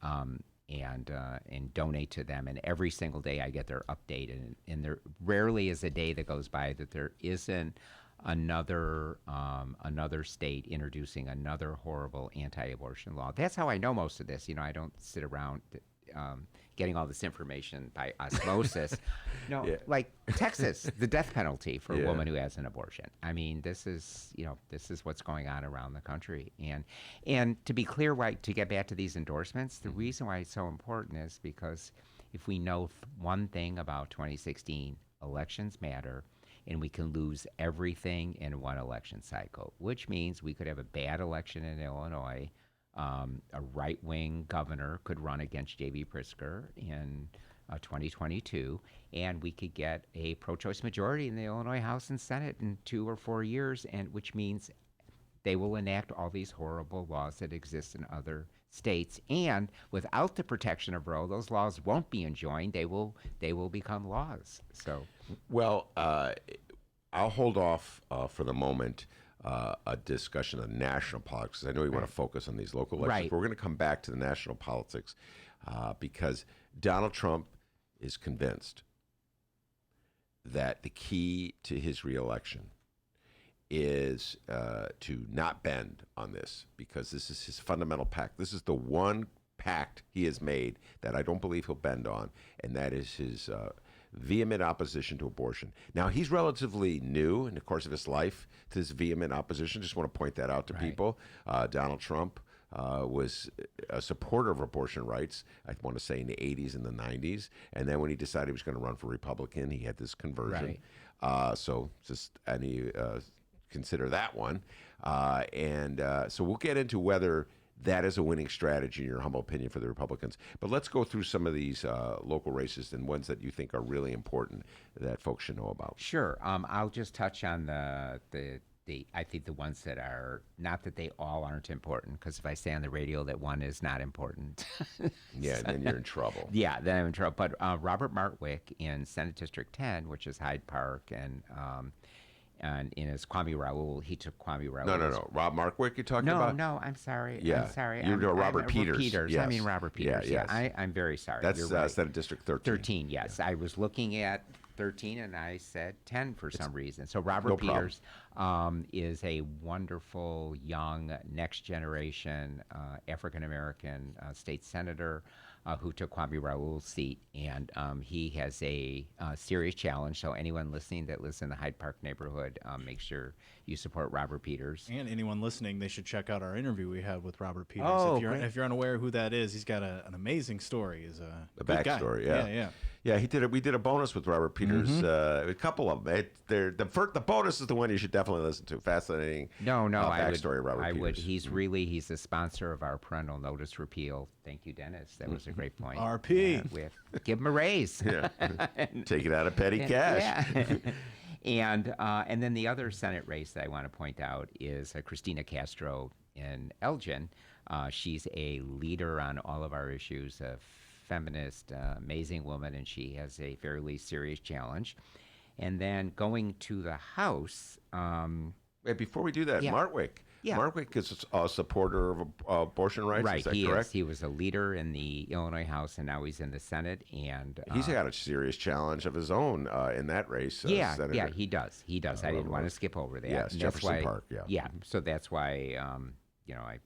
and donate to them. And every single day I get their update, and there rarely is a day that goes by that there isn't another state introducing another horrible anti-abortion law. That's how I know most of this. I don't sit around getting all this information by osmosis. Like Texas, the death penalty for a woman who has an abortion. I mean, this is what's going on around the country. And to be clear, to get back to these endorsements, the reason why it's so important is because if we know one thing about 2016, elections matter. And we can lose everything in one election cycle, which means we could have a bad election in Illinois. A right-wing governor could run against J.B. Pritzker in 2022, and we could get a pro-choice majority in the Illinois House and Senate in 2 or 4 years, and which means they will enact all these horrible laws that exist in other states. And without the protection of Roe, those laws won't be enjoined. They will become laws. So, well, I'll hold off for the moment a discussion of national politics, because I know you want to focus on these local elections. Right. But we're going to come back to the national politics because Donald Trump is convinced that the key to his reelection is to not bend on this, because this is his fundamental pact. This is the one pact he has made that I don't believe he'll bend on, and that is his vehement opposition to abortion. Now, he's relatively new in the course of his life to this vehement opposition. Just want to point that out to people. Donald Trump was a supporter of abortion rights, I want to say in the 80s and the 90s. And then when he decided he was going to run for Republican, he had this conversion. So just consider that one. So we'll get into whether that is a winning strategy in your humble opinion for the Republicans. But let's go through some of these local races and ones that you think are really important that folks should know about. Sure. I'll just touch on the I think the ones that are, not that they all aren't important, because if I say on the radio that one is not important. Then you're in trouble. Yeah, then I'm in trouble. But Robert Martwick in Senate District 10, which is Hyde Park, and in his Kwame Raoul, he took Kwame Raoul. No. Rob Martwick you're talking about? No, I'm sorry. Yeah. I'm sorry. You're Robert Peters. Yes. I mean Robert Peters. Yeah, yes. I'm very sorry. That's You're right. Senate District 13. 13, yes. I was looking at 13, and I said 10 for some reason. So Robert Peters is a wonderful, young, next-generation African-American state senator who took Kwame Raoul's seat, and he has a serious challenge. So anyone listening that lives in the Hyde Park neighborhood, make sure you support Robert Peters. And anyone listening, they should check out our interview we had with Robert Peters. Oh, if you're unaware who that is, he's got an amazing story. He's a The backstory, yeah. He did. We did a bonus with Robert Peters. A couple of them. The bonus is the one you should definitely listen to. Fascinating. Backstory of Robert Peters. He's the sponsor of our parental notice repeal. Thank you, Dennis. That was a great point. RP. Give him a raise. Yeah. Take it out of petty cash. Yeah. And then the other Senate race that I want to point out is Christina Castro in Elgin. She's a leader on all of our issues, a feminist, amazing woman, and she has a fairly serious challenge. And then going to the House. Before we do that, Martwick. Yeah. Martwick is a supporter of abortion rights. Right, is that he correct? is. He was a leader in the Illinois House, and now he's in the Senate. And he's got a serious challenge of his own in that race. Yeah, he does. He does. I didn't want to skip over that. Yes, Jefferson Park. Yeah. Yeah. So that's why I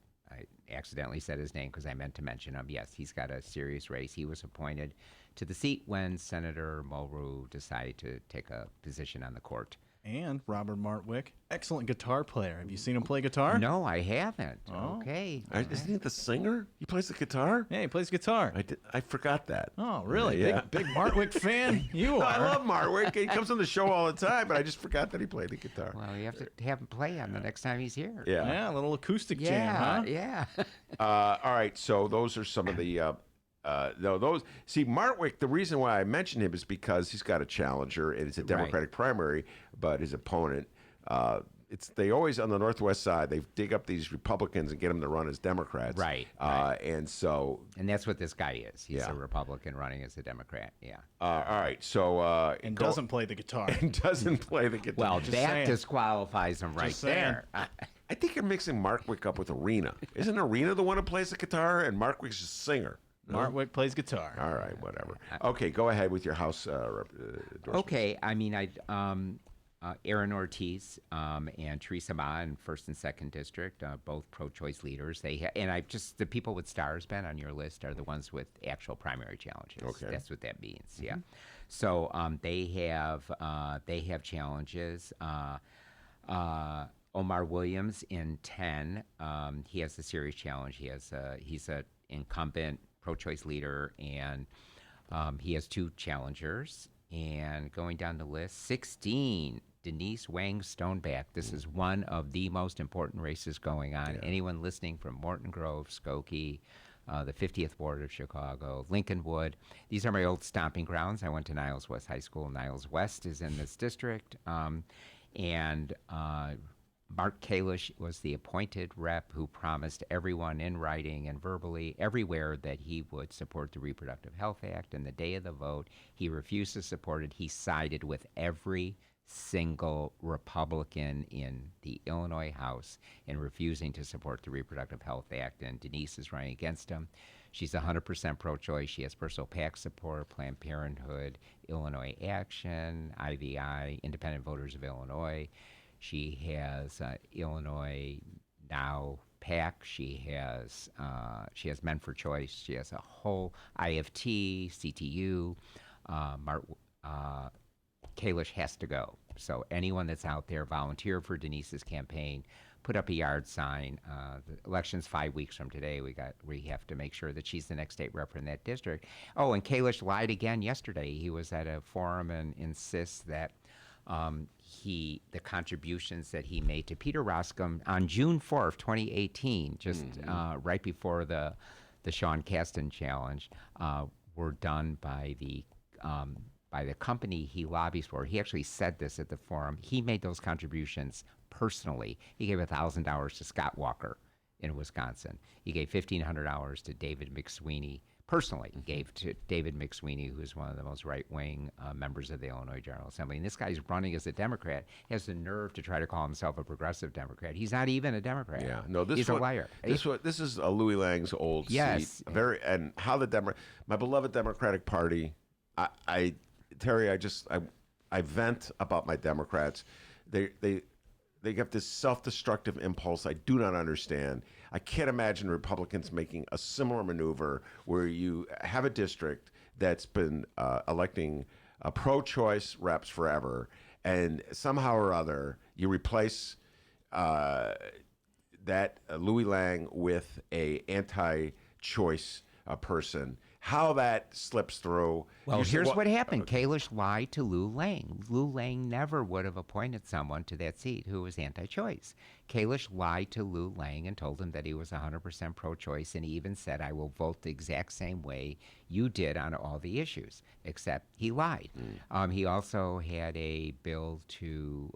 accidentally said his name because I meant to mention him. Yes, he's got a serious race. He was appointed to the seat when Senator Mulrow decided to take a position on the court. And Robert Martwick, excellent guitar player. Have you seen him play guitar? No, I haven't. Oh. Okay. Isn't he the singer? He plays the guitar? Yeah, he plays guitar. I forgot that. Oh, really? Yeah. Big Martwick fan? You are. I love Martwick. He comes on the show all the time, but I just forgot that he played the guitar. Well, you have to have him play on the next time he's here. Yeah, a little acoustic jam, huh? Yeah. All right, so those are some of the... Martwick, the reason why I mentioned him is because he's got a challenger, and it's a Democratic primary, but his opponent, they always, on the Northwest side, they dig up these Republicans and get them to run as Democrats. Right. And so... And that's what this guy is. He's a Republican running as a Democrat, all right, so... and doesn't play the guitar. And doesn't play the guitar. Well, that disqualifies him right there. I think you're mixing Martwick up with Arena. Isn't Arena the one who plays the guitar, and Martwick's just a singer? Martwick plays guitar. All right, whatever. Okay, go ahead with your House endorsement. Okay, I mean, Aaron Ortiz and Teresa Ma in 1st and 2nd District, both pro-choice leaders. The people with stars, Ben, on your list are the ones with actual primary challenges. Okay. That's what that means, yeah. So they have challenges. Omar Williams in 10, he has a serious challenge. He's an incumbent pro-choice leader, and he has 2 challengers. And going down the list, 16, Denise Wang Stoneback. This is one of the most important races going on. Anyone listening from Morton Grove, Skokie, the 50th Ward of Chicago, Lincolnwood. These are my old stomping grounds. I went to Niles West High School. Niles West is in this district. Mark Kalish was the appointed rep who promised everyone in writing and verbally everywhere that he would support the Reproductive Health Act. And the day of the vote, he refused to support it. He sided with every single Republican in the Illinois House in refusing to support the Reproductive Health Act. And Denise is running against him. She's 100% pro-choice. She has personal PAC support, Planned Parenthood, Illinois Action, IVI, Independent Voters of Illinois. She has Illinois Now PAC. She has Men for Choice. She has a whole IFT, CTU. Kalish has to go. So anyone that's out there, volunteer for Denise's campaign. Put up a yard sign. The election's 5 weeks from today. We have to make sure that she's the next state rep in that district. Oh, and Kalish lied again yesterday. He was at a forum and insists that the contributions that he made to Peter Roscom on June 4th, 2018, just right before the Sean Kasten challenge, were done by the company he lobbies for. He actually said this at the forum. He made those contributions personally. He gave $1,000 to Scott Walker in Wisconsin. He gave $1,500 to David McSweeney. Personally, gave to David McSweeney, who's one of the most right-wing members of the Illinois General Assembly. And this guy's running as a Democrat. He has the nerve to try to call himself a progressive Democrat. He's not even a Democrat. Yeah, no, he's a liar. This is Louis Lang's old seat. My beloved Democratic Party. Terry, I vent about my Democrats. They have this self-destructive impulse I do not understand. I can't imagine Republicans making a similar maneuver where you have a district that's been electing pro-choice reps forever, and somehow or other you replace that Louis Lang with a anti-choice person. How that slips through. Well, here's what happened. Kalish lied to Lou Lang. Lou Lang never would have appointed someone to that seat who was anti-choice. Kalish lied to Lou Lang and told him that he was 100% pro-choice, and he even said, I will vote the exact same way you did on all the issues, except he lied. He also had a bill to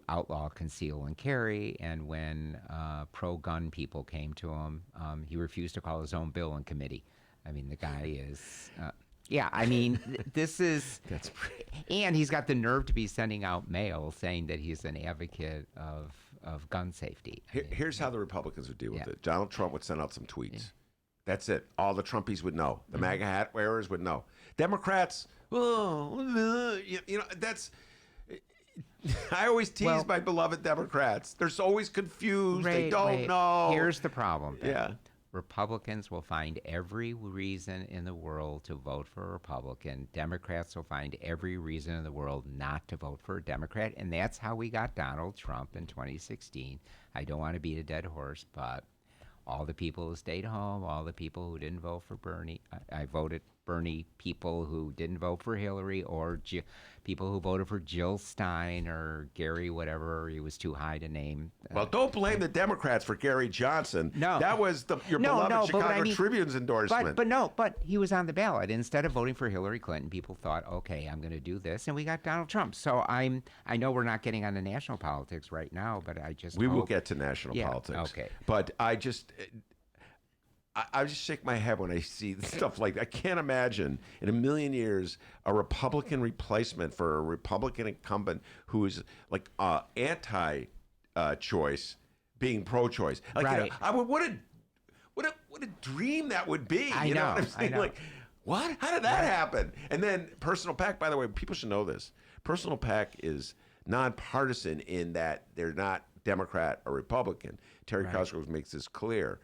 outlaw conceal and carry, and when pro-gun people came to him, he refused to call his own bill in committee. I mean, the guy is, this is, that's and he's got the nerve to be sending out mail saying that he's an advocate of gun safety. Here's how the Republicans would deal with it. Donald Trump would send out some tweets. Yeah. That's it. All the Trumpies would know. The MAGA hat wearers would know. Democrats, that's... I always tease my beloved Democrats. They're always confused. They don't know. Here's the problem, Ben. Yeah. Republicans will find every reason in the world to vote for a Republican. Democrats will find every reason in the world not to vote for a Democrat. And that's how we got Donald Trump in 2016. I don't want to beat a dead horse, but all the people who stayed home, all the people who didn't vote for Bernie, I voted Bernie, people who didn't vote for Hillary, or people who voted for Jill Stein or Gary, whatever, he was too high to name. Well, don't blame the Democrats for Gary Johnson. No. That was your beloved Chicago Tribune's endorsement. But he was on the ballot. Instead of voting for Hillary Clinton, people thought, okay, I'm going to do this, and we got Donald Trump. So I know we're not getting on the national politics right now, but I just We will get to national politics. Okay. But I just shake my head when I see stuff like that. I can't imagine in a million years a Republican replacement for a Republican incumbent who is like anti-choice being pro-choice. Like, right. What a dream that would be. I know know. what I'm saying? I know. Like, what? How did that happen? And then Personal PAC, by the way, people should know this. Personal PAC is nonpartisan in that they're not Democrat or Republican. Terry Cosgrove makes this clear.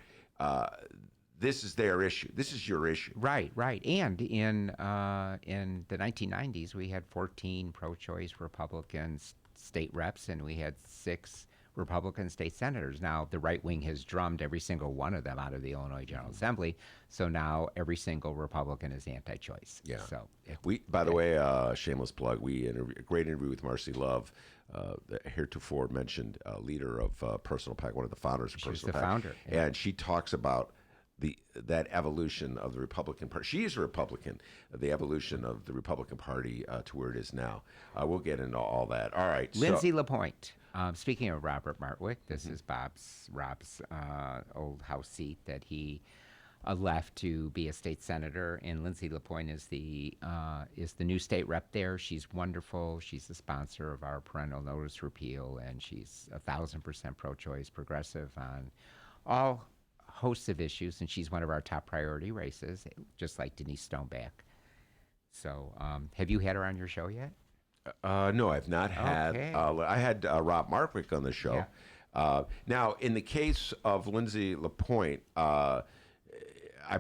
This is their issue. This is your issue. Right. And in the 1990s, we had 14 pro-choice Republican state reps, and we had 6 Republican state senators. Now, the right wing has drummed every single one of them out of the Illinois General Assembly, so now every single Republican is anti-choice. Yeah. So, by the way, shameless plug, a great interview with Marcy Love, the heretofore mentioned leader of Personal PAC, one of the founders of Personal PAC. She's the founder. Yeah. And she talks about that evolution of the Republican Party. She is a Republican, the evolution of the Republican Party to where it is now. We'll get into all that. All right. Lindsay LaPointe. Speaking of Robert Martwick, this is Rob's old House seat that he left to be a state senator, and Lindsay LaPointe is the new state rep there. She's wonderful. She's the sponsor of our parental notice repeal, and she's 1,000% pro-choice, progressive on all hosts of issues, and she's one of our top priority races, just like Denise Stoneback. So, have you had her on your show yet? No, I've not had. Okay. I had Rob Martwick on the show. Yeah. Now, in the case of Lindsay LaPointe, I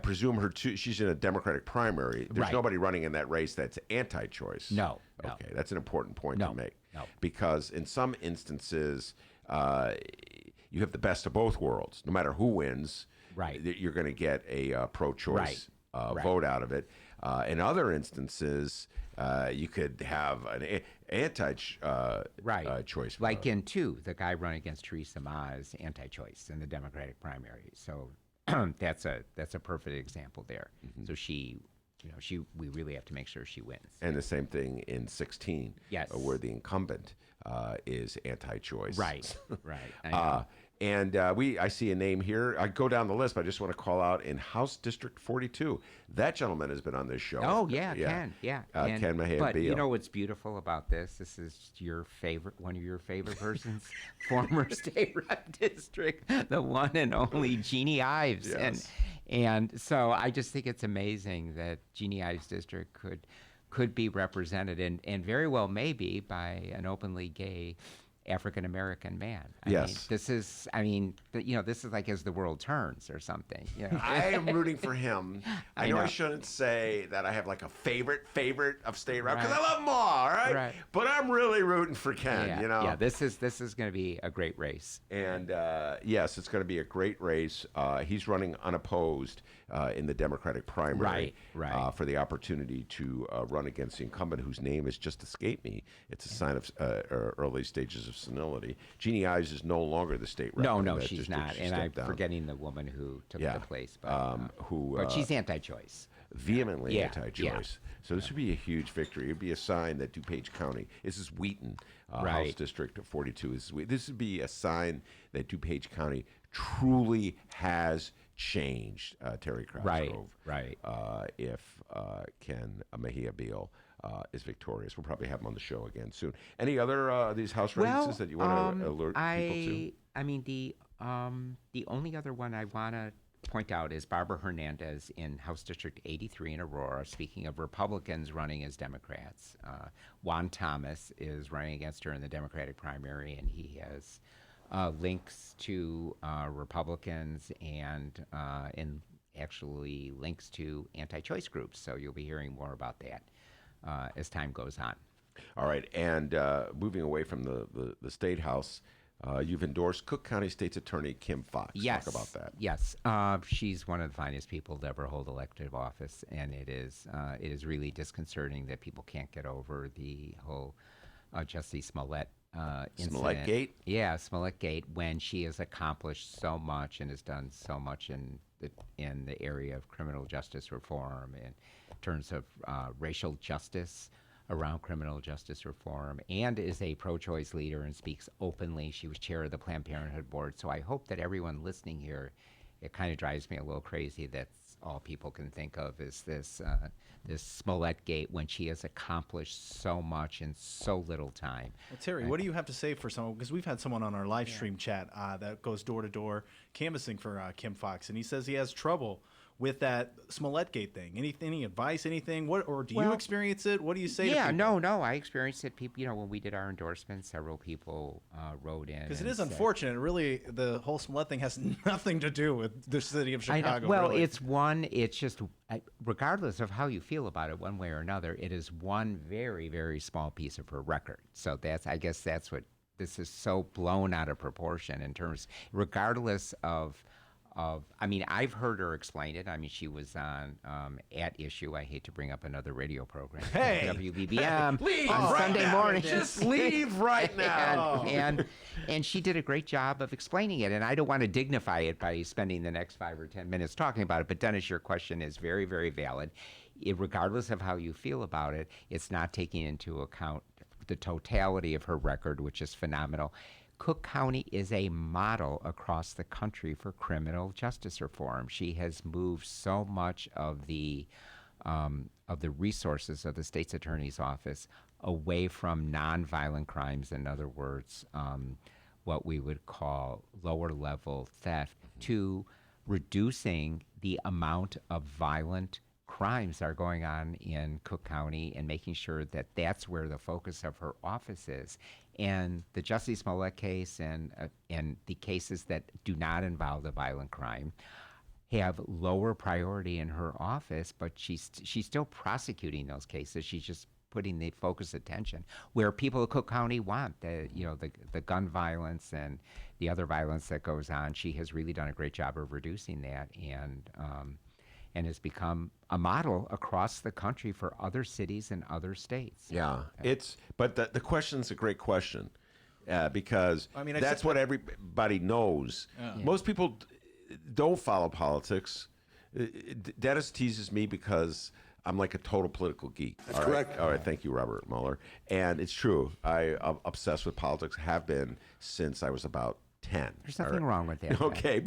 presume she's in a Democratic primary. There's nobody running in that race that's anti-choice. No. Okay, that's an important point to make. No. Because in some instances, you have the best of both worlds. No matter who wins, you're going to get a pro-choice vote out of it. In other instances, you could have an anti-choice vote. Like in 2, the guy running against Theresa Ma is anti-choice in the Democratic primary. So that's a perfect example there. So we really have to make sure she wins. And the same thing in 16, where the incumbent is anti-choice. Right. And I see a name here. I go down the list, but I just want to call out in House District 42. That gentleman has been on this show. Oh, yeah. Ken. Ken Mahan But Beal. you know what's beautiful about this? This is one of your favorite persons, former state rep district, the one and only Jeannie Ives. Yes. And so I just think it's amazing that Jeannie Ives' district could could be represented, and very well may be, by an openly gay African-American man. I mean, this is like As the World Turns or something. You know? I am rooting for him. I know I shouldn't say that I have like a favorite of state rep, because I love them all, right? But I'm really rooting for Ken, you know? Yeah, this is going to be a great race. And yes, it's going to be a great race. He's running unopposed in the Democratic primary for the opportunity to run against the incumbent, whose name has just escaped me. It's a sign of early stages of senility. Jeannie Ives is no longer the state rep. No, she's not. And I'm forgetting the woman who took the place. But she's anti-choice. Vehemently anti-choice. Yeah. So this would be a huge victory. It would be a sign that DuPage County, this is Wheaton, House District 42. This would be a sign that DuPage County truly has changed, Terry Cosgrove. If Ken Mejia Beal is victorious. We'll probably have him on the show again soon. Any other these House races that you want to alert people to? I mean, the only other one I want to point out is Barbara Hernandez in House District 83 in Aurora. Speaking of Republicans running as Democrats, Juan Thomas is running against her in the Democratic primary, and he has links to Republicans and actually links to anti-choice groups. So you'll be hearing more about that as time goes on. All right, and moving away from the State House, you've endorsed Cook County State's Attorney Kim Foxx. Yes. Talk about that. Yes, she's one of the finest people to ever hold elective office, and it is really disconcerting that people can't get over the whole Jussie Smollett incident. Smollett Gate? Yeah, Smollett Gate, when she has accomplished so much and has done so much in the area of criminal justice reform, in terms of racial justice around criminal justice reform, and is a pro-choice leader and speaks openly. She was chair of the Planned Parenthood board. So I hope that everyone listening here, it kind of drives me a little crazy that all people can think of is this Smollett Gate, when she has accomplished so much in so little time. Well, Terry, what do you have to say for someone? Because we've had someone on our live stream chat that goes door to door canvassing for Kim Foxx, and he says he has trouble with that Smollett Gate thing. Any advice, anything? Or do you experience it? What do you say to people? No, I experienced it. People, when we did our endorsements, several people wrote in. Because it is unfortunate. Really, the whole Smollett thing has nothing to do with the city of Chicago. Well, really. it's just, regardless of how you feel about it one way or another, it is one very, very small piece of her record. So I guess that's what, this is so blown out of proportion in terms, regardless of I mean, I've heard her explain it. I mean, she was on At Issue. I hate to bring up another radio program. Hey! WBBM Leave on right Sunday now. morning. Just leave right now. And she did a great job of explaining it. And I don't want to dignify it by spending the next 5 or 10 minutes talking about it. But Dennis, your question is very, very valid. Regardless of how you feel about it, it's not taking into account the totality of her record, which is phenomenal. Cook County is a model across the country for criminal justice reform. She has moved so much of the resources of the state's attorney's office away from nonviolent crimes, in other words, what we would call lower level theft, to reducing the amount of violent crimes that are going on in Cook County and making sure that that's where the focus of her office is. And the Jussie Smollett case and the cases that do not involve the violent crime have lower priority in her office, but she's still prosecuting those cases. She's just putting the focused attention where people of Cook County want, the gun violence and the other violence that goes on. She has really done a great job of reducing that, and has become a model across the country for other cities and other states. Yeah, but the question's a great question because that's what everybody knows. Yeah. Most people don't follow politics. Dennis teases me because I'm like a total political geek. That's correct. All right, thank you, Robert Mueller. And it's true. I'm obsessed with politics, have been since I was about 10. There's nothing wrong with that. Okay.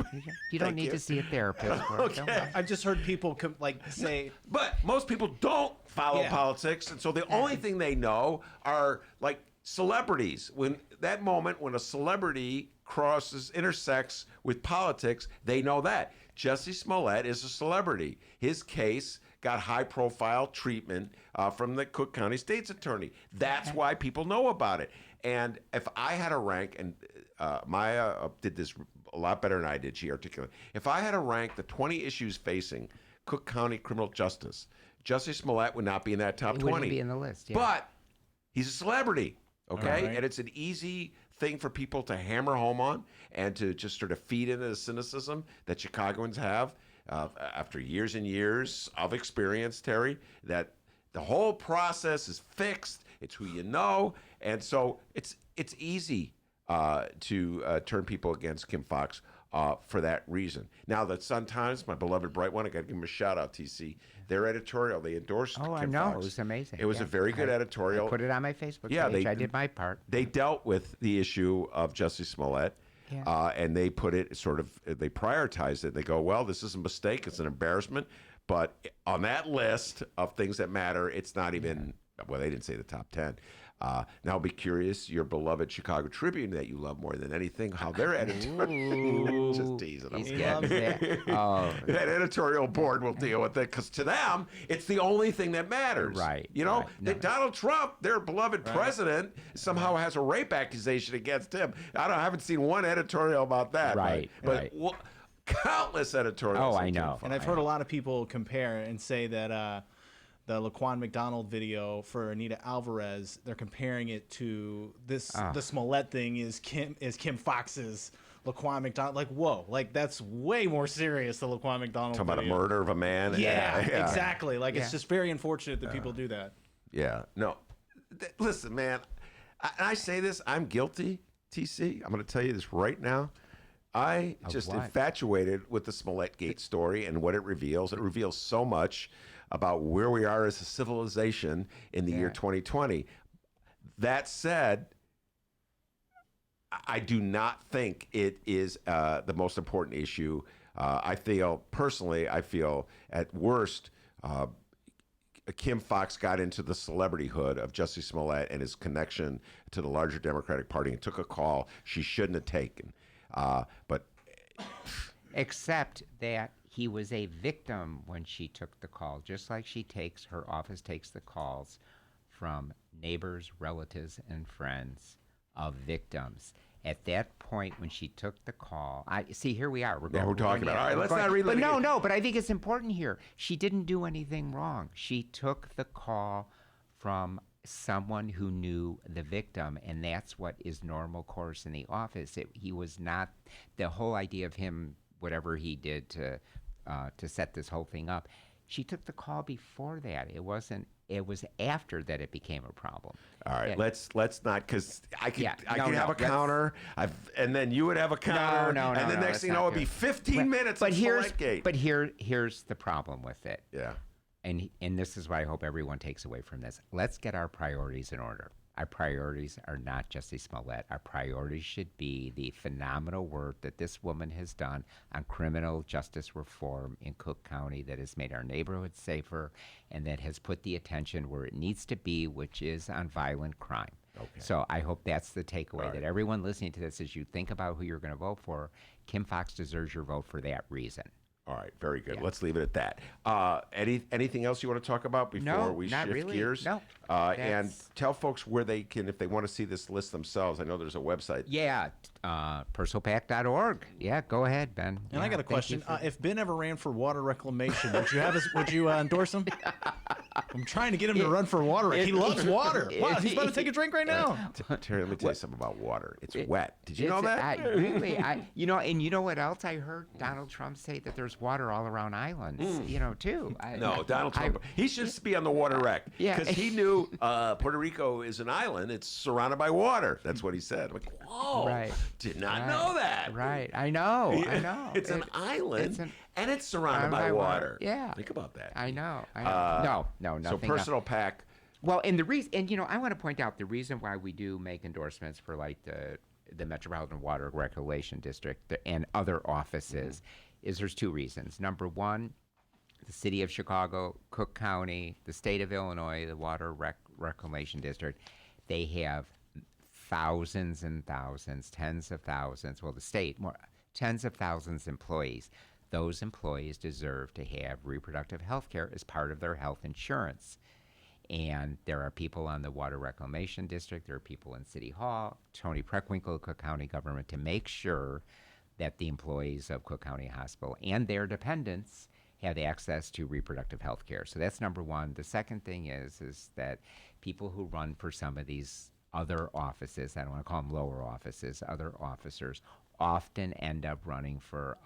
You don't need to see a therapist for it. Okay. I've just heard people say... But most people don't follow politics, and so the only thing they know are, like, celebrities. When a celebrity intersects with politics, they know that. Jussie Smollett is a celebrity. His case got high-profile treatment from the Cook County State's Attorney. That's why people know about it. And if I had a rank, and Maya did this a lot better than I did, she articulated. If I had to rank the 20 issues facing Cook County criminal justice, Jussie Smollett would not be in that top 20. Wouldn't be in the list, yeah. But he's a celebrity, okay? Right. And it's an easy thing for people to hammer home on and to just sort of feed into the cynicism that Chicagoans have after years and years of experience, Terry, that the whole process is fixed. It's who you know. And so it's easy to turn people against Kim Foxx for that reason. Now, the Sun-Times, my beloved bright one, I got to give them a shout-out, TC. Their editorial, they endorsed Kim I know. Foxx. It was amazing. It was a very good editorial. I put it on my Facebook page. I did my part. They dealt with the issue of Jussie Smollett, and they put it they prioritized it. They go, well, this is a mistake. It's an embarrassment. But on that list of things that matter, it's not even, well, they didn't say the top 10. Now, I'll be curious, your beloved Chicago Tribune that you love more than anything, how their editorial, just teasing them. He loves that. Oh. That editorial board will deal with it, because to them, it's the only thing that matters. Right. You know, right. No. Donald Trump, their beloved president, somehow has a rape accusation against him. I haven't seen one editorial about that. Right. But countless editorials. Oh, I know. And I've heard a lot of people compare and say that the Laquan McDonald video for Anita Alvarez, they're comparing it to this. The Smollett thing is Kim Foxx's Laquan McDonald. Like, whoa, like that's way more serious than Laquan McDonald. Talking about a murder of a man. Yeah, exactly. Like it's just very unfortunate that people do that. Yeah. No. Listen, man. I say this. I'm guilty. TC. I'm going to tell you this right now. I just infatuated with the Smollett Gate story and what it reveals. It reveals so much about where we are as a civilization in the year 2020. That said, I do not think it is the most important issue. I feel at worst, Kim Foxx got into the celebrityhood of Jussie Smollett and his connection to the larger Democratic Party and took a call she shouldn't have taken. But except that he was a victim when she took the call, just like her office takes the calls from neighbors, relatives, and friends of victims. At that point, when she took the call, here we are. We're talking about. All right, let's not relitigate. But no. But I think it's important here. She didn't do anything wrong. She took the call from someone who knew the victim, and that's what is normal course in the office. He was not the whole idea of him, whatever he did to set this whole thing up. She took the call before that. It wasn't. It was after that it became a problem. All right, let's not, because I could have a counter, and then you would have a counter, and the next thing you know, it'd be 15 minutes of Smollett Gate. But here's the problem with it. Yeah. And this is what I hope everyone takes away from this. Let's get our priorities in order. Our priorities are not Jussie Smollett. Our priorities should be the phenomenal work that this woman has done on criminal justice reform in Cook County that has made our neighborhoods safer and that has put the attention where it needs to be, which is on violent crime. Okay. So I hope that's the takeaway, that everyone listening to this, as you think about who you're going to vote for, Kim Foxx deserves your vote for that reason. All right, very good. Yeah. Let's leave it at that. Anything else you want to talk about before we shift gears? No. And tell folks where they can, if they want to see this list themselves. I know there's a website. Yeah, personalpack.org. Yeah, go ahead, Ben. And I got a question. If Ben ever ran for water reclamation, would you endorse him? I'm trying to get him to run for water. He loves water. Wow, he's about to take a drink right now. Terry, let me tell you something about water. It's wet. Did you know that? And you know what else I heard Donald Trump say, that there's water all around islands, too. Donald Trump, he should be on the water rec, because he knew Puerto Rico is an island. It's surrounded by water. That's what he said. I'm like, whoa, did not know that. Right, I know. It's an island, and it's surrounded by water. Yeah. Think about that. I know. No, nothing. So Personal Pack. Well, and the reason, I want to point out the reason why we do make endorsements for like the Metropolitan Water Reclamation District and other offices is there's two reasons. Number one, the city of Chicago, Cook County, the state of Illinois, the Water Reclamation District, they have thousands and thousands, tens of thousands, well, the state, tens of thousands of employees. those employees deserve to have reproductive health care as part of their health insurance. And there are people on the Water Reclamation District, there are people in City Hall, Tony Preckwinkle, Cook County government, to make sure that the employees of Cook County Hospital and their dependents have access to reproductive health care. So that's number one. The second thing is that people who run for some of these other offices, I don't want to call them lower offices, other officers, often end up running for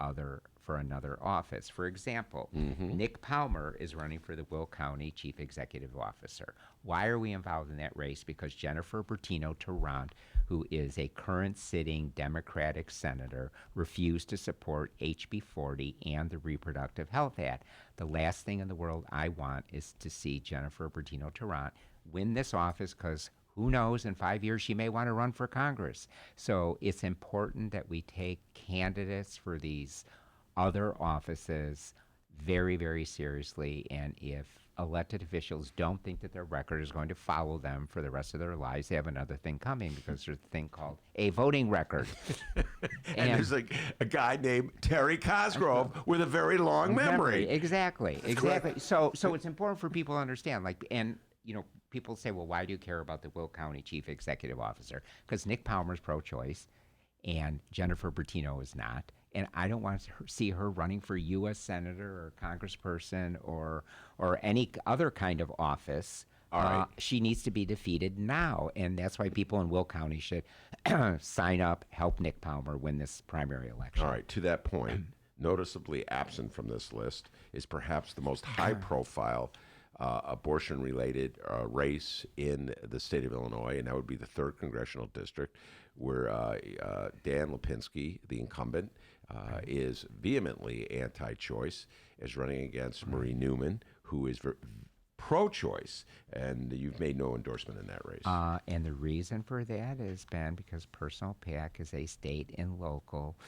another office. For example, Nick Palmer is running for the Will County Chief Executive Officer. Why are we involved in that race? Because Jennifer Bertino-Tarrant, who is a current sitting Democratic senator, refused to support HB 40 and the Reproductive Health Act. The last thing in the world I want is to see Jennifer Bertino-Tarrant win this office, because who knows, in 5 years she may want to run for Congress. So it's important that we take candidates for these other offices very, very seriously. And if elected officials don't think that their record is going to follow them for the rest of their lives, they have another thing coming, because there's a thing called a voting record. and there's a guy named Terry Cosgrove with a very long memory. Exactly. So it's important for people to understand, people say, well, why do you care about the Will County Chief Executive Officer? Because Nick Palmer's pro-choice and Jennifer Bertino is not. And I don't want to see her running for U.S. Senator or Congressperson or any other kind of office. All right. She needs to be defeated now. And that's why people in Will County should sign up, help Nick Palmer win this primary election. All right. To that point, noticeably absent from this list is perhaps the most high-profile abortion-related race in the state of Illinois, and that would be the 3rd Congressional District, where Dan Lipinski, the incumbent, is vehemently anti-choice, is running against Marie Newman, who is pro-choice, and you've made no endorsement in that race. And the reason for that has been because Personal PAC is a state and local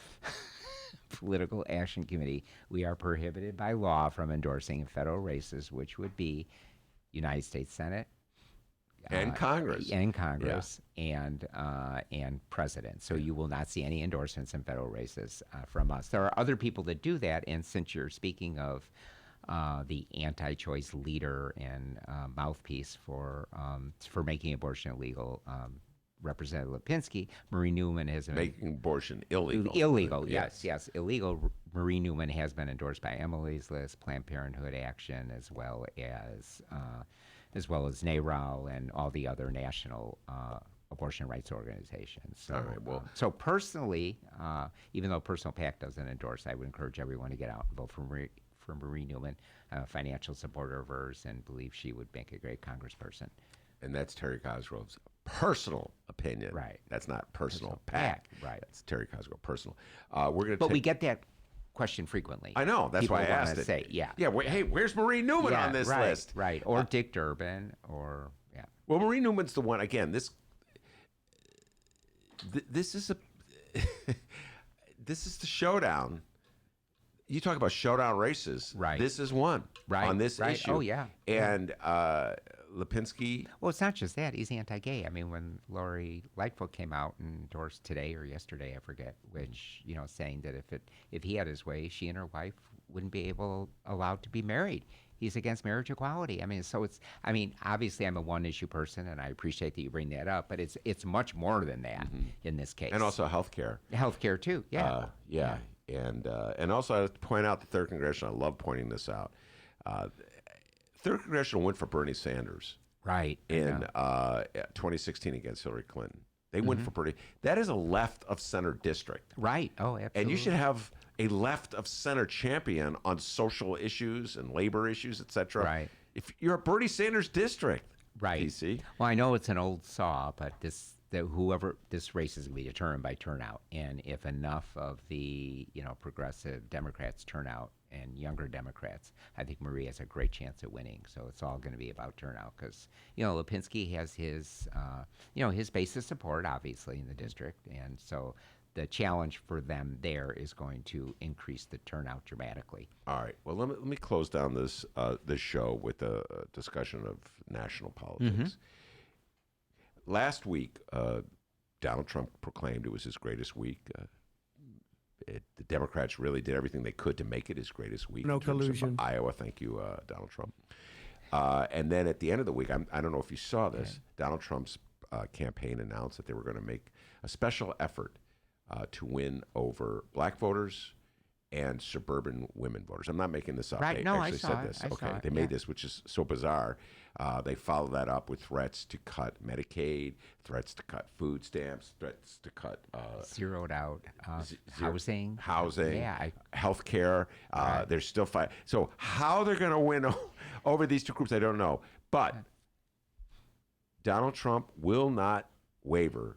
political action committee. We are prohibited by law from endorsing federal races, which would be United States Senate and Congress, and president. So you will not see any endorsements in federal races from us. There are other people that do that, and since you're speaking of the anti-choice leader and mouthpiece for making abortion illegal, Representative Lipinski, Marie Newman has been making abortion illegal. Illegal, yes, illegal. Marie Newman has been endorsed by Emily's List, Planned Parenthood Action, as well as NARAL and all the other national abortion rights organizations. So, all right, well, so personally, even though Personal PAC doesn't endorse, I would encourage everyone to get out and vote for Marie Newman. I'm a financial supporter of hers and believe she would make a great congressperson. And that's Terry Cosgrove's personal opinion. Right. That's not personal PAC. Right. That's Terry Cosgrove personal. But we get that question frequently. I know. That's People why I asked it. Say, yeah. Hey, where's Marie Newman on this list? Right. Or Dick Durbin. Or yeah. Well, Marie Newman's the one. Again, this is this is the showdown. You talk about showdown races. Right. This is one. Right. On this right. issue. Oh yeah. And Lipinski. Well, it's not just that. He's anti-gay. I mean, when Lori Lightfoot came out and endorsed today or yesterday, I forget which, saying that if he had his way, she and her wife wouldn't be allowed to be married. He's against marriage equality. I mean, obviously I'm a one-issue person, and I appreciate that you bring that up, but it's much more than that in this case. And also healthcare. Healthcare too. Yeah. Yeah. And also I have to point out the 3rd Congressional. I love pointing this out. 3rd Congressional went for Bernie Sanders. Right. In 2016 against Hillary Clinton. They went for Bernie. That is a left of center district. Right. Oh, absolutely. And you should have a left of center champion on social issues and labor issues, et cetera. Right. If you're a Bernie Sanders district. Right. DC. Well, I know it's an old saw, but this race is going to be determined by turnout, and if enough of the progressive Democrats turn out and younger Democrats, I think Marie has a great chance at winning. So it's all going to be about turnout, because Lipinski has his his base of support obviously in the district, and so the challenge for them there is going to increase the turnout dramatically. All right. Well, let me close down this show with a discussion of national politics. Last week, Donald Trump proclaimed it was his greatest week the Democrats really did everything they could to make it his greatest week. No in terms collusion. of Iowa. Thank you, Donald Trump. And then at the end of the week, I don't know if you saw this, Donald Trump's campaign announced that they were going to make a special effort to win over black voters and suburban women voters. I'm not making this up. Right. They No, actually I saw said it. this. I Okay. saw it. They made this, which is so bizarre. They followed that up with threats to cut Medicaid, threats to cut food stamps, threats to cut zeroed out housing. Yeah, health care. They're still fighting. So how they're going to win over these two groups, I don't know. But Donald Trump will not waver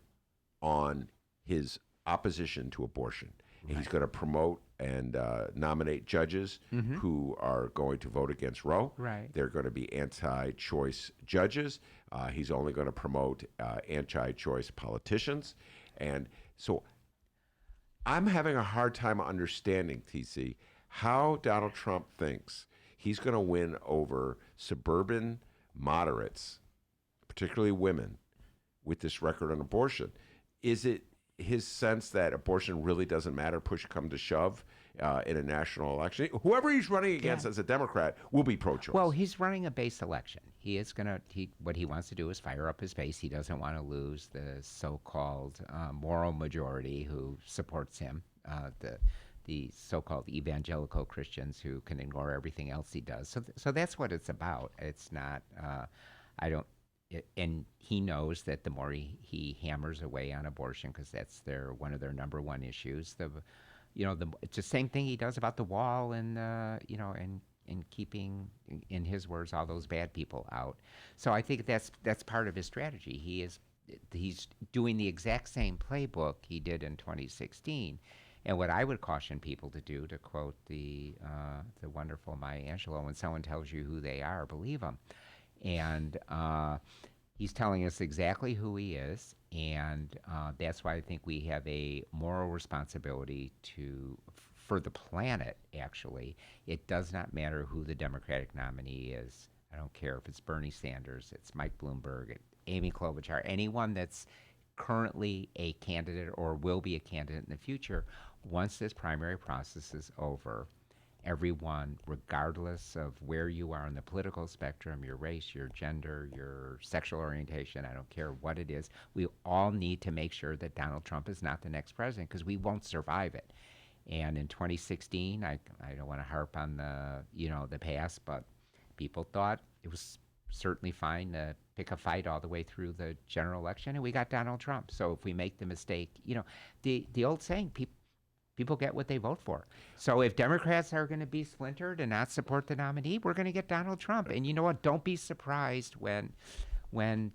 on his opposition to abortion. Right. He's going to promote and nominate judges who are going to vote against Roe. Right. They're going to be anti-choice judges. He's only going to promote anti-choice politicians. And so I'm having a hard time understanding, TC, how Donald Trump thinks he's going to win over suburban moderates, particularly women, with this record on abortion. Is it his sense that abortion really doesn't matter, push come to shove, in a national election? Whoever he's running against as a Democrat will be pro-choice. Well, he's running a base election. He is going to, what he wants to do is fire up his base. He doesn't want to lose the so-called moral majority who supports him, the so-called evangelical Christians who can ignore everything else he does. So that's what it's about. It's not, and he knows that the more he hammers away on abortion, because that's one of their number one issues. It's the same thing he does about the wall and and keeping, in his words, all those bad people out. So I think that's part of his strategy. He's doing the exact same playbook he did in 2016. And what I would caution people to do, to quote the wonderful Maya Angelou, when someone tells you who they are, believe them. And he's telling us exactly who he is, and that's why I think we have a moral responsibility for the planet, actually. It does not matter who the Democratic nominee is. I don't care if it's Bernie Sanders, it's Mike Bloomberg, Amy Klobuchar, anyone that's currently a candidate or will be a candidate in the future. Once this primary process is over, everyone, regardless of where you are on the political spectrum, your race, your gender, your sexual orientation, I don't care what it is, we all need to make sure that Donald Trump is not the next president, because we won't survive it. And in 2016, I don't want to harp on the past, but people thought it was certainly fine to pick a fight all the way through the general election, and we got Donald Trump. So if we make the mistake, the old saying, people get what they vote for. So if Democrats are going to be splintered and not support the nominee, we're going to get Donald Trump. And you know what? Don't be surprised when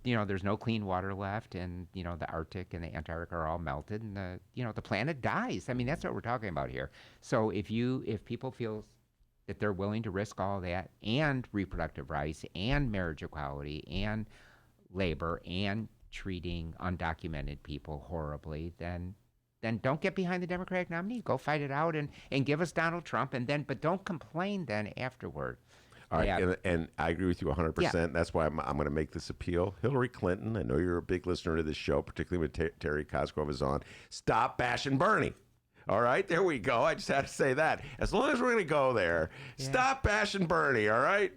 there's no clean water left, and the Arctic and the Antarctic are all melted, and the planet dies. I mean, that's what we're talking about here. So if people feel that they're willing to risk all that, and reproductive rights, and marriage equality, and labor, and treating undocumented people horribly, then don't get behind the Democratic nominee. Go fight it out and give us Donald Trump, but don't complain then afterward. All right, and I agree with you 100%. Yeah. That's why I'm going to make this appeal. Hillary Clinton, I know you're a big listener to this show, particularly when Terry Cosgrove is on. Stop bashing Bernie. All right, there we go. I just had to say that. As long as we're going to go there, stop bashing Bernie, all right?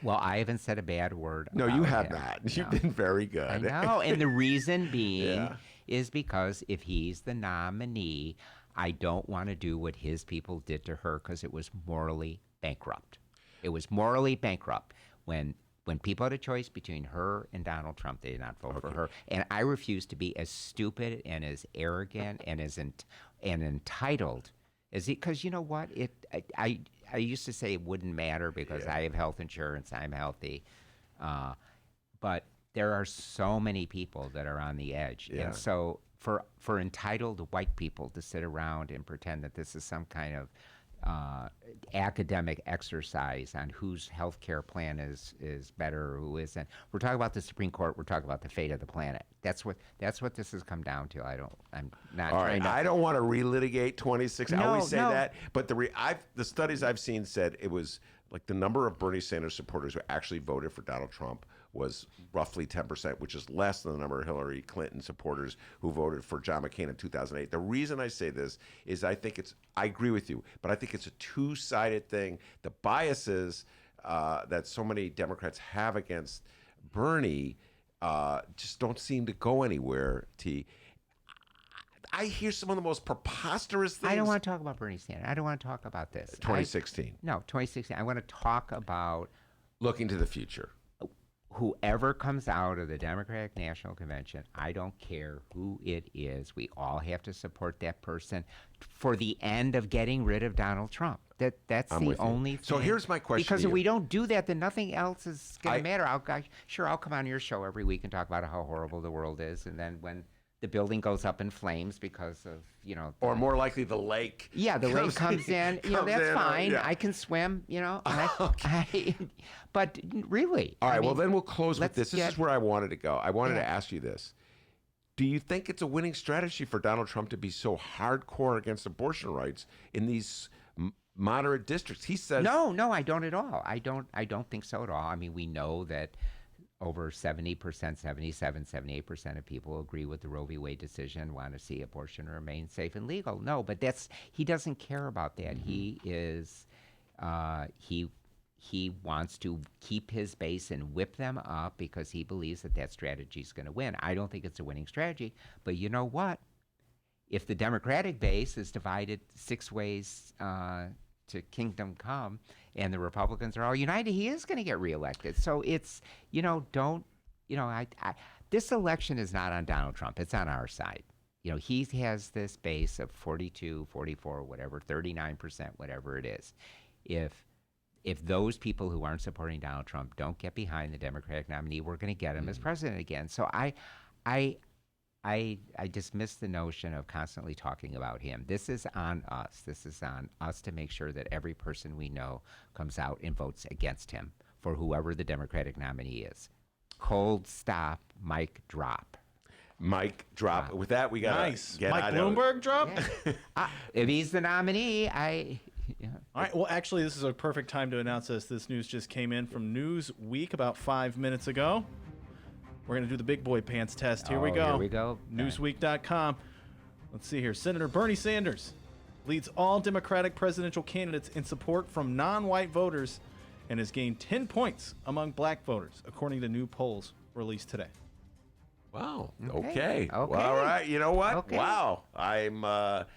Well, I haven't said a bad word. No, about you have him. not. No. You've been very good. I know, and the reason being is because if he's the nominee, I don't want to do what his people did to her, because it was morally bankrupt. It was morally bankrupt. When people had a choice between her and Donald Trump, they did not vote for her. And I refuse to be as stupid and as arrogant and as entitled as he, because you know what? I used to say it wouldn't matter because I have health insurance, I'm healthy. But there are so many people that are on the edge. Yeah. And so for entitled white people to sit around and pretend that this is some kind of academic exercise on whose health care plan is better or who isn't. We're talking about the Supreme Court. We're talking about the fate of the planet. That's what this has come down to. I'm not. All right. I don't want to relitigate 26. I always say that, but the studies I've seen said it was like the number of Bernie Sanders supporters who actually voted for Donald Trump was roughly 10%, which is less than the number of Hillary Clinton supporters who voted for John McCain in 2008. The reason I say this is I agree with you, but I think it's a two-sided thing. The biases that so many Democrats have against Bernie just don't seem to go anywhere, T. I hear some of the most preposterous things. I don't want to talk about Bernie Sanders. I don't want to talk about this. 2016. No, 2016. I want to talk about looking to the future. Whoever comes out of the Democratic National Convention, I don't care who it is. We all have to support that person for the end of getting rid of Donald Trump. That's the only thing. So here's my question. Because if we don't do that, then nothing else is going to matter. I'll come on your show every week and talk about how horrible the world is, and then when the building goes up in flames because of, or more likely the lake. Yeah, the lake comes in. That's fine. Yeah. I can swim, but really. All right, well, then we'll close with this. This is where I wanted to go. I wanted to ask you this. Do you think it's a winning strategy for Donald Trump to be so hardcore against abortion rights in these moderate districts? He says... No, I don't at all. I don't think so at all. I mean, we know that over 70%, 77%, 78% of people agree with the Roe v. Wade decision, want to see abortion remain safe and legal. No, but he doesn't care about that. He is, he wants to keep his base and whip them up because he believes that strategy is going to win. I don't think it's a winning strategy, but you know what? If the Democratic base is divided 6 ways to kingdom come, and the Republicans are all united, he is going to get reelected. So it's, this election is not on Donald Trump. It's on our side. He has this base of 42, 44, whatever, 39%, whatever it is. If those people who aren't supporting Donald Trump don't get behind the Democratic nominee, we're going to get him as president again. So I dismiss the notion of constantly talking about him. This is on us. This is on us to make sure that every person we know comes out and votes against him for whoever the Democratic nominee is. Cold stop, mic drop. Mic drop. With that, we got nice. Mike Bloomberg drop? Yeah. If he's the nominee, All right. Well, actually, this is a perfect time to announce this. This news just came in from Newsweek about 5 minutes ago. We're going to do the big boy pants test. Here we go. Here we go. Newsweek.com. Let's see here. Senator Bernie Sanders leads all Democratic presidential candidates in support from non-white voters and has gained 10 points among black voters, according to new polls released today. Wow. Okay. Well, all right. You know what? Okay. Wow. I'm not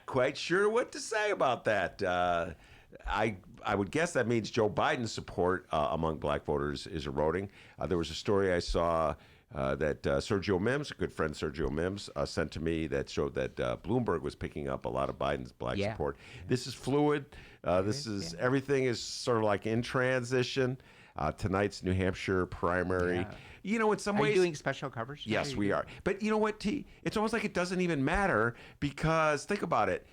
quite sure what to say about that. I would guess that means Joe Biden's support among black voters is eroding. There was a story I saw that Sergio Mims, a good friend Sergio Mims, sent to me that showed that Bloomberg was picking up a lot of Biden's black support. This is fluid. Everything is sort of like in transition. Tonight's New Hampshire primary. In some ways... Are you doing special coverage? Yes, we are. But you know what, T? It's almost like it doesn't even matter because, think about it,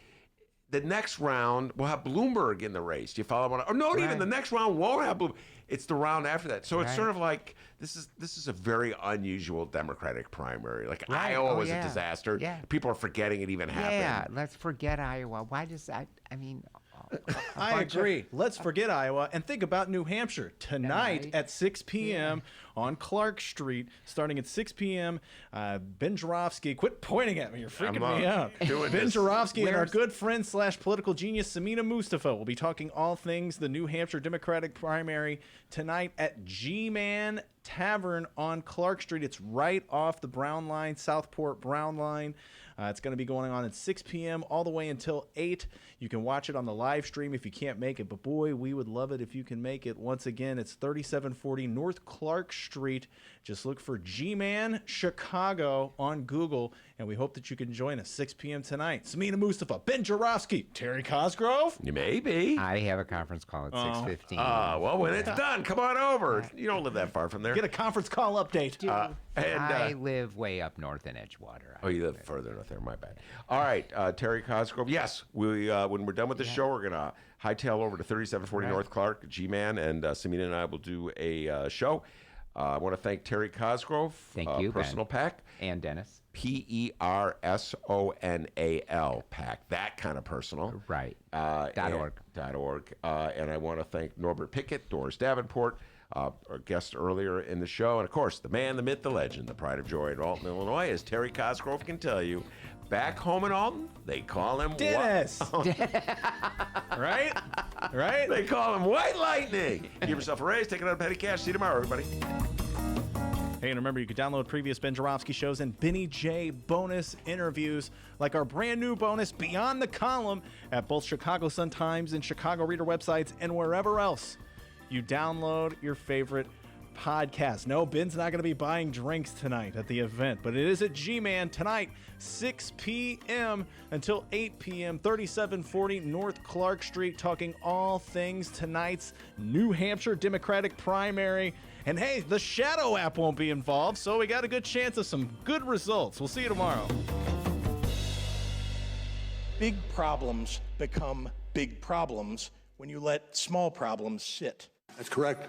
the next round will have Bloomberg in the race. Do you follow what? Or no, even the next round won't have Bloomberg. It's the round after that. So it's sort of like this is a very unusual Democratic primary. Like Iowa was a disaster. Yeah. People are forgetting it even happened. Yeah, let's forget Iowa. Why does that? I mean, I agree. Let's forget Iowa and think about New Hampshire. Tonight at 6 p.m. on Clark Street, starting at 6 p.m., Ben Joravsky, quit pointing at me. You're freaking me out. Ben Joravsky and our good friend / political genius Samina Mustafa will be talking all things the New Hampshire Democratic primary tonight at G-Man Tavern on Clark Street. It's right off the Brown Line, Southport Brown Line. It's going to be going on at 6 p.m. all the way until 8. You can watch it on the live stream if you can't make it. But, boy, we would love it if you can make it. Once again, it's 3740 North Clark Street. Just look for G-Man Chicago on Google, and we hope that you can join us 6 p.m. tonight. Samina Mustafa, Ben Joravsky, Terry Cosgrove. Maybe. I have a conference call at 6:15. Well, when it's done, come on over. You don't live that far from there. Get a conference call update. I live way up north in Edgewater. Oh, you live further north there. My bad. All right, Terry Cosgrove. Yes, we when we're done with the show, we're going to hightail over to 3740 North Clark, G-Man, and Samina and I will do a show. I want to thank Terry Cosgrove. Thank you, Personal Ben. Pack. And Dennis. PERSONAL Pack. That kind of personal. Right. .org. And I want to thank Norbert Pickett, Doris Davenport, our guest earlier in the show. And, of course, the man, the myth, the legend, the pride of joy at Alton, Illinois, as Terry Cosgrove can tell you. Back home in Alton, they call him Dennis. Right? Right? They call him White Lightning. Give yourself a raise. Take it out of petty cash. See you tomorrow, everybody. Hey, and remember, you can download previous Ben Joravsky shows and Benny J bonus interviews, like our brand new bonus, Beyond the Column, at both Chicago Sun-Times and Chicago Reader websites and wherever else you download your favorite podcast. No, Ben's not going to be buying drinks tonight at the event, but it is at G-Man tonight, 6 p.m. until 8 p.m., 3740 North Clark Street, talking all things tonight's New Hampshire Democratic primary. And hey, the Shadow app won't be involved, so we got a good chance of some good results. We'll see you tomorrow. Big problems become big problems when you let small problems sit. That's correct.